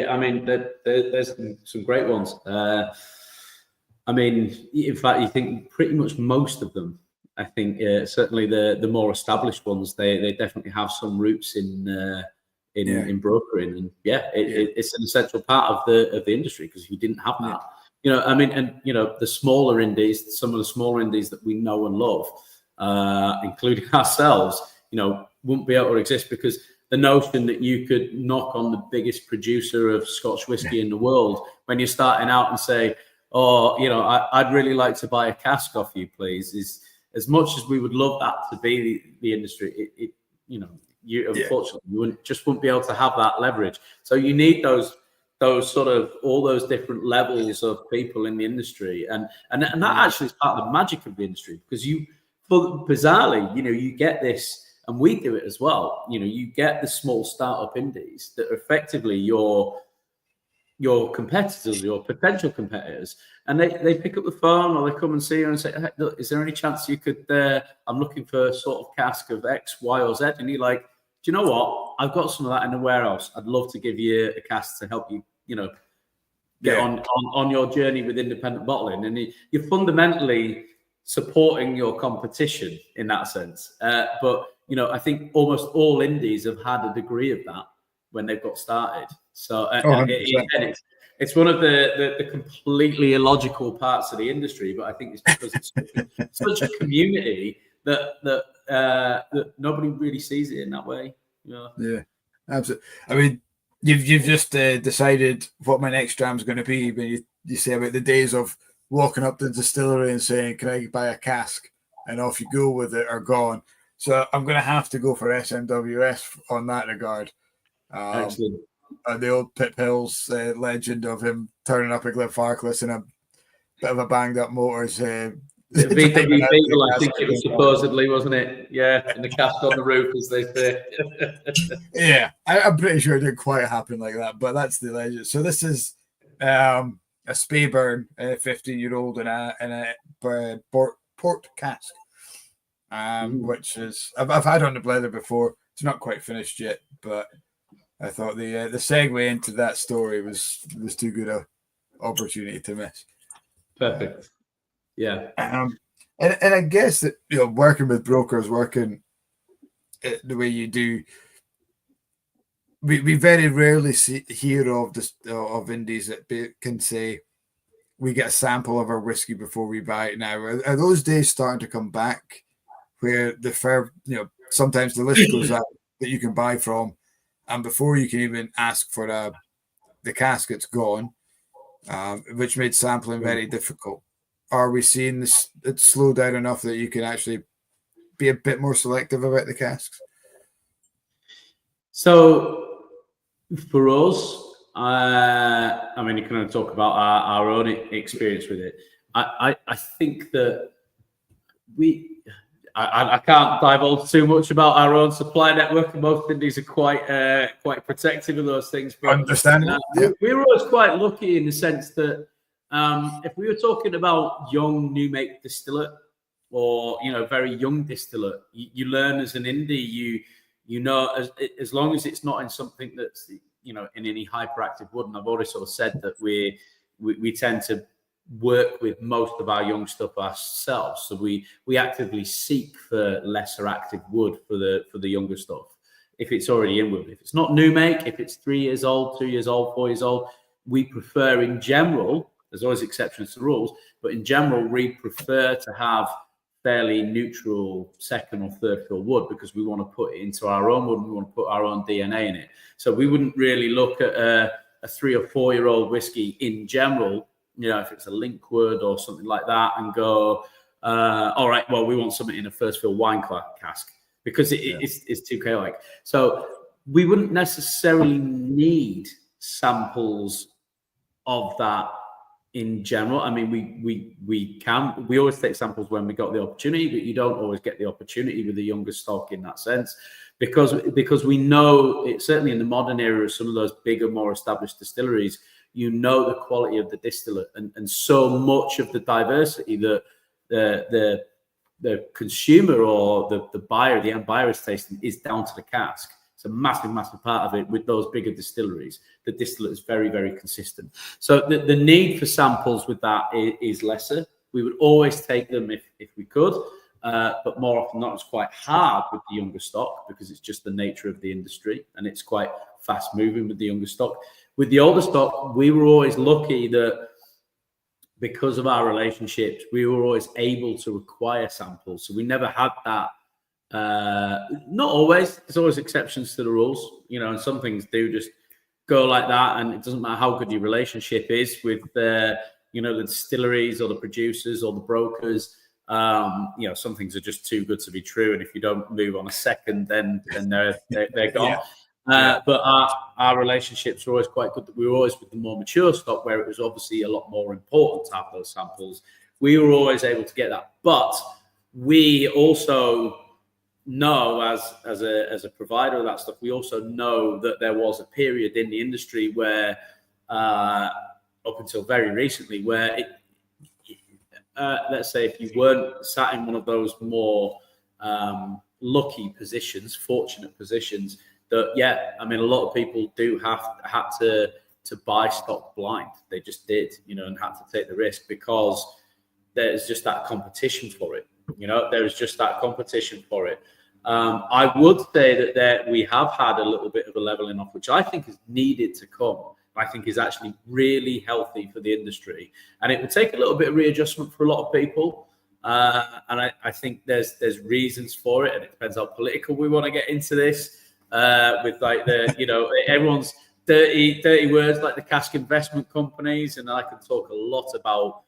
I mean, there's some great ones. I mean, in fact, you think pretty much most of them. I think certainly the more established ones, they definitely have some roots in brokering, and it's an essential part of the industry, because if you didn't have that, you know, I mean, and you know, the smaller indies, some of the smaller indies that we know and love, including ourselves, you know, wouldn't be able to exist, because the notion that you could knock on the biggest producer of Scotch whiskey in the world when you're starting out and say, oh, I'd really like to buy a cask off you, please, is as much as we would love that to be the industry, unfortunately you wouldn't be able to have that leverage. So you need those sort of all those different levels of people in the industry, and that actually is part of the magic of the industry, because bizarrely, you get this. And we do it as well. You get the small startup indies that are effectively your competitors, your potential competitors, and they pick up the phone or they come and see you and say, hey, look, is there any chance you could? I'm looking for a sort of cask of X, Y, or Z, and you're like, do you know what? I've got some of that in the warehouse. I'd love to give you a cask to help you, get on your journey with independent bottling, and you're fundamentally supporting your competition in that sense, but. I think almost all indies have had a degree of that when they've got started. So it's one of the completely illogical parts of the industry, but I think it's because it's such a community that nobody really sees it in that way. Yeah, absolutely. I mean, you've just decided what my next dram is going to be when you say about the days of walking up to the distillery and saying, "Can I buy a cask?" and off you go with it are gone. So I'm going to have to go for SMWS on that regard. Excellent. The old Pip Hills legend of him turning up at Glenfarclas in a bit of a banged up motor. VW Beetle, I think it was supposedly, wasn't it? Yeah, and the cask on the roof, as they say. Yeah, I'm pretty sure it didn't quite happen like that, but that's the legend. So this is a Speyburn 15-year-old in a port cask. Which is I've had on the Blether before. It's not quite finished yet, but I thought the segue into that story was too good a opportunity to miss. Perfect. Yeah. And I guess that working with brokers, working the way you do, we very rarely hear of indies that can say we get a sample of our whiskey before we buy it. Now, are those days starting to come back? Where sometimes the list goes out that you can buy from, and before you can even ask for the cask, it's gone, which made sampling very difficult. Are we seeing this? It's slowed down enough that you can actually be a bit more selective about the casks? So for us, I mean, you can talk about our own experience with it. I think that I can't divulge too much about our own supply network, and most indies are quite protective of those things. But understandable. We were always quite lucky in the sense that if we were talking about young new make distillate or very young distillate, you learn as an indie, as long as it's not in something that's in any hyperactive wood. And I've already sort of said that we tend to work with most of our young stuff ourselves, so we actively seek for lesser active wood for the younger stuff if it's already in wood. If it's not new make, if it's 3 years old, 2 years old, 4 years old, we prefer, in general, there's always exceptions to rules, but in general we prefer to have fairly neutral second or third fill wood, because we want to put it into our own wood and we want to put our own DNA in it. So we wouldn't really look at a 3 or 4 year old whiskey in general, if it's a linkwood or something like that, and go, all right, well, we want something in a first fill wine cask, because it's too chaotic. So we wouldn't necessarily need samples of that in general. I mean, we always take samples when we got the opportunity, but you don't always get the opportunity with the younger stock in that sense, because we know it, certainly in the modern era of some of those bigger, more established distilleries, the quality of the distillate and so much of the diversity that the consumer or the buyer, the end buyer is tasting is down to the cask. It's a massive, massive part of it with those bigger distilleries. The distillate is very, very consistent. So the need for samples with that is lesser. We would always take them if we could, but more often not. It's quite hard with the younger stock because it's just the nature of the industry and it's quite fast moving with the younger stock. With the older stock, we were always lucky that because of our relationships, we were always able to acquire samples. So we never had that Not always. There's always exceptions to the rules, and some things do just go like that, and it doesn't matter how good your relationship is with the distilleries or the producers or the brokers. Some things are just too good to be true, and if you don't move on a second, then they're gone. But our relationships were always quite good. We were always with the more mature stock, where it was obviously a lot more important to have those samples. We were always able to get that, but we also know as a provider of that stuff, we also know that there was a period in the industry where, up until very recently, where let's say if you weren't sat in one of those more lucky positions, fortunate positions, that a lot of people had to buy stock blind. They just did, and had to take the risk because there's just that competition for it. There is just that competition for it. I would say that we have had a little bit of a leveling off, which I think is needed to come. I think is actually really healthy for the industry, and it would take a little bit of readjustment for a lot of people. And I think there's reasons for it, and it depends how political we want to get into this. With like everyone's dirty words like the cask investment companies, and I can talk a lot about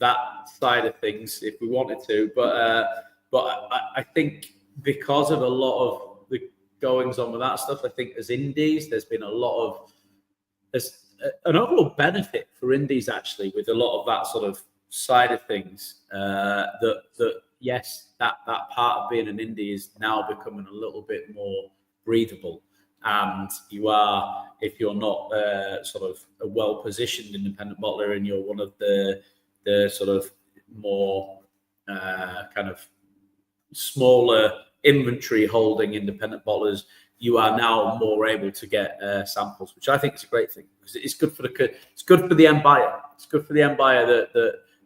that side of things if we wanted to. But I think because of a lot of the goings on with that stuff, I think as indies, there's been there's an overall benefit for indies actually with a lot of that sort of side of things. That yes, that part of being an indie is now becoming a little bit more breathable, and you are, if you're not sort of a well-positioned independent bottler and you're one of the sort of more kind of smaller inventory holding independent bottlers, you are now more able to get samples, which I think is a great thing because it's good for the end buyer. It's good for the end buyer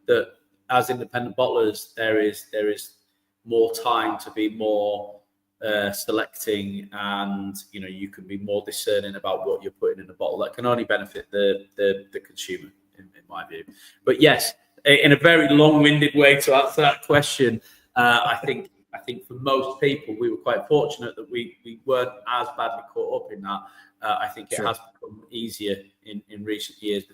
that as independent bottlers there is more time to be more selecting, and you can be more discerning about what you're putting in a bottle. That can only benefit the consumer, in my view. But yes, in a very long-winded way to answer that question, I think for most people, we were quite fortunate that we weren't as badly caught up in that. I think it has become easier in recent years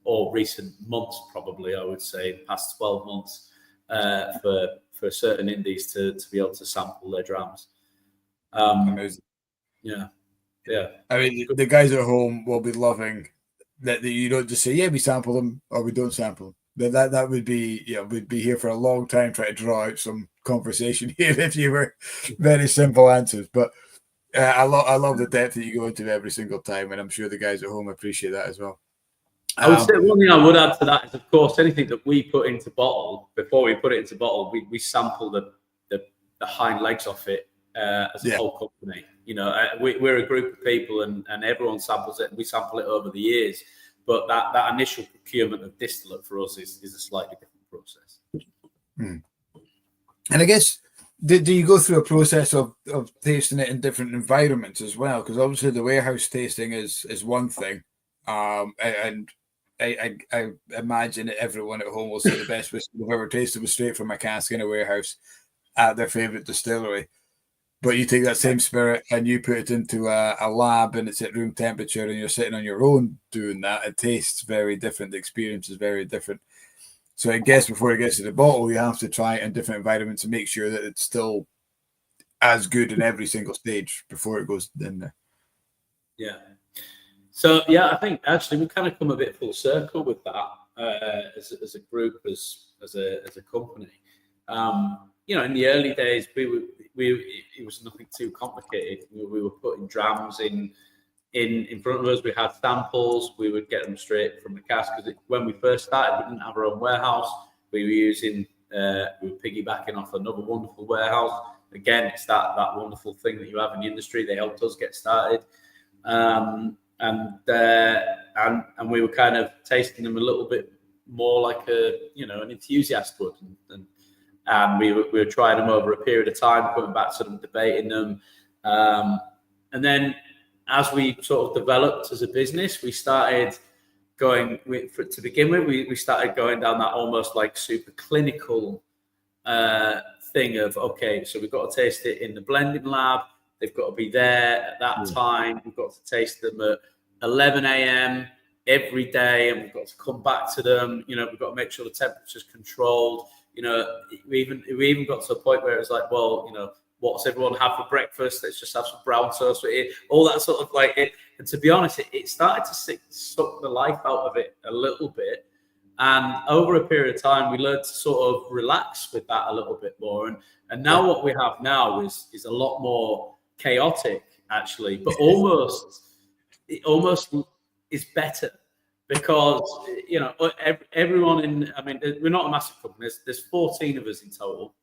or recent months, probably, I would say, the past 12 months, for certain indies to be able to sample their drams. Amazing. Yeah. I mean, the guys at home will be loving that you don't just say, yeah, we sample them or we don't sample them. That would be, we'd be here for a long time trying to draw out some conversation here if you were very simple answers. But I love the depth that you go into every single time, and I'm sure the guys at home appreciate that as well. I would say one thing I would add to that is, of course, anything that we put into bottle, before we put it into bottle, we sample the hind legs off it as a whole company. We're a group of people, and everyone samples it. And we sample it over the years, but that initial procurement of distillate for us is a slightly different process. And I guess, do you go through a process of tasting it in different environments as well? Because obviously the warehouse tasting is one thing, and I imagine that everyone at home will say the best whiskey they've ever tasted was straight from a cask in a warehouse at their favourite distillery. But you take that same spirit and you put it into a lab and it's at room temperature and you're sitting on your own doing that. It tastes very different. The experience is very different. So I guess before it gets to the bottle, you have to try it in different environments and make sure that it's still as good in every single stage before it goes in there. Yeah. So, I think actually we kind of come a bit full circle with that as a group, as a company. In the early days, it was nothing too complicated. We were putting drams in front of us. We had samples. We would get them straight from the cask because when we first started, we didn't have our own warehouse. We were piggybacking off another wonderful warehouse. Again, it's that wonderful thing that you have in the industry. They helped us get started. And we were kind of tasting them a little bit more like an enthusiast would, and we were trying them over a period of time, coming back to them, debating them, and then as we sort of developed as a business, we started going to begin with. We started going down that almost like super clinical thing of, okay, so we've got to taste it in the blending lab. They've got to be there at that time. We've got to taste them at 11 a.m. every day, and we've got to come back to them. You know, we've got to make sure the temperature's controlled. You know, we even got to a point where it's like, well, you know, what's everyone have for breakfast? Let's just have some brown toast with it. All that sort of like it. And to be honest, it started to suck the life out of it a little bit. And over a period of time, we learned to sort of relax with that a little bit more. And now what we have now is a lot more chaotic, actually, but it almost is better because, you know, everyone we're not a massive company. There's 14 of us in total.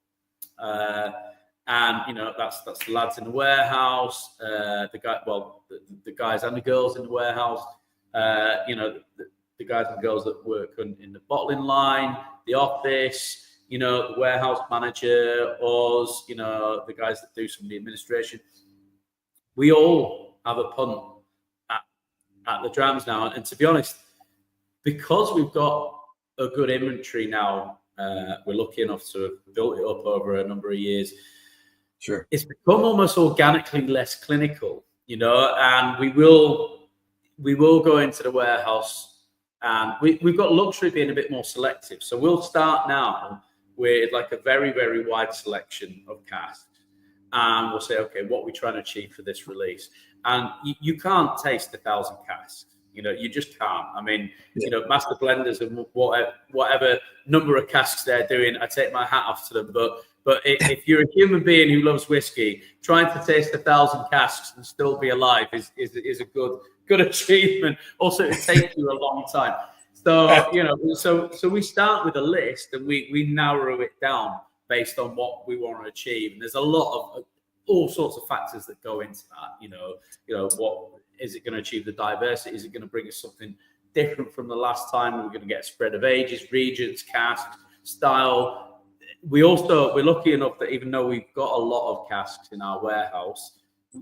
And, you know, that's the lads in the warehouse, the guys and the girls in the warehouse, you know, the guys and girls that work in the bottling line, the office, you know, the warehouse manager, us, you know, the guys that do some of the administration. We all have a punt at the drams now. And to be honest, because we've got a good inventory now, we're lucky enough to have built it up over a number of years. Sure. It's become almost organically less clinical, you know, and we will go into the warehouse. And we've got luxury being a bit more selective. So we'll start now with like a very, very wide selection of casks. And we'll say, okay, what are we trying to achieve for this release? And you can't taste 1,000 casks. You know, you just can't. I mean, you know, master blenders and whatever number of casks they're doing, I take my hat off to them. But if you're a human being who loves whiskey, trying to taste 1,000 casks and still be alive is a good achievement. Also, it takes you a long time. So, you know, so we start with a list and we narrow it down based on what we want to achieve. And there's a lot of all sorts of factors that go into that. You know, what is it going to achieve the diversity? Is it going to bring us something different from the last time? We're going to get a spread of ages, regions, casks, style. We're lucky enough that even though we've got a lot of casks in our warehouse,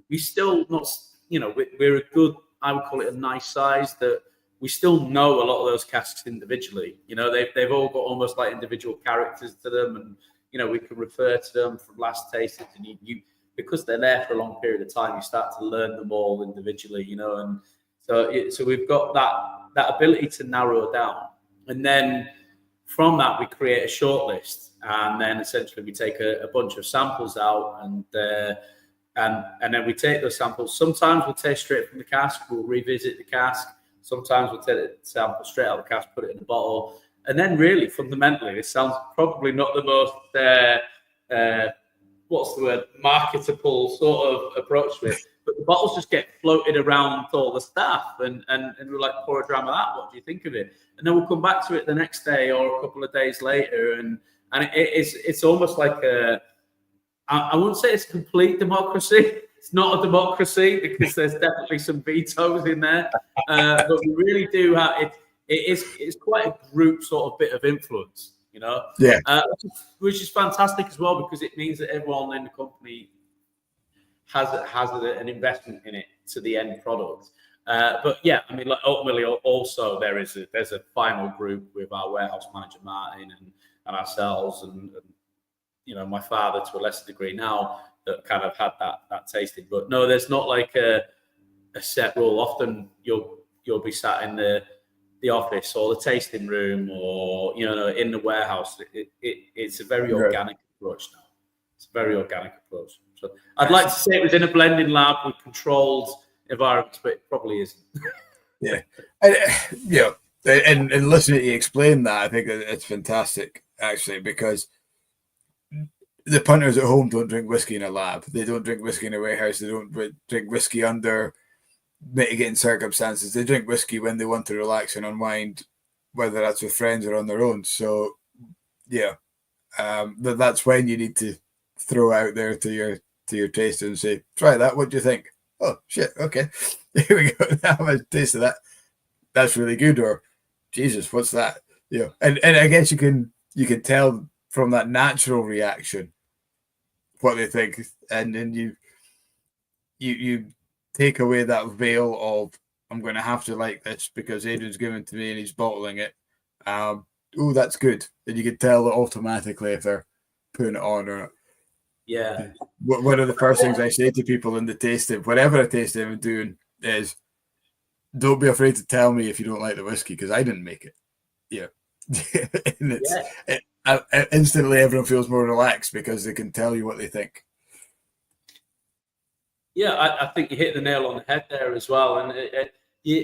we still not, you know, we're a good, I would call it a nice size that we still know a lot of those casks individually. You know, they've all got almost like individual characters to them, and you know, we can refer to them from last tasting, and you because they're there for a long period of time, you start to learn them all individually, you know, and so we've got that ability to narrow down, and then from that we create a short list, and then essentially we take a bunch of samples out, and then we take those samples. Sometimes we'll taste straight from the cask, we'll revisit the cask. Sometimes we'll take the sample straight out of the cask, put it in a bottle, and then really fundamentally, this sounds probably not the most what's the word, marketable sort of approach to it. But the bottles just get floated around all the staff, and we're like, pour a dram of that. What do you think of it? And then we'll come back to it the next day or a couple of days later, and it's almost like I wouldn't say it's complete democracy. It's not a democracy because there's definitely some vetoes in there, but we really do have it. It's quite a group sort of bit of influence. You know, which is fantastic as well, because it means that everyone in the company has an investment in it to the end product. But yeah, I mean, like ultimately, also there's a final group with our warehouse manager Martin and ourselves, and you know, my father to a lesser degree now, that kind of had that tasting. But no, there's not like a set rule. Often you'll be sat in the office or the tasting room, or you know, in the warehouse. It's a very organic approach now. It's a very organic approach. So I'd like to say it was in a blending lab with controlled environments, but it probably isn't. Yeah, and you know, and listening to you explain that, I think it's fantastic actually, because the punters at home don't drink whiskey in a lab. They don't drink whiskey in a warehouse. They don't drink whiskey under mitigating circumstances. They drink whiskey when they want to relax and unwind, whether that's with friends or on their own. So yeah, that's when you need to throw out there to your taster and say, try that, what do you think? Oh shit, okay, here we go. Have a taste of that. That's really good. Or Jesus, what's that? You know, and I guess you can tell from that natural reaction what they think, and then you take away that veil of, I'm going to have to like this because Adrian's given it to me and he's bottling it. Oh, that's good. And you can tell automatically if they're putting it on. Or Yeah. one of the first things I say to people in the tasting, whatever I taste I'm doing, is don't be afraid to tell me if you don't like the whiskey, because I didn't make it. Yeah. And instantly everyone feels more relaxed because they can tell you what they think. Yeah, I think you hit the nail on the head there as well. And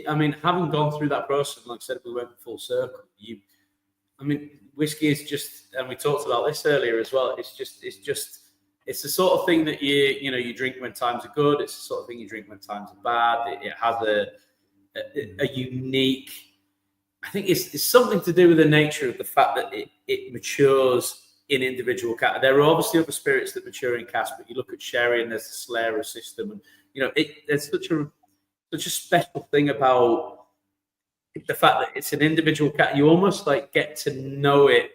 I mean, having gone through that process, like I said, we went full circle. Whiskey is just, and we talked about this earlier as well. It's the sort of thing that you drink when times are good. It's the sort of thing you drink when times are bad. It has a unique. I think it's something to do with the nature of the fact that it matures in individual cask. There are obviously other spirits that mature in cask, but you look at sherry and there's the Slayer system, and there's such a special thing about the fact that it's an individual cask. You almost like get to know it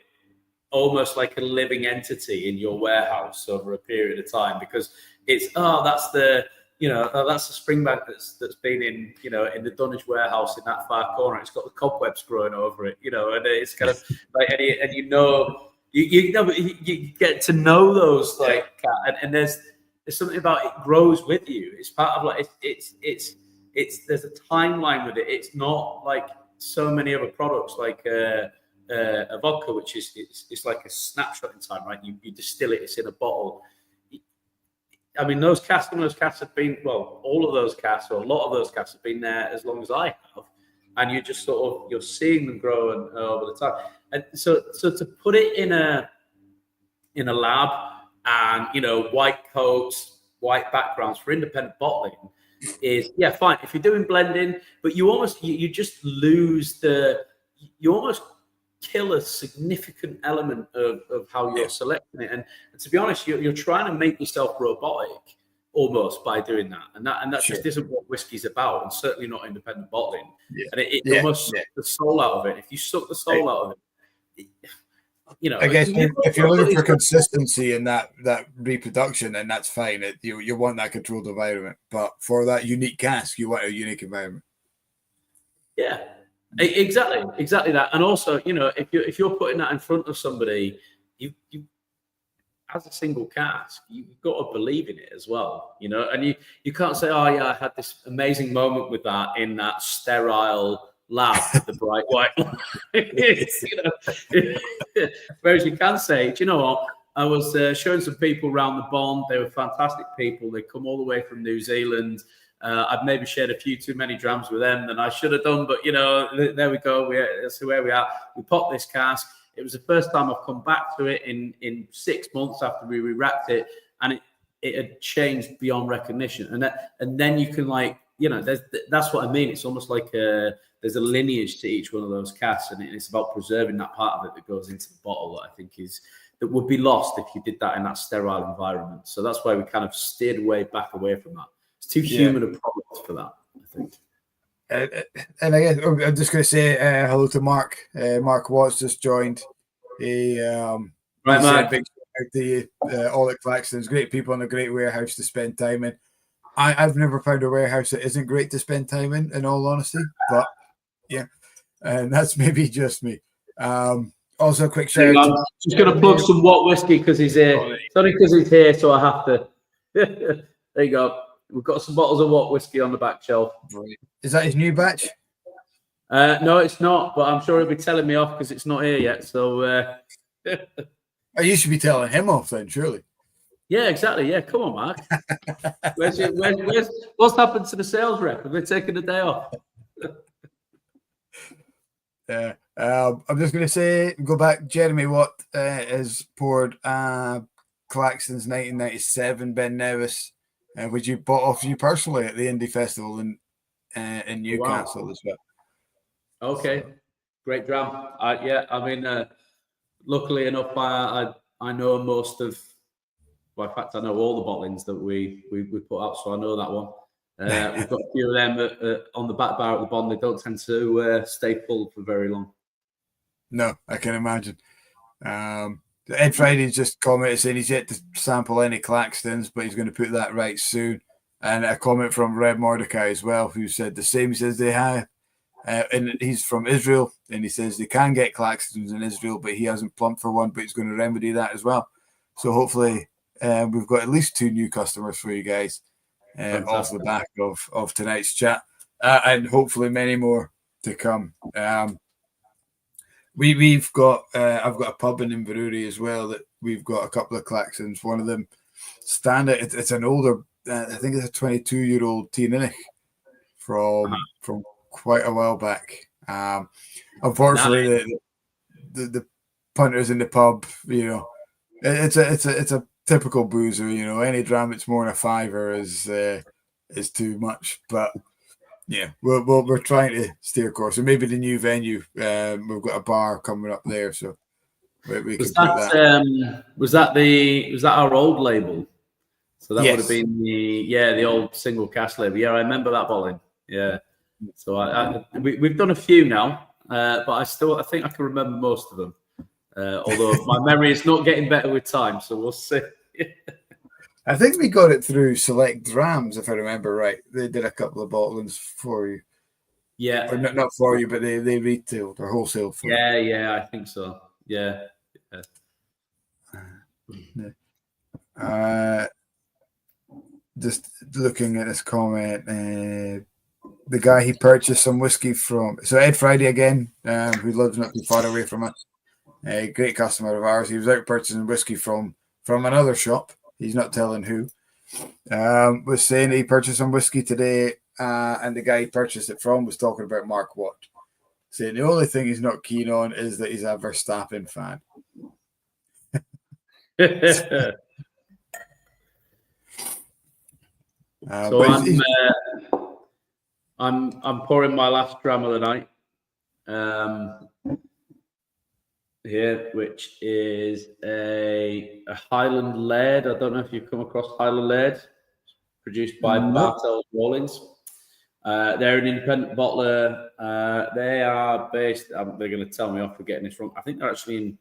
almost like a living entity in your warehouse over a period of time, because it's that's the springbank that's been in in the Dunwich warehouse in that far corner. It's got the cobwebs growing over it, and it's kind of like you get to know those and there's something about it grows with you. It's part of like it's there's a timeline with it. It's not like so many other products like a vodka, which is it's like a snapshot in time, right? You distill it, it's in a bottle. I mean, those casks have been, well, all of those casks, or a lot of those casks have been there as long as I have, and you just you're seeing them grow over the time. And so to put it in a lab and white coats, white backgrounds for independent bottling is fine if you're doing blending, but you just lose you almost kill a significant element of how you're selecting it. And to be honest, you're trying to make yourself robotic almost by doing that. And that just isn't what whiskey's about, and certainly not independent bottling. Yeah. And it almost sucks the soul out of it. If you suck the soul out of it, I guess if you're looking for consistency in that reproduction, then that's fine. You want that controlled environment. But for that unique cask, you want a unique environment. Yeah. Exactly that. And also, if you're putting that in front of somebody, you as a single cask, you've got to believe in it as well, and you can't say, oh yeah, I had this amazing moment with that in that sterile lab with the bright white whereas you can say, do you know what, I was showing some people around the bond. They were fantastic people. They come all the way from New Zealand. I've maybe shared a few too many drams with them than I should have done, but there we go. That's where we are. We popped this cask. It was the first time I've come back to it in 6 months after we re-wrapped it, and it had changed beyond recognition. And then you can that's what I mean. It's almost like there's a lineage to each one of those casks, and it's about preserving that part of it that goes into the bottle that I think that would be lost if you did that in that sterile environment. So that's why we kind of steered back away from that. It's too human a product for that, I think. And again, I'm just going to say hello to Mark. Mark Watts just joined. Right, Mark. Big shout out to you, all at Claxtons. Great people in a great warehouse to spend time in. I've never found a warehouse that isn't great to spend time in all honesty. But yeah, and that's maybe just me. Also, a quick shout out. I'm just going to plug some What Whiskey because he's here. It's only because he's here, so I have to. There you go. We've got some bottles of What Whiskey on the back shelf. Is that his new batch? No, it's not, but I'm sure he'll be telling me off because it's not here yet. So you should be telling him off then, surely. Yeah, exactly. Yeah, come on, Mark. What's happened to the sales rep? Have they taken a day off? Yeah, I'm just going to say, go back. Jeremy Watt has poured Claxton's 1997 Ben Nevis, which you bought off you personally at the Indie Festival in Newcastle as well. Okay, great dram. Luckily enough, I know most of. Well, in fact, I know all the bottlings that we put out, so I know that one. We've got a few of them on the back bar at the bond. They don't tend to stay full for very long. No, I can imagine. Ed Friday's just commented saying he's yet to sample any Claxtons, but he's going to put that right soon. And a comment from Red Mordecai as well, who said the same. He says they have, and he's from Israel, and he says they can get Claxtons in Israel, but he hasn't plumped for one, but he's going to remedy that as well. So hopefully we've got at least 2 new customers for you guys off the back of tonight's chat, and hopefully many more to come. We've got I've got a pub in Inverurie as well that we've got a couple of Claxtons. One of them standard. It's an older. I think it's a 22-year-old Teeninich from quite a while back. Unfortunately, the punters in the pub, you know, it's a typical boozer. You know, any dram that's more than a fiver is too much. But yeah, we're trying to steer course. And maybe the new venue, we've got a bar coming up there, so we can put that. Was that our old label? So that would have Yes. been the old single cask label. Yeah, I remember that bottling. Yeah. So we've done a few now, but I think I can remember most of them. Although my memory is not getting better with time, so we'll see. I think we got it through Select Drams, if I remember right. They did a couple of bottlings for you. Yeah. Or not for you, but they retailed or wholesaled for you. Yeah, I think so. Yeah. Just looking at this comment, the guy he purchased some whiskey from. So Ed Friday again, who lives not too far away from us, a great customer of ours. He was out purchasing whiskey from another shop. He's not telling who. Was saying he purchased some whiskey today, and the guy he purchased it from was talking about Mark Watt, saying the only thing he's not keen on is that he's a Verstappen fan. So I'm pouring my last dram of the night. Here, which is a Highland Laird. I don't know if you've come across Highland Laird, produced by Bartels Rawlins. They're an independent bottler. They are based. They're going to tell me off for getting this wrong. I think they're actually in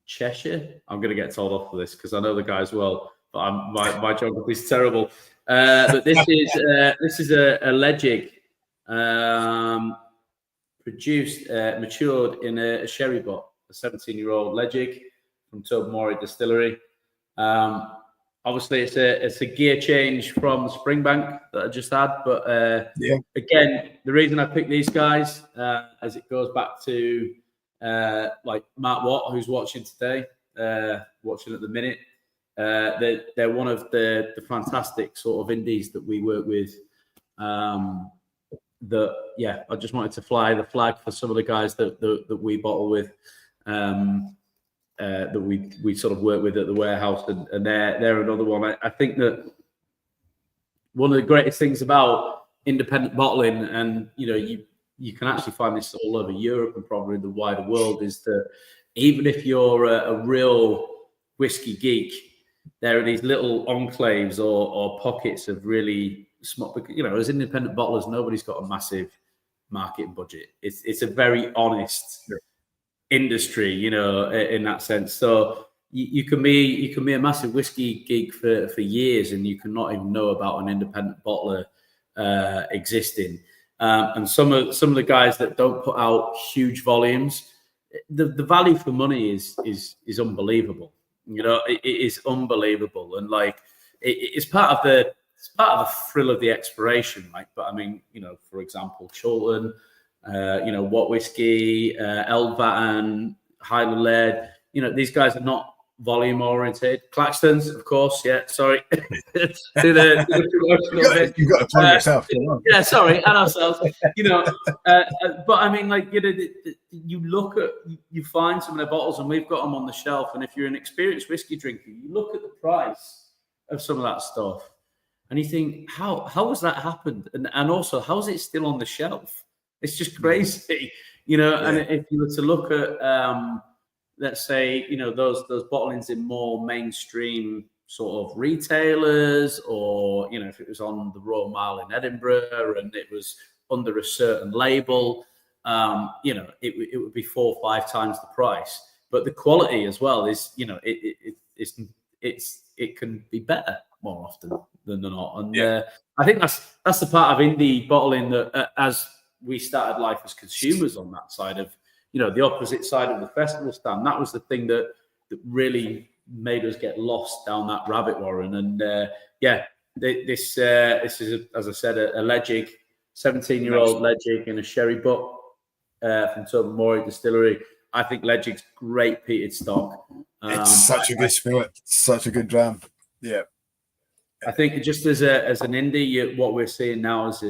Cheshire. I'm going to get told off for this because I know the guys well, but my geography is terrible. But this is a Legic. Produced, matured in a sherry bot, a 17-year-old Legic from Tobermory Distillery. Obviously, it's a gear change from Springbank that I just had. But again, the reason I picked these guys, as it goes back to like Matt Watt, who's watching today, watching at the minute. They're one of the fantastic sort of indies that we work with. I just wanted to fly the flag for some of the guys that we bottle with, that we sort of work with at the warehouse, and they're another one. I think that one of the greatest things about independent bottling, and you know, you can actually find this all over Europe and probably the wider world, is that even if you're a real whiskey geek, there are these little enclaves or pockets of really small, you know, as independent bottlers, nobody's got a massive marketing budget. It's a very honest industry, you know, in that sense. So you can be a massive whiskey geek for years, and you can not even know about an independent bottler existing. And some of the guys that don't put out huge volumes, the value for money is unbelievable. You know, it is unbelievable, and like it's part of the thrill of the exploration, right? But I mean, you know, for example, Cholton, you know, Watt Whisky, Eldvatn, Highland Laird, you know, these guys are not volume oriented. Claxtons, of course, yeah. Sorry, do the you've got to plug yourself. Yeah, sorry, and ourselves. You know, but I mean, like, you know, you look at, you find some of their bottles, and we've got them on the shelf. And if you're an experienced whiskey drinker, you look at the price of some of that stuff, and you think, how has that happened? And also, how is it still on the shelf? It's just crazy, you know. Yeah. And if you were to look at, let's say, you know, those bottlings in more mainstream sort of retailers, or, you know, if it was on the Royal Mile in Edinburgh and it was under a certain label, you know, it would be 4 or 5 times the price. But the quality as well is, you know, it can be better more often than not. And I think that's the part of indie bottling that, as we started life as consumers on that side of, you know, the opposite side of the festival stand, that was the thing that really made us get lost down that rabbit warren. And this is, as I said, a Leggig, 17-year-old Leggig in a sherry butt from Tobermory Distillery. I think Leggig's great peated stock. It's such a good spirit, such a good dram. Yeah, I think just as an indie, what we're seeing now is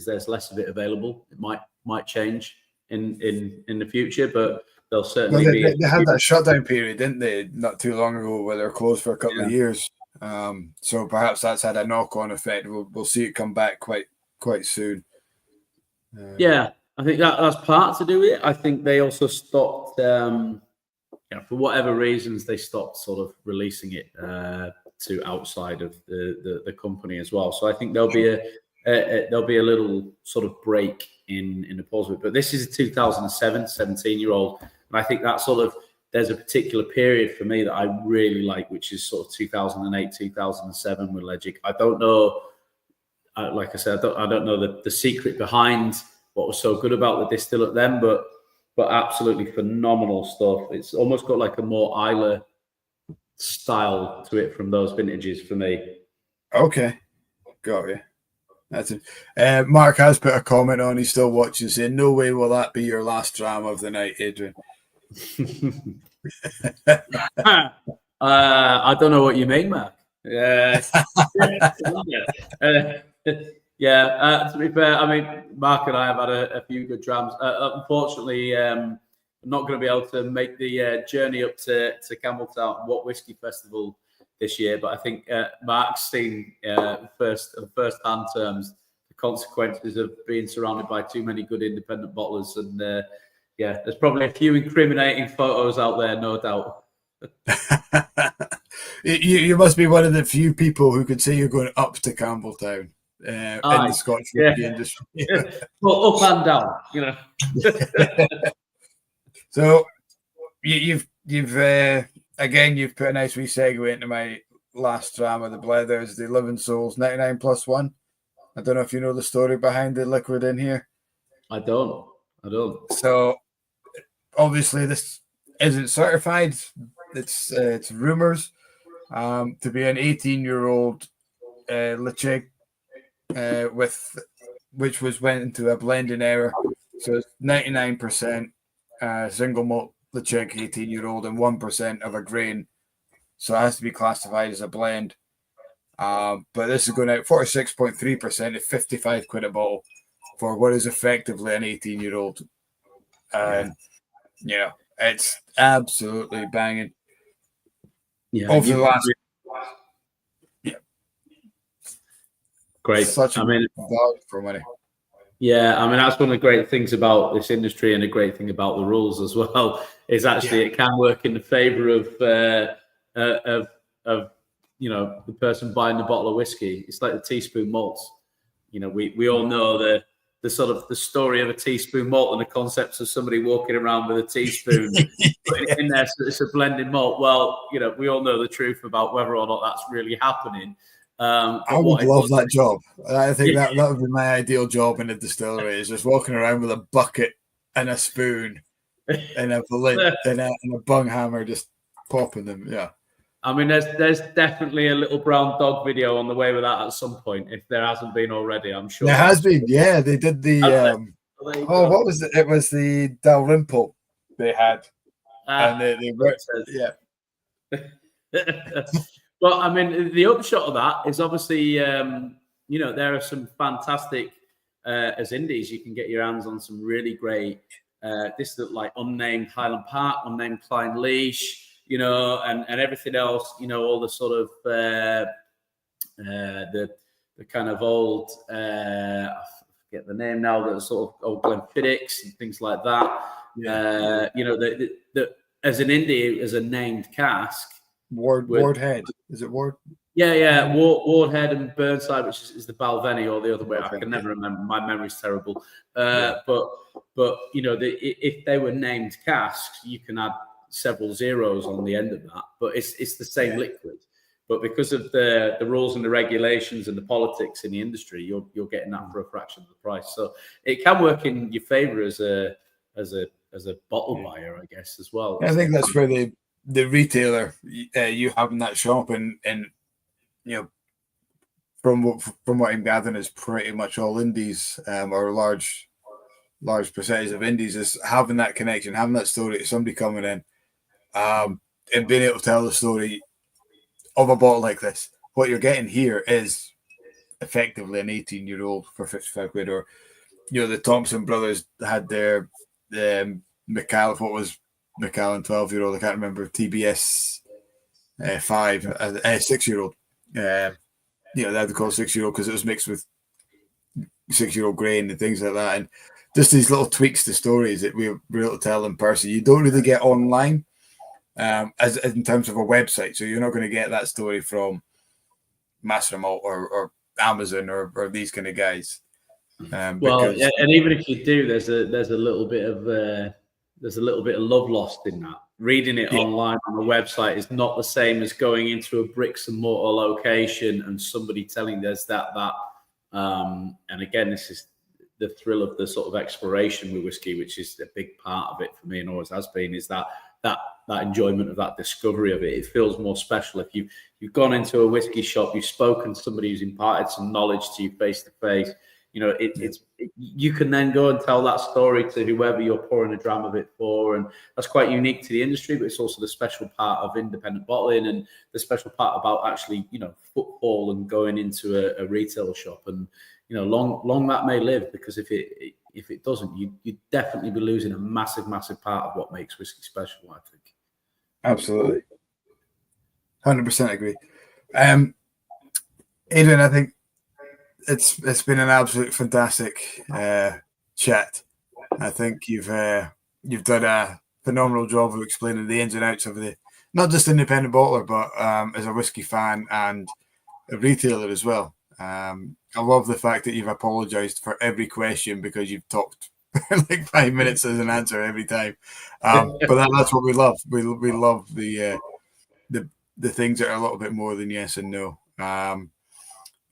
there's less of it available. It might change in the future, but they'll certainly be. They had that shutdown period, didn't they, not too long ago, where they're closed for a couple of years. So perhaps that's had a knock-on effect. We'll see it come back quite soon. I think that's part to do with it. I think they also stopped, for whatever reasons, they stopped sort of releasing it to outside of the company as well. So I think there'll be a little sort of break in the pause of it. But this is a 2007 17-year-old, and I think that sort of there's a particular period for me that I really like, which is sort of 2008 2007 with Leggig. I don't know, like I said, I don't know the secret behind what was so good about the distillate then, but absolutely phenomenal stuff. It's almost got like a more Islay style to it from those vintages for me. Okay, got you. That's it. Mark has put a comment on. He's still watching, saying, "No way will that be your last dram of the night, Adrian." I don't know what you mean, Mark. To be fair, I mean, Mark and I have had a few good drams. Unfortunately, I'm not going to be able to make the journey up to Campbelltown What Whisky Festival this year, but I think Mark's seen first-hand terms the consequences of being surrounded by too many good independent bottlers, and there's probably a few incriminating photos out there, no doubt. You must be one of the few people who could say you're going up to Campbelltown in the Scotch whisky industry. Well, up and down, you know. So you've again, you've put a nice wee segue into my last dram of the Blethers, the Living Souls 99+1. I don't know if you know the story behind the liquid in here. I don't. So obviously this isn't certified. It's rumors to be an 18-year-old Laphroaig which went into a blending error. So it's 99% single malt Laphroaig 18-year-old and 1% of a grain. So it has to be classified as a blend. But this is going out 46.3% at 55 quid a bottle for what is effectively an 18-year-old. And it's absolutely banging. Over the last, great. Such a value for money. Yeah, I mean that's one of the great things about this industry, and a great thing about the rules as well is actually it can work in the favour of the person buying the bottle of whiskey. It's like the teaspoon malts. We all know the sort of the story of a teaspoon malt and the concepts of somebody walking around with a teaspoon putting it in there so it's a blended malt. Well, we all know the truth about whether or not that's really happening. I would love that job. I think that would be my ideal job in a distillery, is just walking around with a bucket and a spoon and a bung hammer, just popping them. Yeah. I mean, there's definitely a little brown dog video on the way with that at some point, if there hasn't been already. I'm sure there has been. Yeah, they did the. What was it? It was the Dalrymple they had, and they worked. Yeah. But I mean, the upshot of that is obviously, there are some fantastic as indies. You can get your hands on some really great. This look like unnamed Highland Park, unnamed Klein Leash. And everything else, all the sort of the kind of old, I forget the name now, the sort of old Glenfiddichs and things like that. Yeah. The as an indie, as a named cask. Ward Head. Is it Ward? Yeah. Ward Head and Burnside, which is the Balvenie or the other way. I can never remember. My memory's terrible. But if they were named casks, you can add several zeros on the end of that, but it's the same liquid. But because of the rules and the regulations and the politics in the industry, you're getting that for a fraction of the price. So it can work in your favour as a bottle buyer, I guess, as well. I think that's where the the retailer, you having that shop, and from what I'm gathering, is pretty much all indies, or a large percentage of indies, is having that connection, having that story to somebody coming in, and being able to tell the story of a bottle like this. What you're getting here is effectively an 18-year-old for 55 quid, or the Thompson brothers had their Macallan, what was Macallan 12-year-old, I can't remember, TBS 5, 6-year-old. They had to call 6-year-old because it was mixed with 6-year-old grain and things like that, and just these little tweaks to stories that we're able to tell in person. You don't really get online, as in terms of a website, so you're not going to get that story from Master Malt or Amazon or these kind of guys. Well, yeah, and even if you do, there's a little bit of love lost in that. Reading it online on a website is not the same as going into a bricks and mortar location and somebody telling there's that. And again, this is the thrill of the sort of exploration with whiskey, which is a big part of it for me and always has been, is that enjoyment of that discovery of it. It feels more special if you've gone into a whiskey shop, you've spoken to somebody who's imparted some knowledge to you face to face. You can then go and tell that story to whoever you're pouring a dram of it for, and that's quite unique to the industry. But it's also the special part of independent bottling, and the special part about actually footfall and going into a retail shop. And long that may live, because if it doesn't, you'd definitely be losing a massive part of what makes whiskey special, I think. Absolutely, 100% agree. Adrian, I think it's been an absolute fantastic chat. I think you've done a phenomenal job of explaining the ins and outs of not just independent bottler, but as a whiskey fan and a retailer as well. I love the fact that you've apologized for every question, because you've talked like 5 minutes as an answer every time. But that's what we love. We love the things that are a little bit more than yes and no.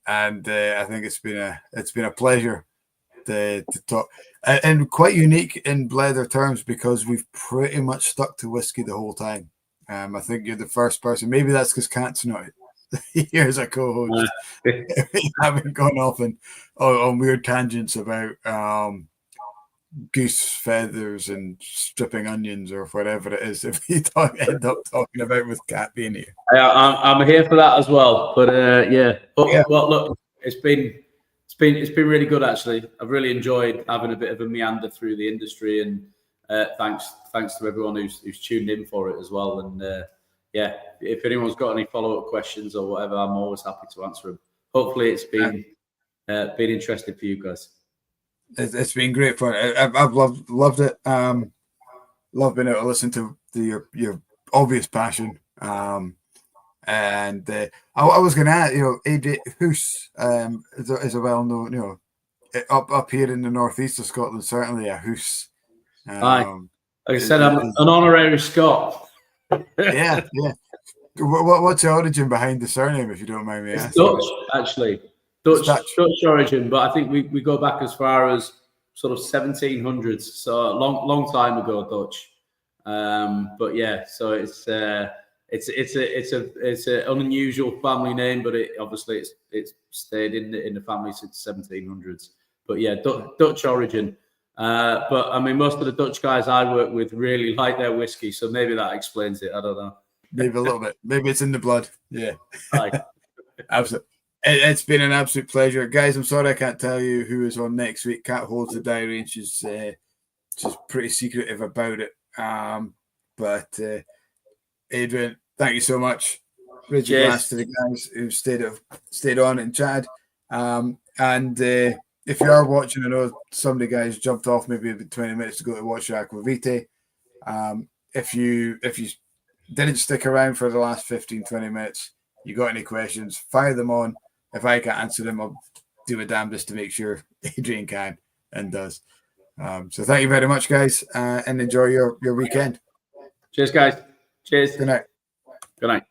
And I think it's been a pleasure to talk, and quite unique in Blether terms, because we've pretty much stuck to whiskey the whole time. I think you're the first person. Maybe that's because Cat's not here as a co-host. We haven't gone off on weird tangents about goose feathers and stripping onions or whatever it is that we end up talking about with Cat being here. I'm here for that as well. But well, look, it's been really good, actually. I've really enjoyed having a bit of a meander through the industry, and thanks to everyone who's tuned in for it as well. And if anyone's got any follow-up questions or whatever, I'm always happy to answer them. Hopefully, it's been interesting for you guys. It's been great fun. I've loved it. Love being able to listen to your obvious passion. And I was going to add, Adrian Hoose is a well-known, up here in the northeast of Scotland, certainly a Hoose. Like I said, I'm an honorary Scot. yeah. What's the origin behind the surname, if you don't mind me asking? It's Dutch, actually. Dutch origin, but I think we go back as far as sort of 1700s, so a long time ago, Dutch. But yeah, so it's an unusual family name, but it's stayed in the family since 1700s. But yeah, Dutch origin. But I mean, most of the Dutch guys I work with really like their whiskey, so maybe that explains it. I don't know. Maybe a little bit. Maybe it's in the blood. Yeah. Absolutely. It's been an absolute pleasure, guys. I'm sorry I can't tell you who is on next week. Kat holds the diary, and she's pretty secretive about it. But Adrian, thank you so much. Richard Glass to the guys who stayed on and chatted. And if you are watching, I know some of the guys jumped off maybe about 20 minutes to go to watch your Aqua Vitae. If you didn't stick around for the last 15-20 minutes, you got any questions, fire them on. If I can't answer them, I'll do my damnedest to make sure Adrian can and does. So thank you very much, guys, and enjoy your weekend. Cheers, guys. Cheers. Good night. Good night.